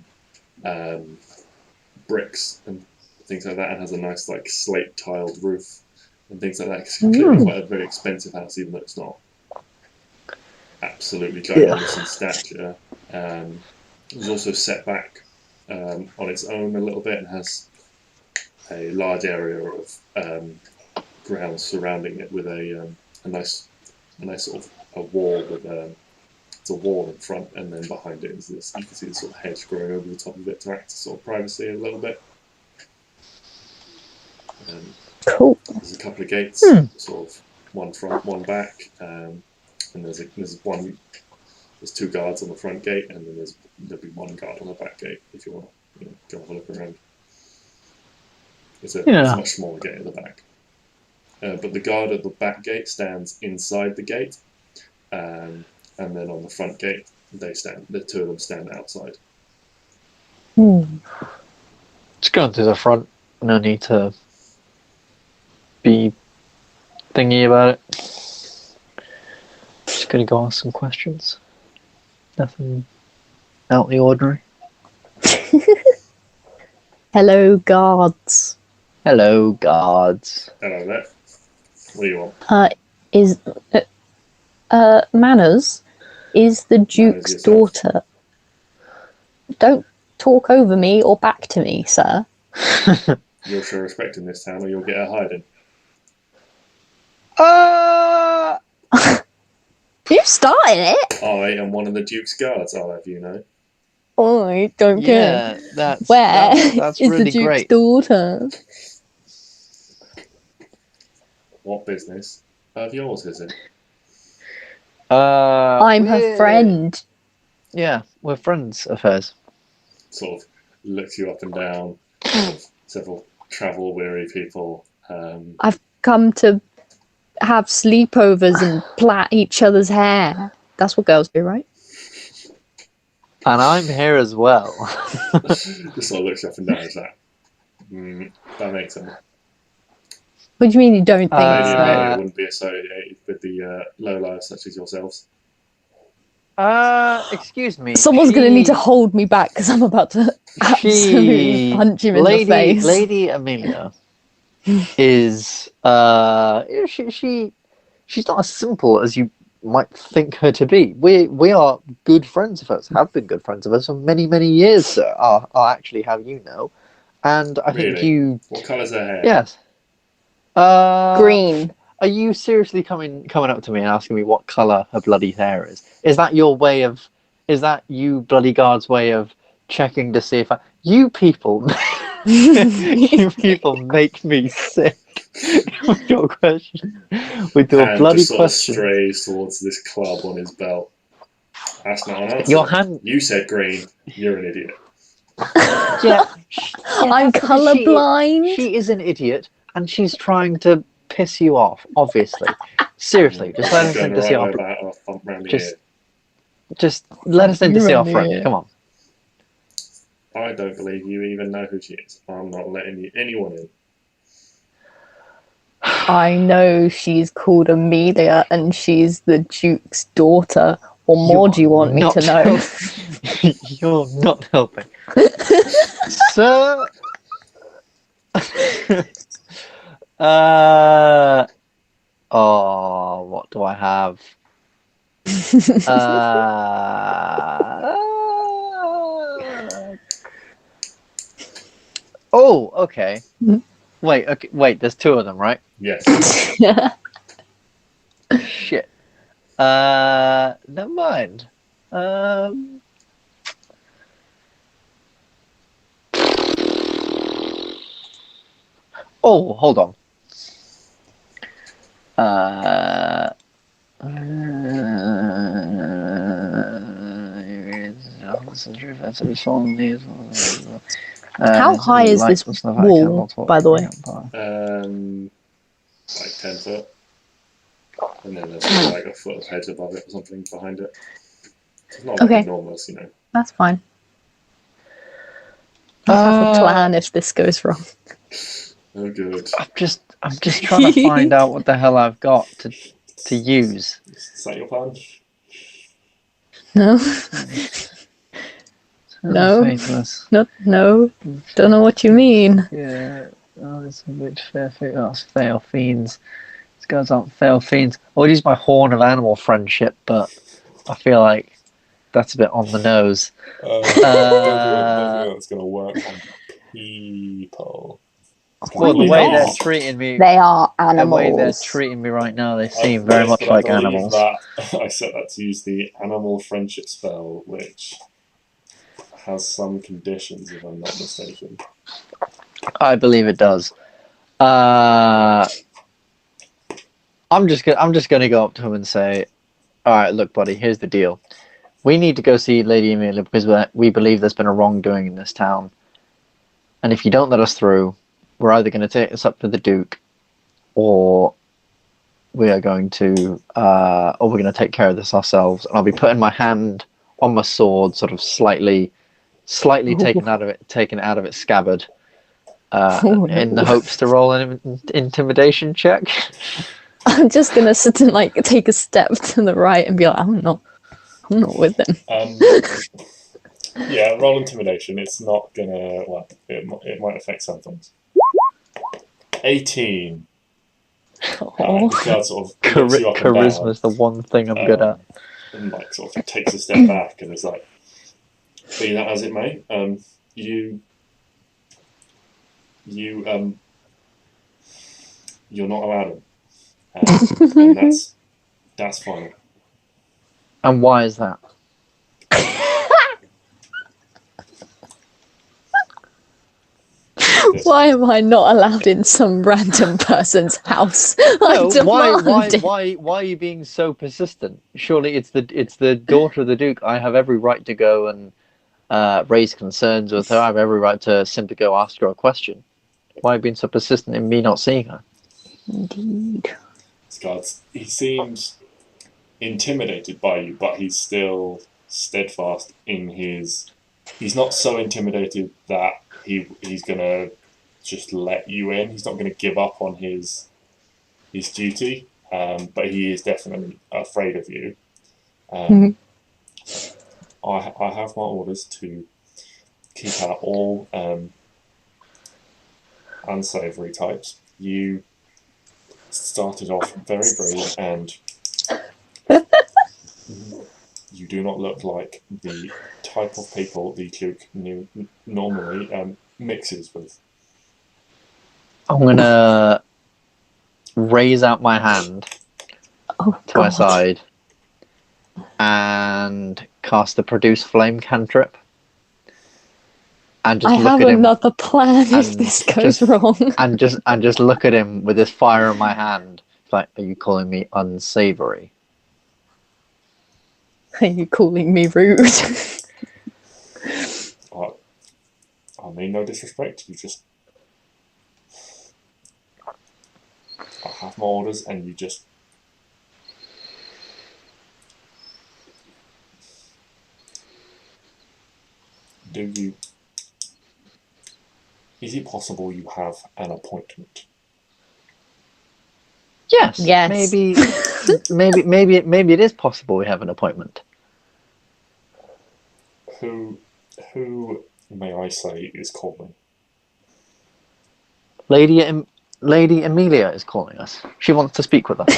bricks and things like that, and has a nice like slate tiled roof and things like that. It's clearly quite a very expensive house, even though it's not absolutely ginormous in stature. It's also set back on its own a little bit and has a large area of ground surrounding it with a nice sort of a wall with it's a wall in front, and then behind it is this. You can see the sort of hedge growing over the top of it to act as sort of privacy a little bit. Cool. There's a couple of gates, sort of one front, one back, and there's two guards on the front gate, and then there'll be one guard on the back gate if you want to go have a look around. It's a much smaller gate at the back. But the guard at the back gate stands inside the gate, and then on the front gate, the two of them stand outside. Just going to the front. No need to be thingy about it. Just gonna go ask some questions. Nothing out of the ordinary. Hello, guards. Hello, guards. Hello there. What do you want? Manners is the Duke's daughter. Don't talk over me or back to me, sir. You'll show respect in this town, or you'll get a hiding. You started it. I am one of the Duke's guards. I'll have you know. I don't care. That's That's really the Duke's great. daughter? What business of yours is it? I'm her friend. Yeah, we're friends of hers. Sort of looks you up and down. Several travel-weary people. I've come to have sleepovers and plait each other's hair. That's what girls do, right? And I'm here as well. Just sort of looks you up and down as that. That makes sense. What do you mean you don't think Maybe so? it wouldn't be associated with the low-lives such as yourselves. Excuse me. Someone's going to need to hold me back because I'm about to absolutely punch him in the face. Lady Amelia is she's not as simple as you might think her to be. We are good friends of hers, have been good friends of hers for many, many years, sir. I'll actually have you know. And I think you... What colour's her hair? Yes. Green. Are you seriously coming up to me and asking me what colour her bloody hair is? Is that your way of... Is that you bloody guard's way of checking to see if you people... you people make me sick with your question. With your and bloody just sort question. of strays towards this club on his belt. That's not an answer. Your hand... You said green. You're an idiot. Yeah. I'm colourblind. She is an idiot, and she's trying to piss you off, obviously. Seriously, just let us in to see our... Just let us in to see our friend. Come on. I don't believe you even know who she is. I'm not letting anyone in. I know she's called Amelia and she's the Duke's daughter. What more do you want me to know? You're not helping. Sir... oh, what do I have? Oh, okay. Wait, there's two of them, right? Yes. Shit. Never mind. Oh, hold on. How high is this wall, by the way? Like 10 foot. And then there's like a foot of hedge above it or something behind it. It's not like enormous, you know. That's fine. I have a plan if this goes wrong. Oh, good. I'm just trying to find out what the hell I've got to use. Is that your plan? No. No. No. Don't know what you mean. Yeah. Oh, it's a bit fair. That's fail fiends. These guys aren't fail fiends. I would use my horn of animal friendship, but I feel like that's a bit on the nose. I don't think that's going to work on people. Well, the way they're treating me, they are animals. The way they're treating me right now, they seem very much like animals. I set that to use the animal friendship spell, which has some conditions, if I'm not mistaken. I believe it does. I'm just gonna go up to him and say, "All right, look, buddy. Here's the deal. We need to go see Lady Amelia because we believe there's been a wrongdoing in this town. And if you don't let us through, we're either going to take this up to the Duke, or we are going to, or we're going to take care of this ourselves." And I'll be putting my hand on my sword, sort of slightly taken out of its scabbard, in the hopes to roll an intimidation check. I'm just gonna sit and like take a step to the right and be like, I'm not with them. Yeah, roll intimidation. It's not gonna. Well, it might affect some things. 18. Oh. The guard sort of looks you up and down, Charisma's the one thing I'm good at. and like sort of takes a step back and is like, "Be that as it may, you're not allowed him, and that's fine." And why is that? Why am I not allowed in some random person's house? No, why are you being so persistent? Surely it's the daughter of the Duke. I have every right to go and raise concerns with her. I have every right to simply go ask her a question. Why are you being so persistent in me not seeing her? Indeed. He seems intimidated by you, but he's still steadfast in his. He's not so intimidated that he's gonna just let you in. He's not going to give up on his duty, but he is definitely afraid of you. I have my orders to keep out all unsavoury types. You started off very brave, and you do not look like the type of people the Duke normally mixes with. I'm gonna raise out my hand to my side and cast the produce flame cantrip. And just I have another plan if this goes wrong. And just look at him with this fire in my hand. It's like, are you calling me unsavory? Are you calling me rude? I mean no disrespect. You just. I have my orders, and you just. Is it possible you have an appointment? Yes. Yes. Maybe it is possible we have an appointment. Who may I say is calling? Lady Amelia is calling us. She wants to speak with us.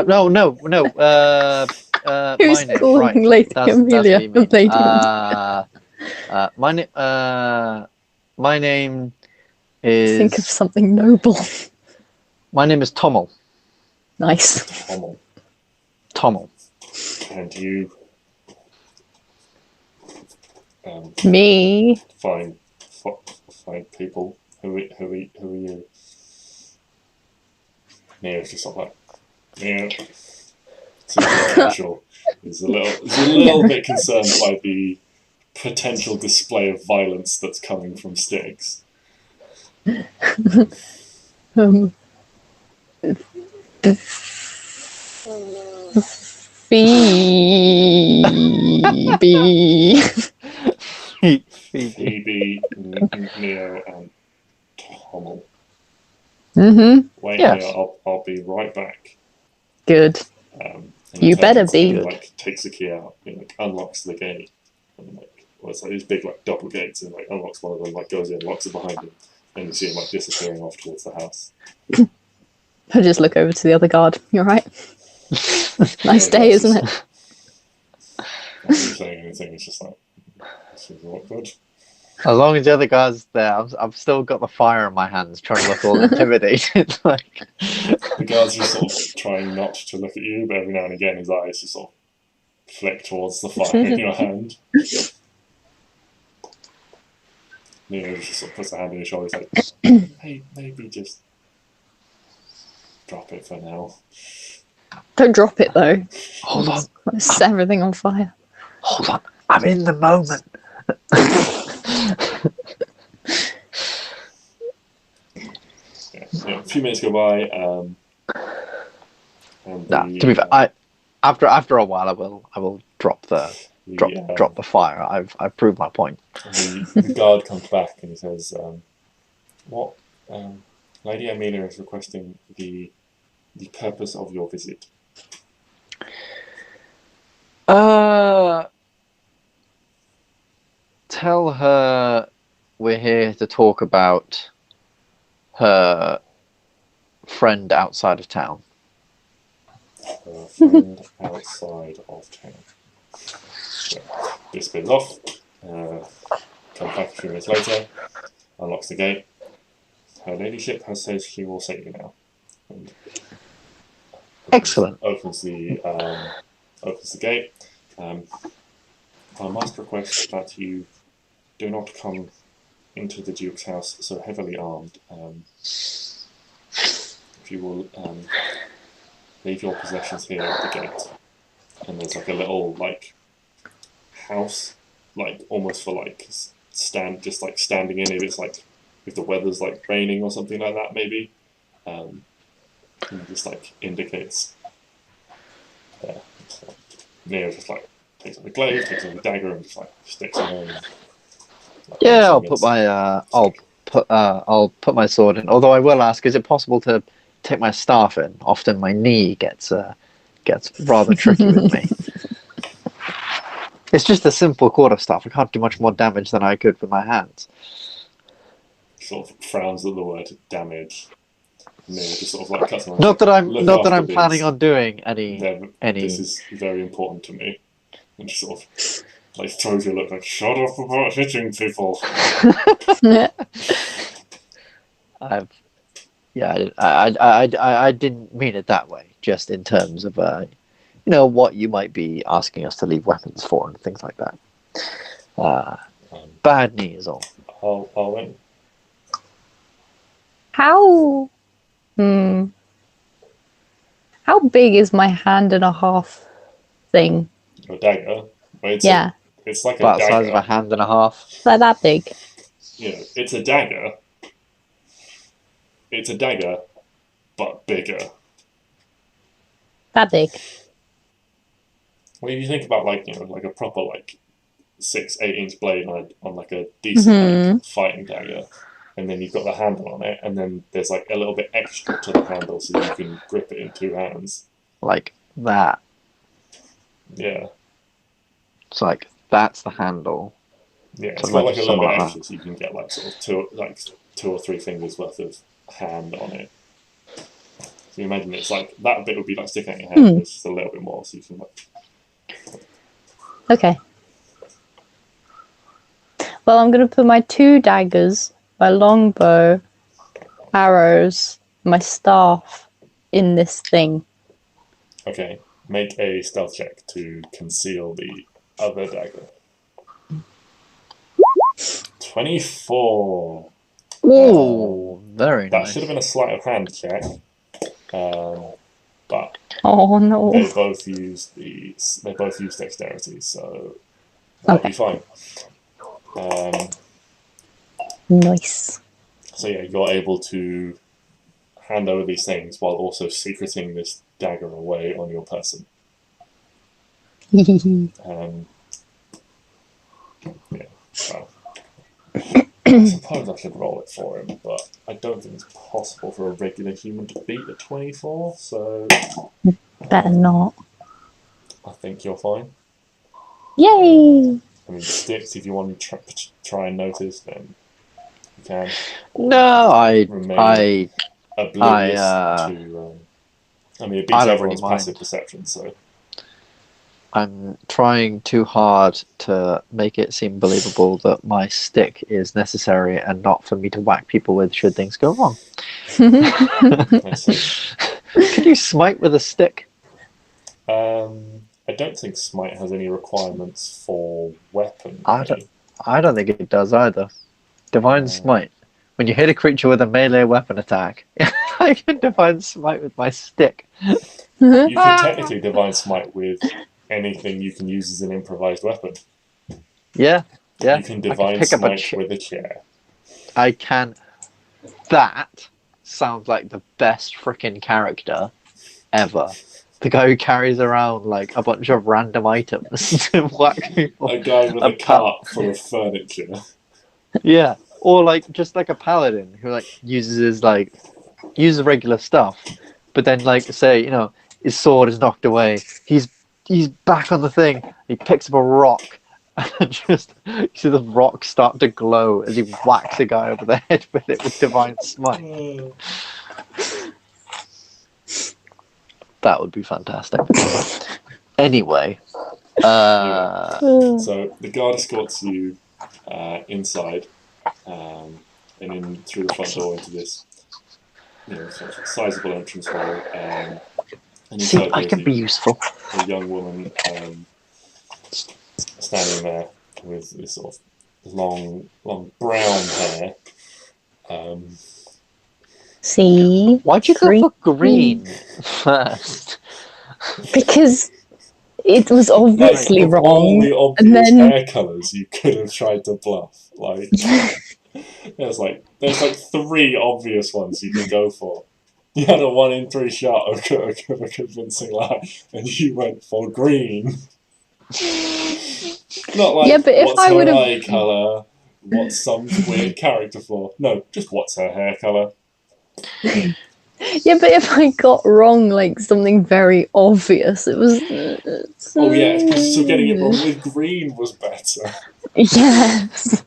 No. Who's my name, calling right. Lady That's Amelia? what you mean. Lady my name is. Think of something noble. My name is Tommel. Nice. Tommel. And you. Me. Find people. Who are you? Neo's just sort of like, Neo. Super casual. He's a little bit concerned by the potential display of violence that's coming from Styx. Phoebe, Neo, and Tommel. Wait Yes. here, I'll be right back. Good. You better be. He like takes the key out, and like unlocks the gate, and like it's like these big like double gates, and like unlocks one of them, like goes in, locks it behind him, and you see him like disappearing off towards the house. I just look over to the other guard. You're right. Nice day, isn't it? Not really saying anything. It's just like this is awkward. As long as the other guy's there, I've still got the fire in my hands, trying to look all intimidated. Like the guard's just sort of trying not to look at you, but every now and again his eyes just sort of flick towards the fire in your hand. Neo just sort of puts a hand on your shoulder, like, hey, maybe just drop it for now. Don't drop it though. Hold on, Set everything on fire. hold on. I'm in the moment. Yeah, a few minutes go by. And Nah, to be fair, after a while, I will drop the fire. I've proved my point. the guard comes back and he says, "What? Lady Amelia is requesting the purpose of your visit." Tell her we're here to talk about her friend outside of town. Her friend outside of town. Yeah. This spins off. Comes back a few minutes later. Unlocks the gate. Her ladyship has said she will save you now. And Excellent. Opens the gate. I must request that you do not come into the Duke's house so heavily armed. If you will leave your possessions here at the gate. And there's like a little like house, like almost for like standing in if it's like if the weather's like raining or something like that maybe. And just like indicates there. So, Neo just like takes up the glaive, takes up the dagger, and just like sticks it on. Like, Yeah, I'll put my sword in. Although I will ask, is it possible to take my staff in? Often my knee gets rather tricky with me. It's just a simple quarterstaff. I can't do much more damage than I could with my hands. Sort of frowns at the word damage. Neo just sort of like cuts him off. Not that I'm this. planning on doing any. This is very important to me. And just sort of like throws you a look like, shut up about hitting people. I didn't mean it that way. Just in terms of what you might be asking us to leave weapons for and things like that. Bad knee is all. Arwen? How big is my hand and a half thing? Your dagger? It's like a about the dagger. size of a hand and a half. Is that big? Yeah, it's a dagger. It's a dagger, but bigger. That big. Well, if you think about like a proper like 6-8 inch blade on like a decent like, fighting dagger, and then you've got the handle on it, and then there's like a little bit extra to the handle so you can grip it in two hands. Like that. Yeah. It's like that's the handle. Yeah, it's got like a little bit extra so you can get like sort of two or three fingers worth of hand on it. So you imagine it's like that bit would be like sticking out your hand, but it's just a little bit more so you can like. Okay. Well, I'm going to put my 2 daggers, my longbow, arrows, my staff in this thing. Okay, make a stealth check to conceal the other dagger. 24. Ooh, very that nice. should have been a sleight of hand check, but oh no, they both use dexterity, so that'll be fine. Nice. So yeah, you're able to hand over these things while also secreting this dagger away on your person. Yeah. Well, I suppose I should roll it for him, but I don't think it's possible for a regular human to beat a 24, so... Better not. I think you're fine. Yay! I mean, sticks, if you want to try and notice, then you can. No, I oblivious to... I mean, it beats everyone's passive perception, so... I'm trying too hard to make it seem believable that my stick is necessary and not for me to whack people with should things go wrong. I see. Can you smite with a stick? I don't think smite has any requirements for weaponry. I don't think it does either. Divine smite. When you hit a creature with a melee weapon attack, I can divine smite with my stick. You can technically divine smite with anything you can use as an improvised weapon. Yeah. You can I divine pick up smite with a chair. I can. That sounds like the best freaking character ever. The guy who carries around like a bunch of random items to whack people. A guy with a cart full of furniture. Yeah, or like just like a paladin who like uses regular stuff, but then like say his sword is knocked away. He's back on the thing. He picks up a rock and just you see the rock start to glow as he whacks a guy over the head with it with divine smite. That would be fantastic. Anyway, so the guard escorts you inside, and in through the front door into this, sort of sizable entrance hall. And see, I can be useful. A young woman standing there with this sort of long brown hair. See? Why'd you go for green first? Because it was obviously Of wrong. all the obvious And then hair colours you could have tried to bluff. Like there's like 3 obvious ones you can go for. You had a 1 in 3 shot of a convincing lie, and you went for green. Not like, yeah, but if what's I her would have, eye colour? What's some weird character flaw? No, just what's her hair colour? yeah, but if I got wrong, like something very obvious, it was. Oh yeah, so getting it wrong with green was better. Yes.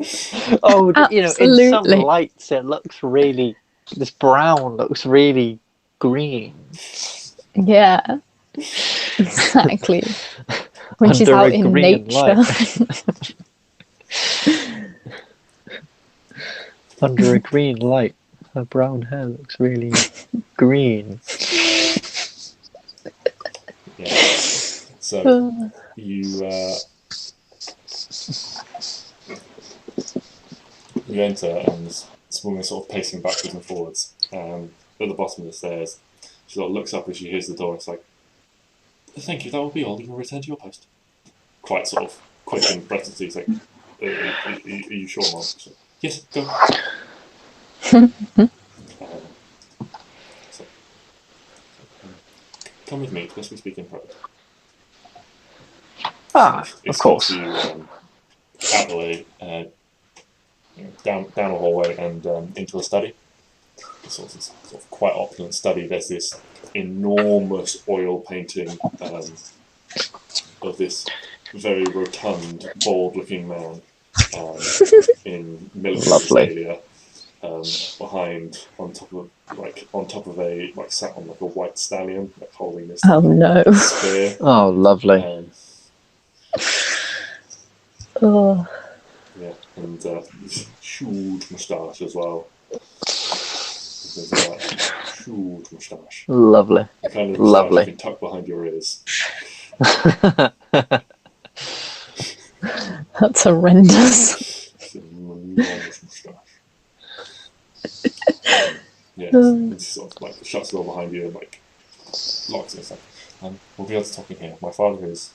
Oh, in some Absolutely. lights it looks really. This brown looks really green. Yeah. Exactly. When she's Under out a in green nature. light. Under a green light, her brown hair looks really green. Yeah. So you enter, and this woman is sort of pacing backwards and forwards. At the bottom of the stairs, she sort of looks up as she hears the door. It's like, "Thank you. That will be all. You can return to your post." Quite sort of quick and breathlessly. It's like, "Are you sure, Mom?" She's like, "Yes, go." So, come with me, lest we speak in private. Of course. You out the way, down a hallway, and into a study. Sort of quite opulent study. There's this enormous oil painting of this very rotund, bald-looking man in military regalia. Behind, on top of a sat on like a white stallion, like holding this spear. Oh, lovely. Oh. Yeah, and huge moustache as well. Huge moustache. Lovely. The kind of Lovely. you can tuck behind your ears. That's horrendous. It's an enormous moustache. Yeah, it's sort of like shuts the door behind you and like locks it. It's like, we'll be able to talk in here. My father is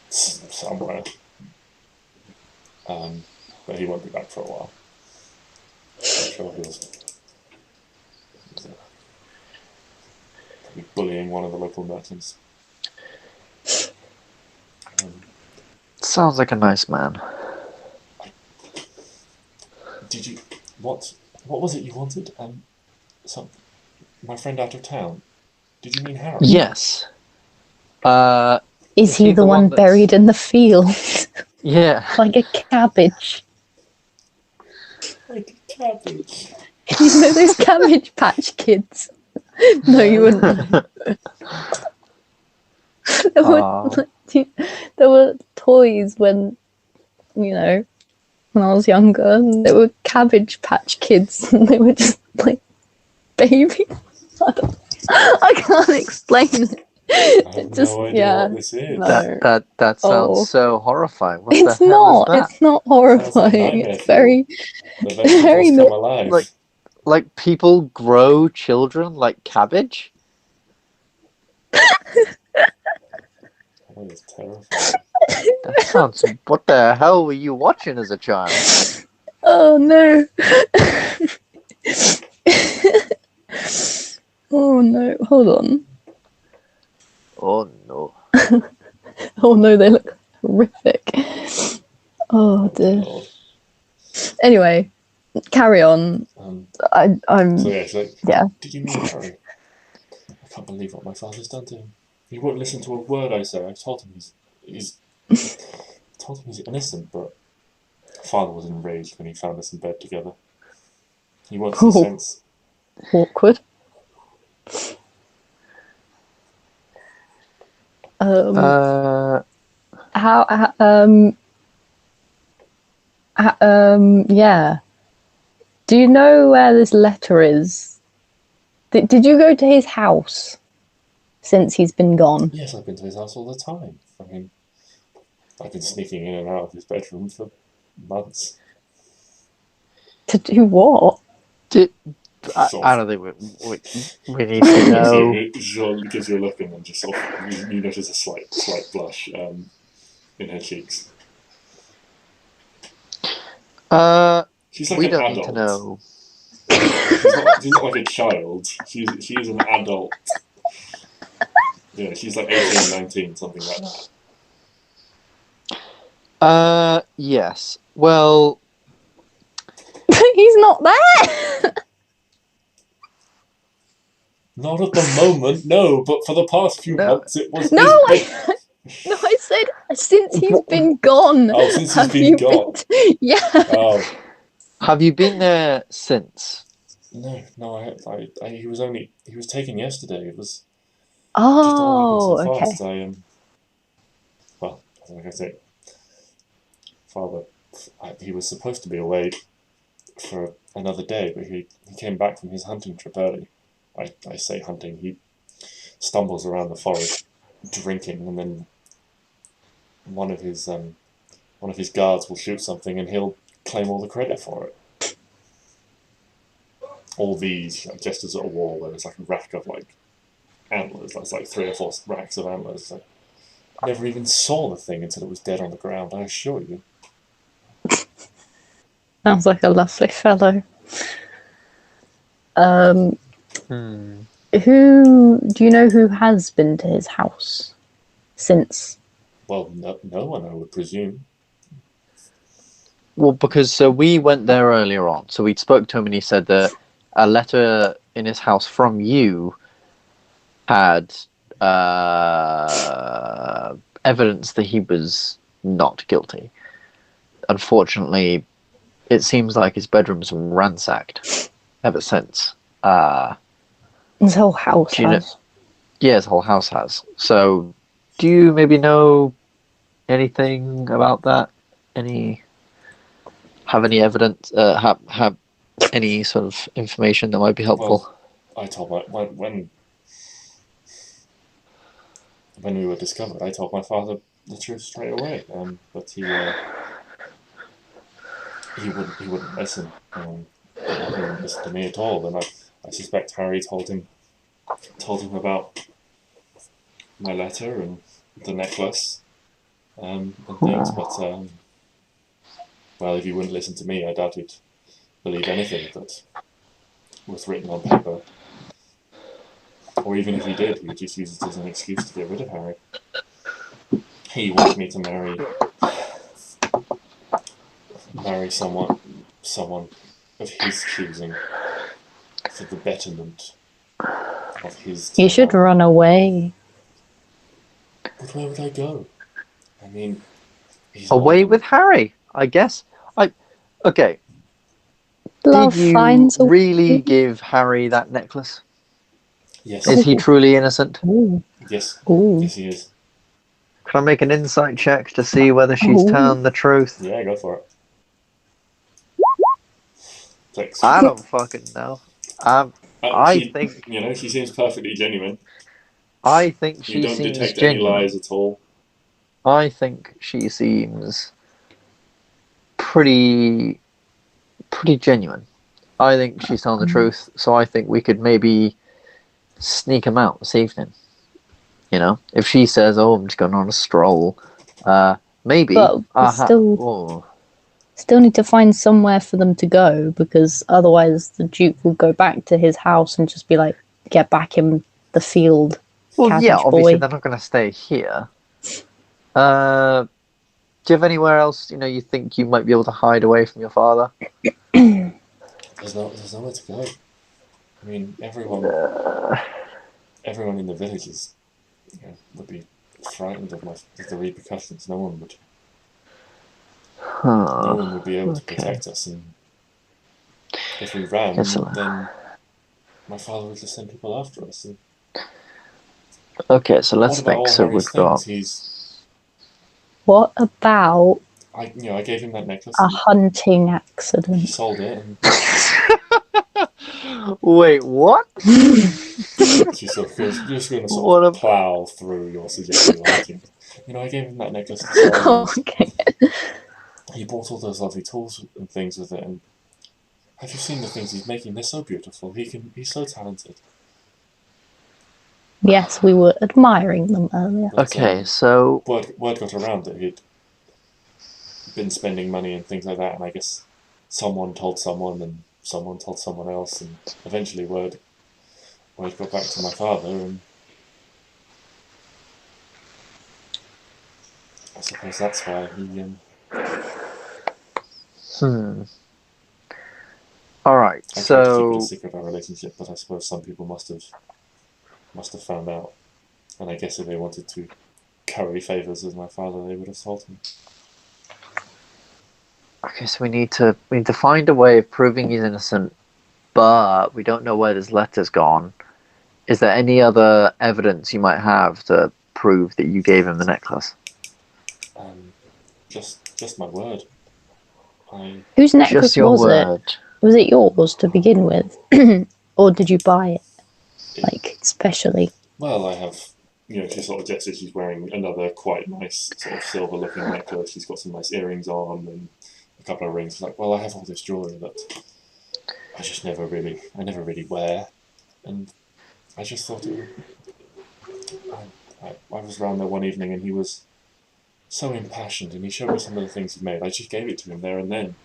somewhere, but he won't be back for a while. I'm sure he'll probably bullying one of the local merchants. Sounds like a nice man. Did you what was it you wanted? My friend out of town. Did you mean Harry? Yes. Is he the one buried in the field? Yeah. Like a cabbage. Like a cabbage. You know those Cabbage Patch Kids? No, you wouldn't. There were toys when I was younger, and they were Cabbage Patch Kids, and they were just like babies. I can't explain it. I have Just no idea yeah. what this is. No. That sounds Oh. so horrifying. What the It's hell is not. that? It's not Sounds like horrifying. nightmare It's fuel. very, The very vegetables come not. alive. Like people grow children like cabbage? That is terrifying. That sounds. What the hell were you watching as a child? Oh no. Oh no. Hold on. Oh no. Oh no, they look horrific. Oh dear. Lord. Anyway, carry on. I'm. So yeah, she's like, Yeah. did you meet Harry? I can't believe what my father's done to him. He won't listen to a word I say. I told him he's innocent, but father was enraged when he found us in bed together. He won't see sense. Awkward. Yeah. Do you know where this letter is? Did you go to his house since he's been gone? Yes, I've been to his house all the time. I mean, I've been sneaking in and out of his bedroom for months. To do what? I don't think we need to know. Because you're looking and just sort of, you notice a slight blush in her cheeks. She's like We an don't adult. need to know. She's not like a child. She's an adult. Yeah, she's like 18, 19, something like that. Yes. Well, He's not there. Not at the moment, no. But for the past few months, it was. No, I said since he's been gone. Oh, since he's been gone. Yeah. Oh. Have you been there since? No. He was taken yesterday. It was. Oh, just okay. fast. Well, like I say, father, he was supposed to be away for another day, but he came back from his hunting trip early. I say hunting. He stumbles around the forest, drinking, and then one of his guards will shoot something, and he'll claim all the credit for it. All these gestures at a wall where there's like a rack of like antlers. That's like 3 or 4 racks of antlers. I never even saw the thing until it was dead on the ground. I assure you. Sounds like a lovely fellow. Who do you know who has been to his house since? Well, no one, I would presume. Well, because we went there earlier on, so we spoke to him and he said that a letter in his house from you had evidence that he was not guilty. Unfortunately, it seems like his bedroom's been ransacked ever since. His whole house has. Yeah, his whole house has. So, do you maybe know anything about that? Have any evidence? Have any sort of information that might be helpful? Well, I told when we were discovered, I told my father the truth straight away. But he wouldn't listen. He wouldn't listen to me at all. And I suspect Harry told him about my letter and the necklace and things. But well, if he wouldn't listen to me, I doubt he'd believe anything that was written on paper. Or even if he did, he would just use it as an excuse to get rid of Harry. He wants me to marry someone of his choosing for the betterment of his town. You should run away. But where would I go? I mean, away with Harry, I guess. Okay. Love Did you finds a really give Harry that necklace? Yes. Is he truly innocent? Ooh. Yes. Ooh. Yes, he is. Can I make an insight check to see whether she's telling the truth? Yeah, go for it. 6. I don't fucking know. I think she seems perfectly genuine. I think You she don't seems detect genuine. any lies at all. I think she seems pretty genuine. I think she's telling the truth, so I think we could maybe sneak him out this evening. You know, if she says, "Oh, I'm just going on a stroll," maybe. But we still need to find somewhere for them to go, because otherwise the Duke will go back to his house and just be like, "Get back in the field, Well, cabbage yeah, obviously boy." they're not going to stay here. Do you have anywhere else, you think you might be able to hide away from your father? There's nowhere to go. I mean, everyone in the village would be frightened of the repercussions. No one would be able to protect us, and if we ran, then my father would just send people after us. And okay, so let's what about think. all So Harry's we've got. What about I gave him that necklace. a hunting He accident? sold it, and Wait, what? she sort of goes, "You're just going to plow through your suggested hunting." I gave him that necklace to sell. Okay. He bought all those lovely tools and things with it, and have you seen the things he's making? They're so beautiful. He's so talented. Yes, we were admiring them earlier. But, Okay, so word got around that he'd been spending money and things like that, and I guess someone told someone, and someone told someone else, and eventually word got back to my father, and I suppose that's why he. All right. I tried to keep it a secret, our relationship, but I suppose some people must have found out, and I guess if they wanted to curry favors with my father, they would have told him. Okay, so we need to find a way of proving he's innocent, but we don't know where this letter's gone. Is there any other evidence you might have to prove that you gave him the necklace? Just my word. Whose necklace Just your was word. it? Was it yours to begin with? Or did you buy it? Specially? Well, I have, she sort of gestures. She's wearing another quite nice sort of silver-looking necklace. She's got some nice earrings on and a couple of rings. She's like, well, I have all this jewellery that I just never really wear, and I just thought I was around there one evening and he was so impassioned, and he showed me some of the things he made. I just gave it to him there and then.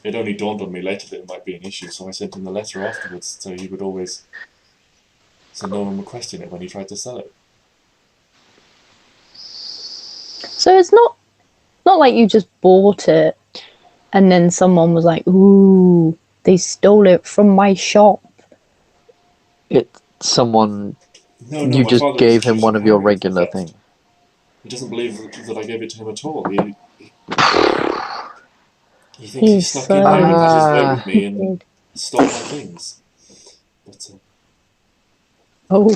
It only dawned on me later that it might be an issue, so I sent him the letter afterwards, so no one would question it when he tried to sell it. So it's not like you just bought it and then someone was like, "Ooh, they stole it from my shop." It's someone. No, you just gave him one of your regular things. He doesn't believe that I gave it to him at all. He thinks he snuck in there and had his way with me and stole my things. But, oh.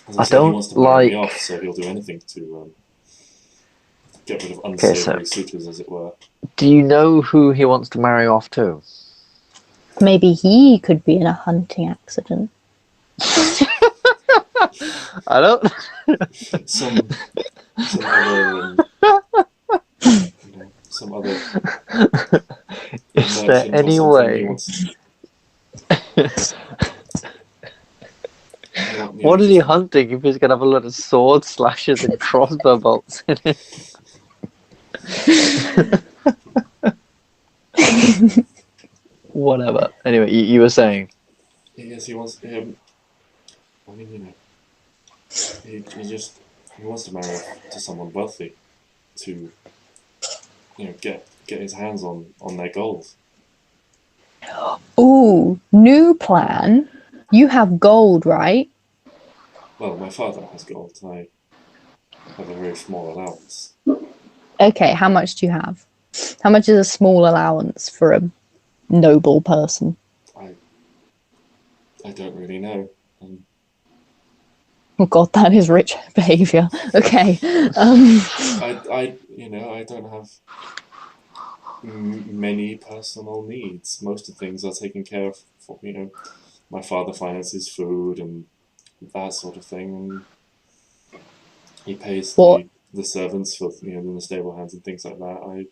As I said, he wants to marry me off, so he'll do anything to get rid of unsavory suitors, as it were. Do you know who he wants to marry off to? Maybe he could be in a hunting accident. I don't. Some other. Is there any way? What is he hunting if he's gonna have a lot of sword slashes and crossbow bolts in it? Whatever. Anyway, you were saying. Yes, he wants. He wants to marry to someone wealthy, to get his hands on their gold. Ooh, new plan. You have gold, right? Well, my father has gold. I have a very small allowance. Okay, how much do you have? How much is a small allowance for a noble person? I don't really know. Oh God, that is rich behavior. Okay. I don't have many personal needs. Most of the things are taken care of. my father finances food and that sort of thing, and he pays What? the servants for the stable hands and things like that.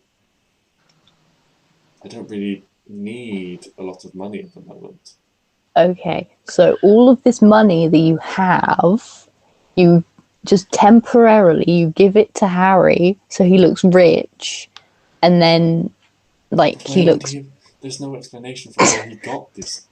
I don't really need a lot of money at the moment. Okay, so all of this money that you have, you just temporarily you give it to Harry so he looks rich, and then like he looks. There's no explanation for where he got this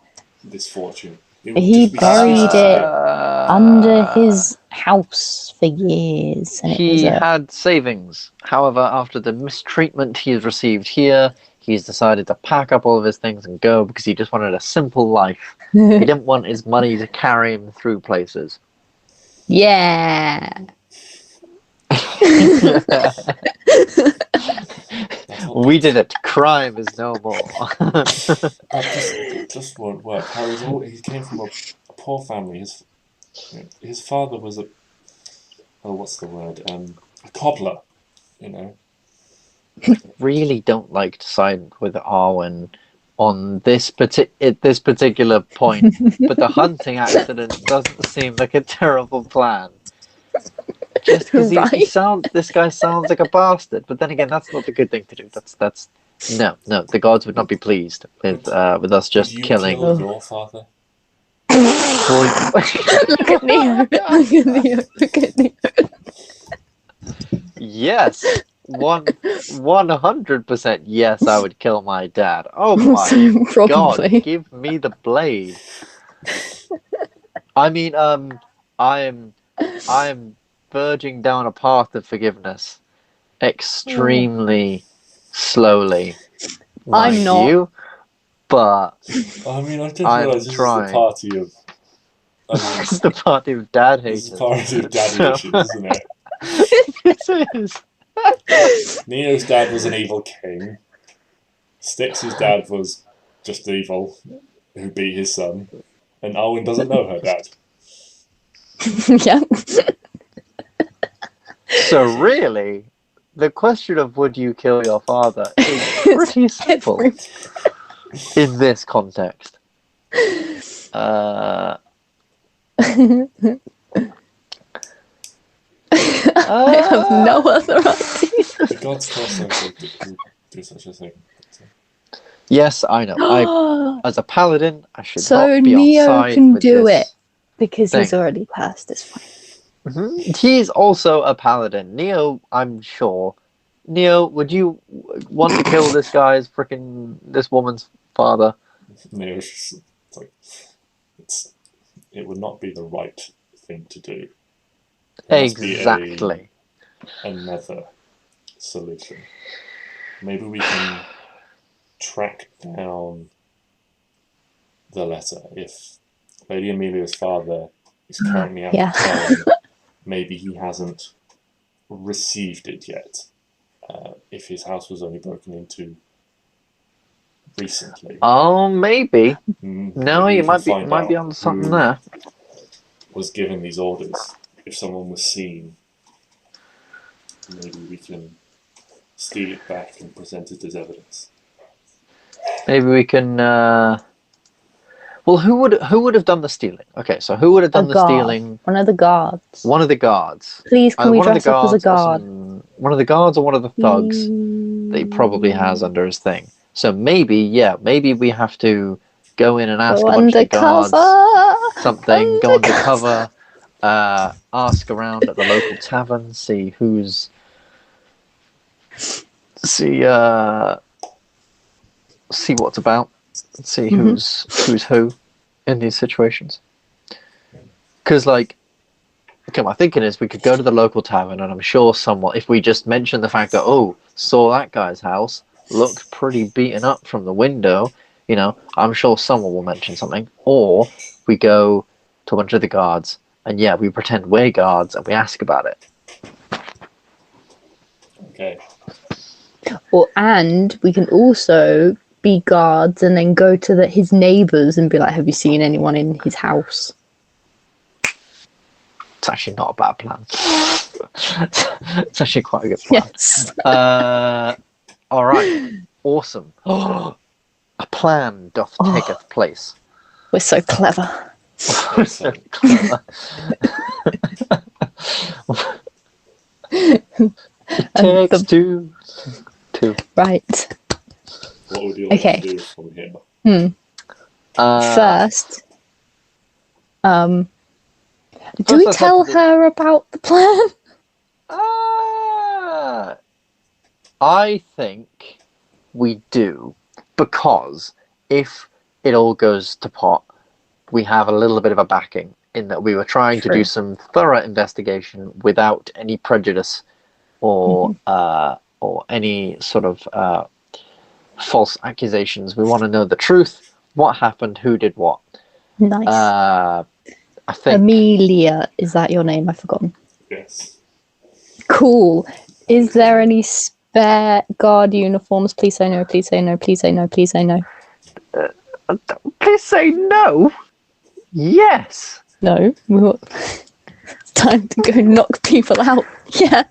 fortune. It would He just be buried stashed it away. under his house for years, and it was He a. had savings. However, after the mistreatment he has received here, he's decided to pack up all of his things and go because he just wanted a simple life. He didn't want his money to carry him through places. Yeah. We did it. Crime is no more. That just won't work. He came from a poor family. His father was what's the word? A cobbler. Really don't like to side with Arwen on this particular point, but the hunting accident doesn't seem like a terrible plan. Just because Right. this guy sounds like a bastard, but then again, that's not a good thing to do. That's no. The gods would not be pleased with us just killing. Kill your father? Look at Neo. Look at Neo. Look at Neo. Yes, 100%. Yes, I would kill my dad. Oh my god! Give me the blade. I mean, I'm verging down a path of forgiveness extremely slowly. I'm not. You, but I mean, I didn't realise this was the party of. It's the party of dad haters. It's the party of daddy issues, isn't it? It is. Neo's dad was an evil king. Styx's dad was just evil, who beat his son, and Arwen doesn't know her dad. Yeah. So really, the question of would you kill your father is pretty simple in this context. I have no other idea. The gods force us to do such a thing. Yes, I know. As a paladin, I should so not be Neo on side can with do this it because thing. he's already passed his point. He's also a paladin. Neo, I'm sure. Neo, would you want to kill this woman's father? Neo's just like, it would not be the right thing to do. Exactly. Another solution. Maybe we can track down the letter. If Lady Amelia's father is currently out of town, maybe he hasn't received it yet. If his house was only broken into recently. Oh, maybe. No, you might be on something there. Was given these orders. If someone was seen, maybe we can steal it back and present it as evidence. Maybe we can. Well, who would have done the stealing? Okay, so who would have done the stealing? One of the guards. One of the guards. Please, can we dress up as a guard? One of the guards or one of the thugs that he probably has under his thing. So maybe we have to go in and ask a bunch of guards something. Go undercover. Ask around at the local tavern. See who's. See what's about. See who's who in these situations. Because, my thinking is we could go to the local tavern, and I'm sure someone, if we just mention the fact that, saw that guy's house, looked pretty beaten up from the window, I'm sure someone will mention something. Or we go to a bunch of the guards, and we pretend we're guards, and we ask about it. Okay. And we can also be guards and then go to his neighbours and be like, have you seen anyone in his house? It's actually not a bad plan. It's actually quite a good plan. Yes. All right. Awesome. A plan doth taketh place. We're so clever. Excellent. It takes two. Right. What would you like Okay. to do from here? First, do First we let's tell head to the- her about the plan? I think we do, because if it all goes to pot, we have a little bit of a backing in that we were trying to True. do some thorough investigation without any prejudice or any sort of false accusations. We want to know the truth, what happened, who did what. Nice. I think Amelia, is that your name? I've forgotten. Yes. Cool. Is there any spare guard uniforms? Please say no, please say no, please say no, please say no. please say no. Yes. No. It's time to go knock people out. Yeah.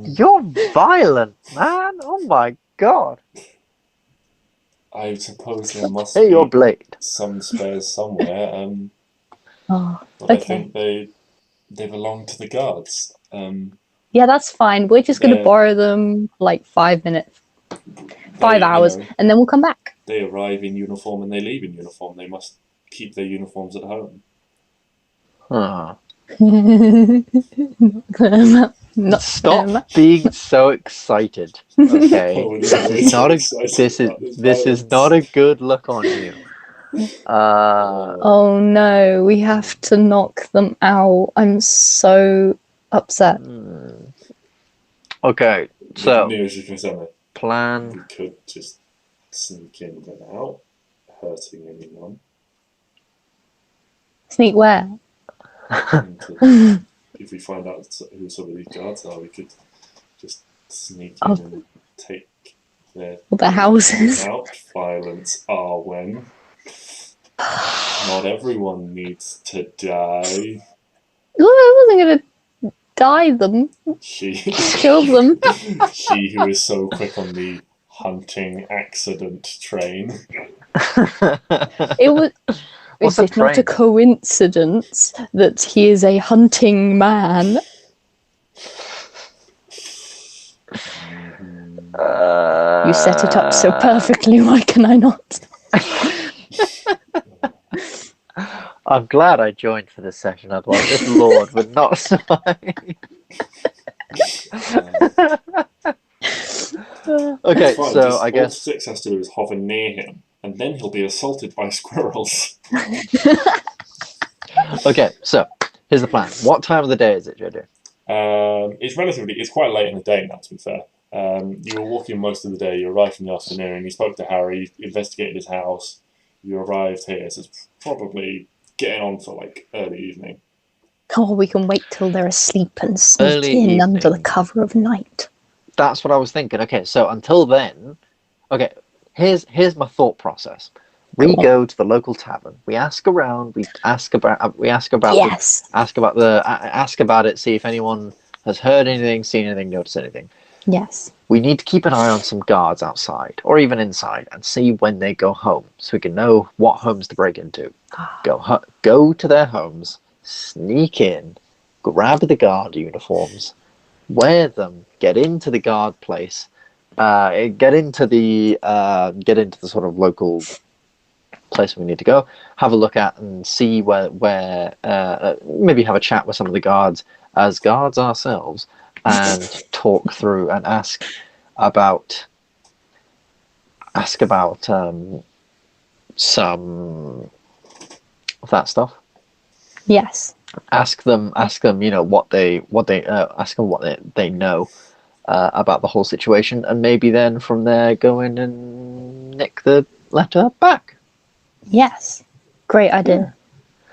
You're violent, man. Oh my god. I suppose there must Hey, your be blade. some spares somewhere. Oh, But I okay. think they belong to the guards. Yeah, that's fine. We're just going to Yeah. borrow them like 5 minutes, 5 They, hours, you know, and then we'll come back. they arrive in uniform and they leave in uniform. They must keep their uniforms at home. Huh. Not Stop being so excited. Okay. Oh, This is not a this is not a good look on you. Oh no, we have to knock them out. I'm so upset. Okay, so Neo's just gonna say that plan. we could just sneak in without hurting anyone. Sneak where? If we find out who some of these guards are, we could just sneak Oh. in and take their houses. without violence, Arwen. Not everyone needs to die. Well, I wasn't going to dye them, She kill them. she who is so quick on the hunting accident train. It was. What's Is a it not a train? coincidence that he is a hunting man? You set it up so perfectly, why can I not? I'm glad I joined for this session, otherwise this lord would not survive. Okay, Fine, so just I all guess 6 has to do is hover near him, and then he'll be assaulted by squirrels. okay, so here's the plan. What time of the day is it, JJ? It's quite late in the day now, to be fair. You were walking most of the day, you arrived in the afternoon, you spoke to Harry, you investigated his house, you arrived here, so it's probably getting on for like early evening. Oh, we can wait till they're asleep and sneak Early in under the evening. cover of night. That's what I was thinking. Okay, so until then, okay, here's my thought process. We go to the local tavern. We ask around. We ask about Yes. ask about it. See if anyone has heard anything, seen anything, noticed anything. Yes. We need to keep an eye on some guards outside or even inside and see when they go home, so we can know what homes to break into. Go to their homes, sneak in, grab the guard uniforms, wear them, get into the guard place, get into the sort of local place we need to go, have a look at and see where maybe have a chat with some of the guards as guards ourselves and talk through and ask about some of that stuff. Yes. Ask them, you know, what they know about the whole situation, and maybe then from there go in and nick the letter back. Yes. Great idea.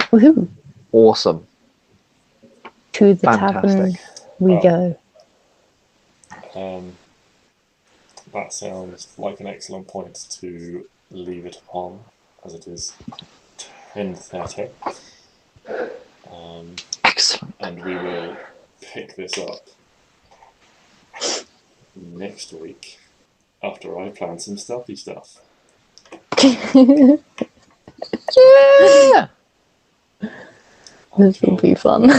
Yeah. Woohoo. Awesome. To the Fantastic. tavern we go. That sounds like an excellent point to leave it upon, as it is 10:30. Excellent. And we will pick this up next week after I plan some stealthy stuff. Yeah. This will be fun.